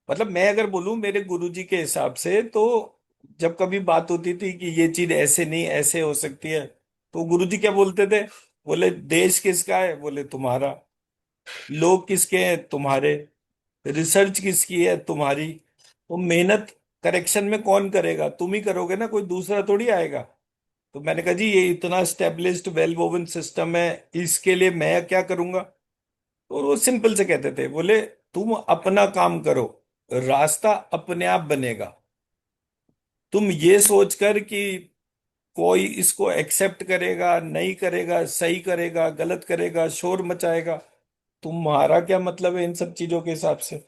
मतलब मैं अगर बोलूं मेरे गुरुजी के हिसाब से, तो जब कभी बात होती थी कि ये चीज ऐसे नहीं ऐसे हो सकती है, तो गुरुजी क्या बोलते थे? बोले देश किसका है? बोले तुम्हारा। लोग किसके हैं? तुम्हारे। रिसर्च किसकी है? तुम्हारी। तो मेहनत करेक्शन में कौन करेगा? तुम ही करोगे ना, कोई दूसरा थोड़ी आएगा। तो मैंने कहा जी ये इतना स्टेब्लिश्ड वेल वोवन सिस्टम है, इसके लिए मैं क्या करूंगा? और वो सिंपल से कहते थे, बोले तुम अपना काम करो, रास्ता अपने आप बनेगा। तुम ये सोचकर कि कोई इसको एक्सेप्ट करेगा नहीं करेगा, सही करेगा गलत करेगा, शोर मचाएगा, तुम्हारा क्या मतलब है इन सब चीजों के हिसाब से?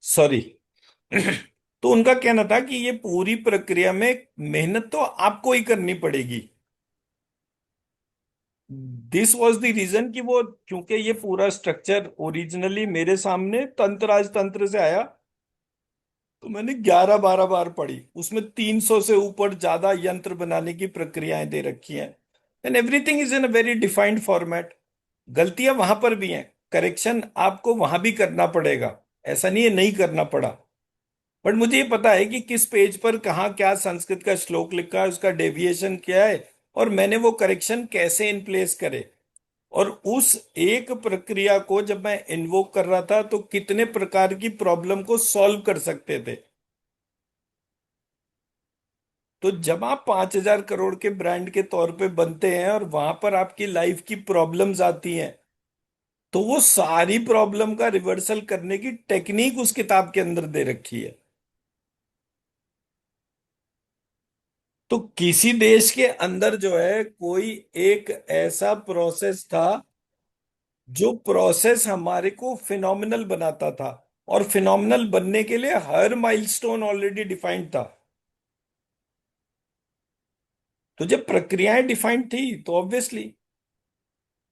सॉरी। तो उनका कहना था कि ये पूरी प्रक्रिया में मेहनत तो आपको ही करनी पड़ेगी। दिस वॉज द रीजन कि वो, क्योंकि ये पूरा स्ट्रक्चर ओरिजिनली मेरे सामने तंत्र तंत्र से आया, तो मैंने 11-12 बार पढ़ी। उसमें 300 से ऊपर ज्यादा यंत्र बनाने की प्रक्रियाएं दे रखी हैं, and everything is in a very defined format. गलतियां वहां पर भी हैं, करेक्शन आपको वहां भी करना पड़ेगा, ऐसा नहीं है नहीं करना पड़ा। बट मुझे ये पता है कि किस पेज पर कहाँ क्या संस्कृत का श्लोक लिखा है, उसका डेविएशन क्या है, और मैंने वो करेक्शन कैसे इन प्लेस करे। और उस एक प्रक्रिया को जब मैं इन्वोक कर रहा था, तो कितने प्रकार की प्रॉब्लम को सॉल्व कर सकते थे। तो जब आप 5,000 करोड़ के ब्रांड के तौर पे बनते हैं और वहां पर आपकी लाइफ की प्रॉब्लम्स आती हैं, तो वो सारी प्रॉब्लम का रिवर्सल करने की टेक्निक उस किताब के अंदर दे रखी है। तो किसी देश के अंदर जो है कोई एक ऐसा प्रोसेस था, जो प्रोसेस हमारे को फिनोमिनल बनाता था, और फिनोमिनल बनने के लिए हर माइलस्टोन ऑलरेडी डिफाइंड था। तो जब प्रक्रियाएं डिफाइंड थी, तो ऑब्वियसली,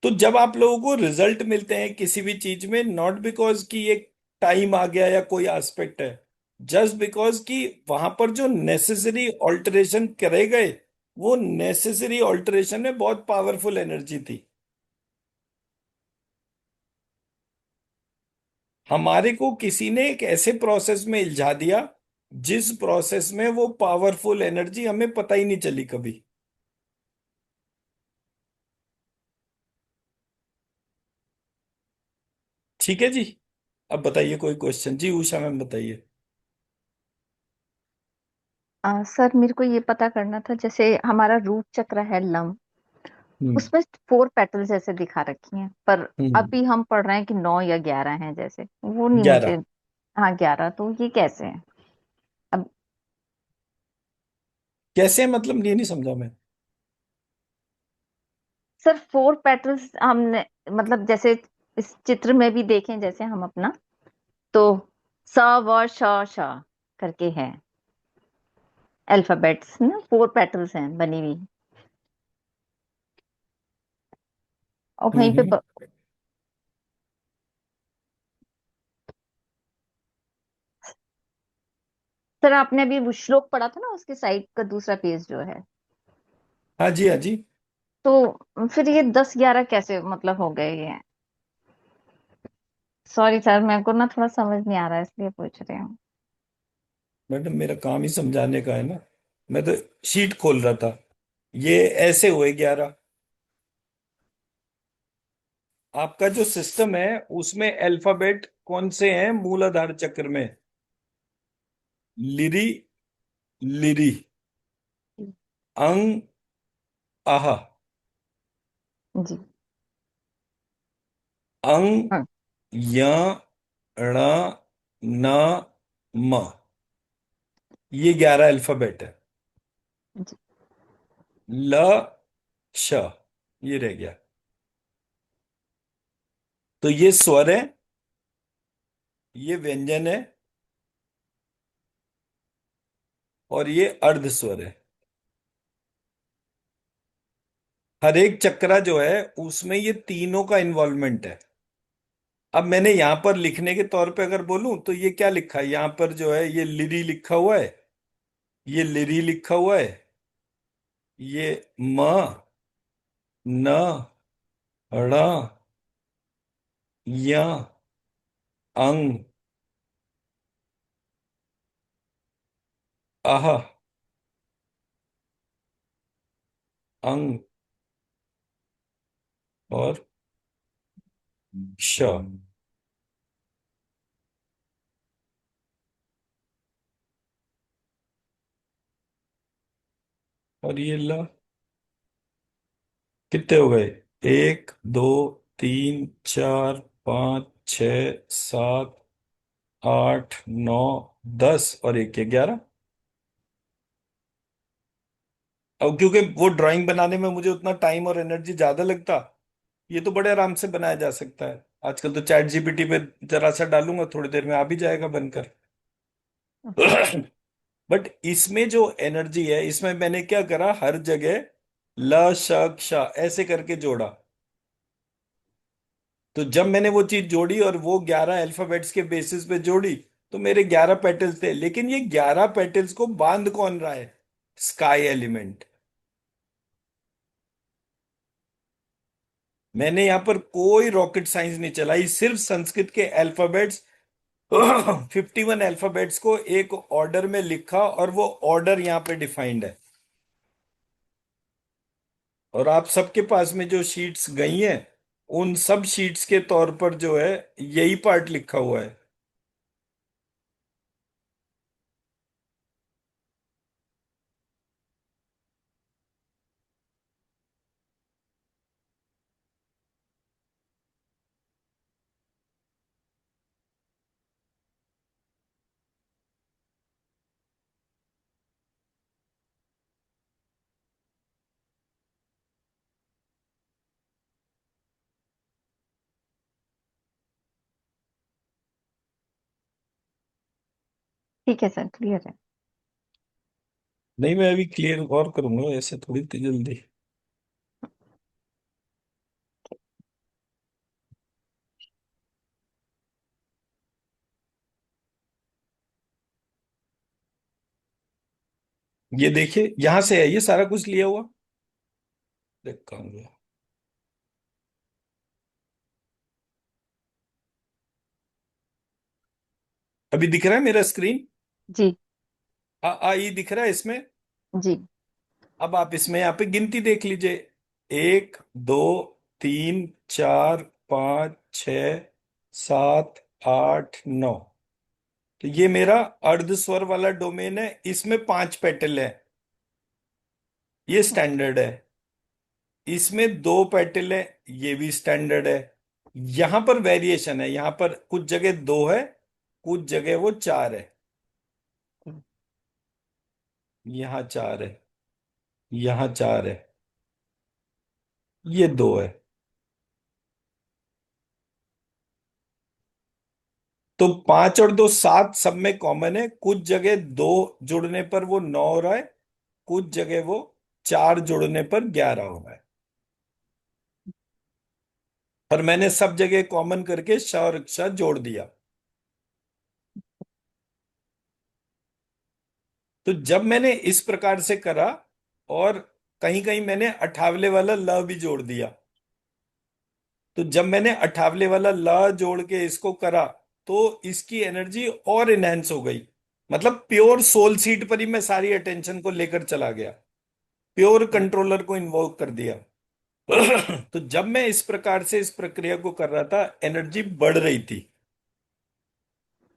तो जब आप लोगों को रिजल्ट मिलते हैं किसी भी चीज में, नॉट बिकॉज कि एक टाइम आ गया या कोई एस्पेक्ट है, जस्ट बिकॉज कि वहां पर जो नेसेसरी ऑल्टरेशन करे गए, वो नेसेसरी ऑल्टरेशन में बहुत पावरफुल एनर्जी थी। हमारे को किसी ने एक ऐसे प्रोसेस में इल्झा दिया, जिस प्रोसेस में वो पावरफुल एनर्जी हमें पता ही नहीं चली कभी। ठीक है जी। अब बताइए कोई क्वेश्चन जी, उषा मैम बताइए। सर मेरे को ये पता करना था, जैसे हमारा रूट चक्र है लम, हम्म। उसमें 4 पेटल्स जैसे दिखा रखी हैं, पर हम्म। अभी हम पढ़ रहे हैं कि 9 या 11 हैं, जैसे वो नहीं मुझे। 11। हाँ 11, तो ये कैसे है? अब कैसे मतलब ये नहीं समझा मैं। सर 4 पेटल्स हमने, मतलब जैसे इस चित्र में भी देखें, जैसे हम अपना, तो स व श श करके है अल्फाबेट्स ना, 4 पेटल्स हैं बनी हुई। और वहीं पे हम्म। सर आपने अभी वो श्लोक पढ़ा था ना, उसके साइड का दूसरा पेज जो है, हाँ जी, हाँ जी। तो फिर ये 10-11 कैसे मतलब हो गए ये? सॉरी सर, मेरे को ना थोड़ा समझ नहीं आ रहा है, इसलिए पूछ रही हूँ। मैडम मेरा काम ही समझाने का है ना, मैं तो शीट खोल रहा था। ये ऐसे हुए 11। आपका जो सिस्टम है उसमें अल्फाबेट कौन से हैं मूलाधार चक्र में? लिरी, लिरी, अंग, आह, जी। अंग, हाँ। य, ण, न, म। ये 11 अल्फाबेट है। जी। ल, श, ये रह गया। तो ये स्वर है, ये व्यंजन है, और ये अर्ध स्वर है। हर एक चक्रा जो है उसमें ये तीनों का इन्वॉल्वमेंट है। अब मैंने यहां पर लिखने के तौर पे अगर बोलूं तो ये क्या लिखा है यहां पर जो है, ये लिरी लिखा हुआ है, ये लिरी लिखा हुआ है, ये म, न, ण, य, अंग, आह, अंग, और श। और ये ल। कितने हो गए? 1, 2, 3, 4, 5, 6, 7, 8, 9, 10 और एक 11। अब क्योंकि वो ड्राइंग बनाने में मुझे उतना टाइम और एनर्जी ज्यादा लगता, ये तो बड़े आराम से बनाया जा सकता है। आजकल तो चैट जीपीटी पे जरा सा डालूंगा, थोड़ी देर में आ भी जाएगा बनकर। बट इसमें जो एनर्जी है, इसमें मैंने क्या करा, हर जगह ल, श, क्ष ऐसे करके जोड़ा। तो जब मैंने वो चीज जोड़ी और वो 11 अल्फाबेट्स के बेसिस पे जोड़ी, तो मेरे 11 पेटल्स थे। लेकिन ये 11 पेटल्स को बांध कौन रहा है? Sky element. मैंने यहां पर कोई रॉकेट साइंस नहीं चलाई, सिर्फ संस्कृत के अल्फाबेट्स 51 अल्फाबेट्स को एक ऑर्डर में लिखा, और वो ऑर्डर यहां पे डिफाइंड है। और आप सबके पास में जो शीट्स गई हैं, उन सब शीट्स के तौर पर जो है यही पार्ट लिखा हुआ है। ठीक है सर, क्लियर है। नहीं, मैं अभी क्लियर और करूंगा, ऐसे थोड़ी इतनी जल्दी। ये देखिए, यहां से है ये सारा कुछ लिया हुआ। देखा होगा। अभी दिख रहा है मेरा स्क्रीन? जी। आ ई दिख रहा है इसमें। जी। अब आप इसमें यहाँ पे गिनती देख लीजिए। 1, 2, 3, 4, 5, 6, 7, 8, 9। तो ये मेरा अर्ध स्वर वाला डोमेन है, इसमें 5 पेटल है, ये स्टैंडर्ड है। इसमें 2 पेटल है, ये भी स्टैंडर्ड है। यहां पर वेरिएशन है, यहां पर कुछ जगह 2 है, कुछ जगह वो 4 है। यहाँ 4 है, यहाँ 4 है, ये 2 है। तो 5 और 2 7 सब में कॉमन है। कुछ जगह 2 जुड़ने पर वो 9 हो रहा है, कुछ जगह वो 4 जुड़ने पर 11 हो रहा है। और मैंने सब जगह कॉमन करके श और क्ष जोड़ दिया। तो जब मैंने इस प्रकार से करा, और कहीं कहीं मैंने अठावले वाला ल भी जोड़ दिया। तो जब मैंने अठावले वाला ल जोड़ के इसको करा तो इसकी एनर्जी और इनहेंस हो गई। मतलब प्योर सोल सीड पर ही मैं सारी अटेंशन को लेकर चला गया, प्योर कंट्रोलर को इन्वोक कर दिया। तो जब मैं इस प्रकार से इस प्रक्रिया को कर रहा था, एनर्जी बढ़ रही थी।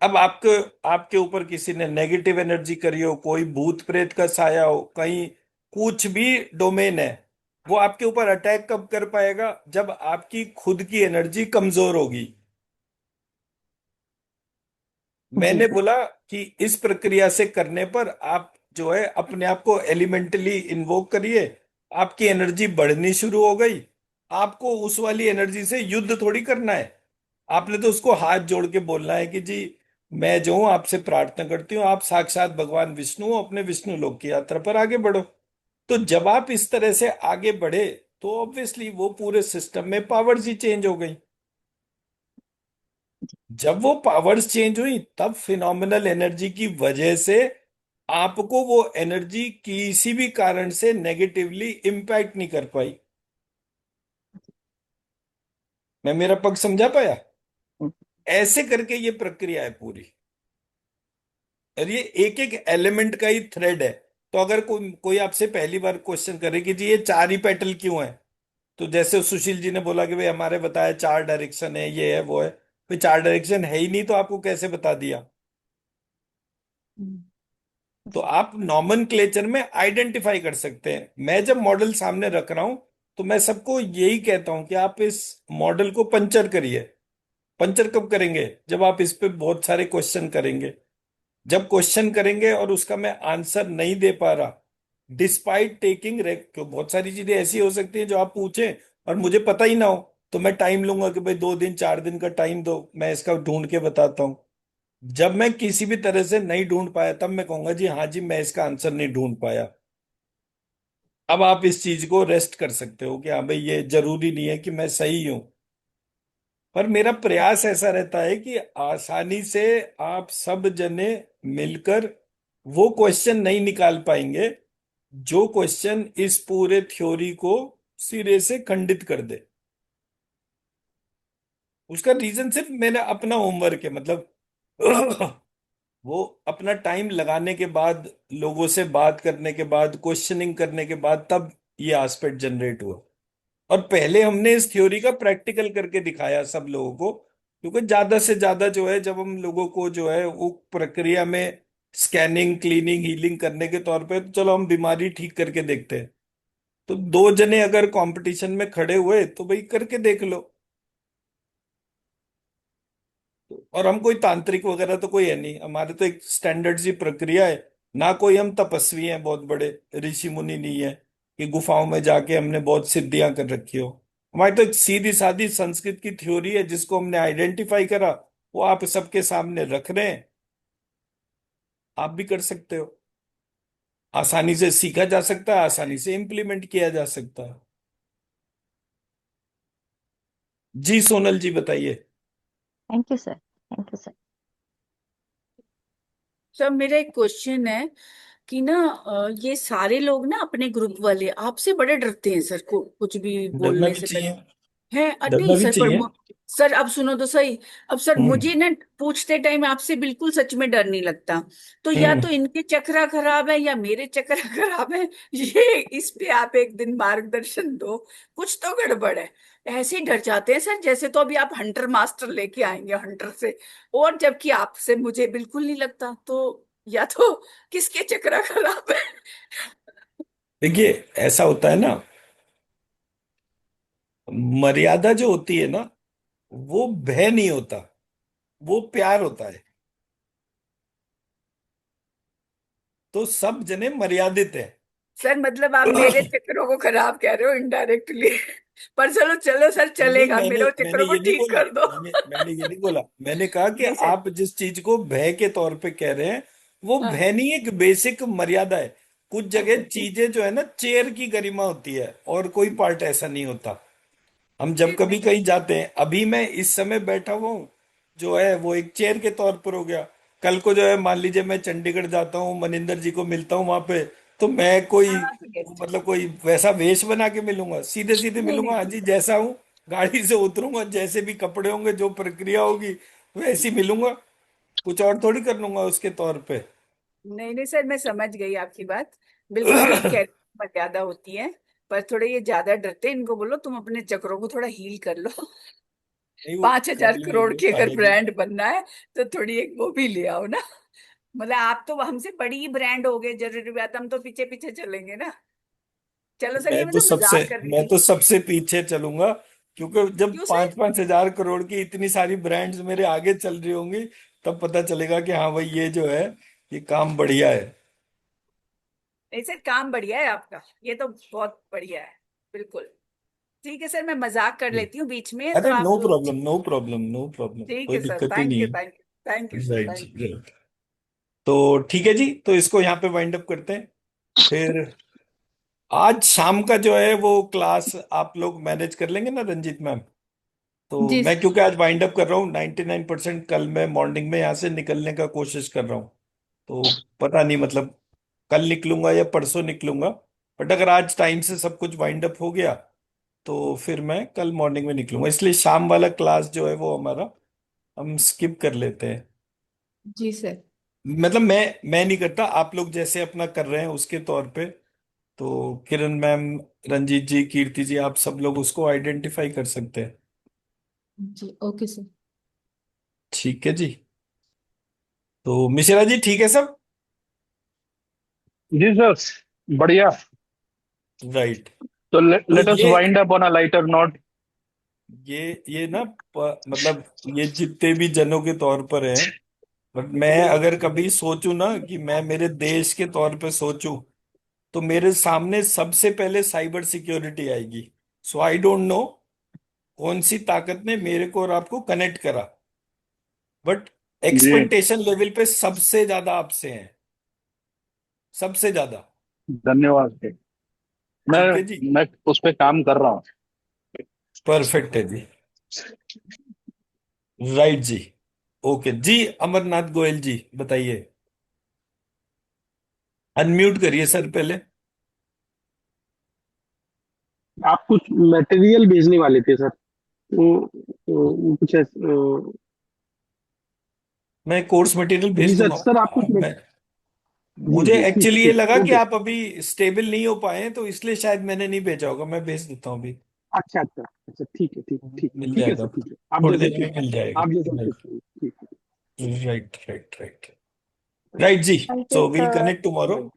अब आपके आपके ऊपर किसी ने नेगेटिव एनर्जी करी हो, कोई भूत प्रेत का साया हो, कहीं कुछ भी डोमेन है, वो आपके ऊपर अटैक कब कर पाएगा? जब आपकी खुद की एनर्जी कमजोर होगी। मैंने बोला कि इस प्रक्रिया से करने पर आप जो है अपने आप को एलिमेंटली इन्वोक करिए, आपकी एनर्जी बढ़नी शुरू हो गई। आपको उस वाली एनर्जी से युद्ध थोड़ी करना है, आपने तो उसको हाथ जोड़ के बोलना है कि जी मैं जो हूं आपसे प्रार्थना करती हूँ, आप साक्षात भगवान विष्णु हो, अपने विष्णु लोक की यात्रा पर आगे बढ़ो। तो जब आप इस तरह से आगे बढ़े तो ऑब्वियसली वो पूरे सिस्टम में पावर्स ही चेंज हो गई। जब वो पावर्स चेंज हुई तब फिनोमिनल एनर्जी की वजह से आपको वो एनर्जी किसी भी कारण से नेगेटिवली इम्पैक्ट नहीं कर पाई। मैं मेरा पक्ष समझा पाया? ऐसे करके ये प्रक्रिया है पूरी, और ये एक एक एलिमेंट का ही थ्रेड है। तो अगर कोई आपसे पहली बार क्वेश्चन करे कि जी ये चार ही पेटल क्यों है, तो जैसे सुशील जी ने बोला कि भाई हमारे बताया चार डायरेक्शन है, ये है वो है। भाई चार डायरेक्शन है ही नहीं तो आपको कैसे बता दिया? तो आप नॉमेनक्लेचर में आइडेंटिफाई कर सकते हैं। मैं जब मॉडल सामने रख रहा हूं तो मैं सबको यही कहता हूं कि आप इस मॉडल को पंचर करिए। पंचर कब करेंगे? जब आप इस पे बहुत सारे क्वेश्चन करेंगे। जब क्वेश्चन करेंगे और उसका मैं आंसर नहीं दे पा रहा, डिस्पाइट टेकिंग बहुत सारी चीजें ऐसी हो सकती हैं जो आप पूछें और मुझे पता ही ना हो, तो मैं टाइम लूंगा कि भाई 2 दिन 4 दिन का टाइम दो, मैं इसका ढूंढ के बताता हूँ। जब मैं किसी भी तरह से नहीं ढूंढ पाया तब मैं कहूंगा जी हाँ जी मैं इसका आंसर नहीं ढूंढ पाया। अब आप इस चीज को रेस्ट कर सकते हो कि हाँ भाई ये जरूरी नहीं है कि मैं सही हूं। पर मेरा प्रयास ऐसा रहता है कि आसानी से आप सब जने मिलकर वो क्वेश्चन नहीं निकाल पाएंगे जो क्वेश्चन इस पूरे थ्योरी को सिरे से खंडित कर दे। उसका रीजन सिर्फ मेरा अपना होमवर्क है। मतलब वो अपना टाइम लगाने के बाद, लोगों से बात करने के बाद, क्वेश्चनिंग करने के बाद तब ये एस्पेक्ट जनरेट हुआ। और पहले हमने इस थ्योरी का प्रैक्टिकल करके दिखाया सब लोगों को, क्योंकि ज्यादा से ज्यादा जो है जब हम लोगों को जो है वो प्रक्रिया में स्कैनिंग क्लीनिंग हीलिंग करने के तौर पे, तो चलो हम बीमारी ठीक करके देखते हैं। तो 2 जने अगर कंपटीशन में खड़े हुए तो भाई करके देख लो। और हम कोई तांत्रिक वगैरह तो कोई है नहीं, हमारे तो एक स्टैंडर्ड सी प्रक्रिया है। ना कोई हम तपस्वी हैं, बहुत बड़े ऋषि मुनि नहीं है कि गुफाओं में जाके हमने बहुत सिद्धियां कर रखी हो। हमारी तो एक सीधी सादी संस्कृत की थ्योरी है जिसको हमने आइडेंटिफाई करा, वो आप सबके सामने रख रहे हैं। आप भी कर सकते हो, आसानी से सीखा जा सकता है, आसानी से इम्प्लीमेंट किया जा सकता है। जी सोनल जी बताइए। Thank you sir, thank you sir. Sir मेरा एक क्वेश्चन है कि ना ये सारे लोग ना अपने ग्रुप वाले आपसे बड़े डरते हैं सर, को कुछ भी डरना बोलने भी से चाहिए, पहले है। डरना नहीं भी सर, पर चाहिए। सर अब सुनो तो सही। अब सर हम्म। मुझे ना पूछते टाइम आपसे बिल्कुल सच में डर नहीं लगता। तो या हम्म। तो इनके चक्रा खराब है या मेरे चक्रा खराब है, ये इस पे आप एक दिन मार्गदर्शन दो। कुछ तो गड़बड़ है। ऐसे ही डर जाते हैं सर, जैसे तो अभी आप हंटर मास्टर लेके आएंगे हंटर से, और जबकि आपसे मुझे बिल्कुल नहीं लगता। तो या तो किसके चक्रा खराब है? देखिए ऐसा होता है ना, मर्यादा जो होती है ना वो भय नहीं होता, वो प्यार होता है। तो सब जने मर्यादित है। सर मतलब आप मेरे चक्रों को खराब कह रहे हो इनडायरेक्टली। पर चलो चलो सर, नहीं, चलेगा, मैंने मेरे मैंने चक्रों को ये नहीं ठीक बोला, कर दो। मैंने ये नहीं बोला। मैंने कहा कि नहीं सर। आप जिस चीज को भय के तौर पे कह रहे हैं वो हाँ। भय नहीं, एक बेसिक मर्यादा है। कुछ अच्छा जगह ठीक। चीजें जो है ना चेयर की गरिमा होती है और कोई पार्ट ऐसा नहीं होता। हम जब फिर कभी नहीं। कहीं जाते हैं, अभी मैं इस समय बैठा हुआ हूँ जो है वो एक चेयर के तौर पर हो गया। कल को जो है मान लीजिए मैं चंडीगढ़ जाता हूँ, मनिंदर जी को मिलता हूँ वहां पे, तो मैं कोई हाँ तो गेस्ट। मतलब कोई वैसा वेश बना के मिलूंगा? सीधे सीधे नहीं मिलूंगा, नहीं हाँ जी जैसा हूँ, गाड़ी से उतरूंगा, जैसे भी कपड़े होंगे, जो प्रक्रिया होगी वैसी मिलूंगा, कुछ और थोड़ी कर लूंगा उसके तौर पे। नहीं नहीं सर, मैं समझ गई आपकी बात। बिल्कुल ठीक कह रहे हैं, मर्यादा होती है। पर थोड़े ये ज्यादा डरते हैं, इनको बोलो तुम अपने चक्रों को थोड़ा हील कर लो। नहीं वो पांच कर हजार करोड़ लेंगे की अगर पायल जी। ब्रांड बनना है तो थोड़ी एक वो भी ले आओ ना। मतलब आप तो हमसे बड़ी ब्रांड हो गए, जरूरी बात हम तो पीछे पीछे चलेंगे ना। चलो सर, ये मैं तो मजाक कर रही मैं थी। तो सबसे पीछे चलूंगा, क्योंकि जब क्यों सर? 5-5 हजार करोड़ की इतनी सारी ब्रांड्स मेरे आगे चल रही होंगी, तब पता चलेगा कि हाँ भाई ये जो है, ये काम बढ़िया है। नहीं सर, काम बढ़िया है आपका, ये तो बहुत बढ़िया है। बिल्कुल ठीक है सर, मैं मजाक कर लेती हूँ बीच में, तो अरे नो आप problem, no problem, no problem, ठीक कोई है सर। दिक्कत ही थैंक नहीं यू, है। Thank you, thank you sir, right thank जी, राइट। तो ठीक है जी, तो इसको यहाँ पे वाइंड अप करते हैं। फिर आज शाम का जो है वो क्लास आप लोग मैनेज कर लेंगे ना रंजीत मैम? तो जी मैं क्योंकि आज वाइंड अप कर रहा हूँ 99%, कल मैं मॉर्निंग में यहाँ से निकलने का कोशिश कर रहा हूँ। तो पता नहीं मतलब कल निकलूंगा या परसों निकलूंगा, बट अगर आज टाइम से सब कुछ वाइंड अप हो गया तो फिर मैं कल मॉर्निंग में निकलूंगा, इसलिए शाम वाला क्लास जो है वो हमारा हम स्किप कर लेते हैं। जी सर। मतलब मैं नहीं करता, आप लोग जैसे अपना कर रहे हैं उसके तौर पे। तो किरण मैम, रंजीत जी, कीर्ति जी, आप सब लोग उसको आइडेंटिफाई कर सकते हैं। जी ओके सर। ठीक है जी। तो मिश्रा जी ठीक है सब? जी सर, बढ़िया। राइट। तो तो let us wind up on a lighter note. ये ना मतलब ये जितने भी जनों के तौर पर है, बट मैं अगर कभी सोचूं ना कि मैं मेरे देश के तौर पे सोचूं, तो मेरे सामने सबसे पहले साइबर सिक्योरिटी आएगी। सो आई डोंट नो कौन सी ताकत ने मेरे को और आपको कनेक्ट करा, बट जी, एक्सपेक्टेशन लेवल पे सबसे ज्यादा आपसे है, सबसे ज्यादा। धन्यवाद सर। मैं ठीक है जी। मैं उस पे काम कर रहा हूँ। परफेक्ट है जी। राइट जी। ओके जी। अमरनाथ गोयल जी बताइए, अनम्यूट करिए सर पहले। आप कुछ मटेरियल भेजने वाले थे सर। वो कुछ मैं कोर्स मटेरियल जी भेज सर, दूंगा। सर आप कुछ मैं जी मुझे जी, ठीक एक्चुअली ये ठीक, लगा कि ओके। आप अभी स्टेबल नहीं हो पाए हैं, तो इसलिए शायद मैंने नहीं भेजा होगा, मैं भेज देता हूँ अभी। अच्छा अच्छा अच्छा, ठीक है ठीक ठीक मिल ठीक है सर, जाएगा, ठीक है। आप थोड़ी जैसा देर में ठीक, मिल जाएगा। आप जैसा ठीक करिए, ठीक है। राइट राइट राइट राइट जी। Thank you so will sir. Connect tomorrow.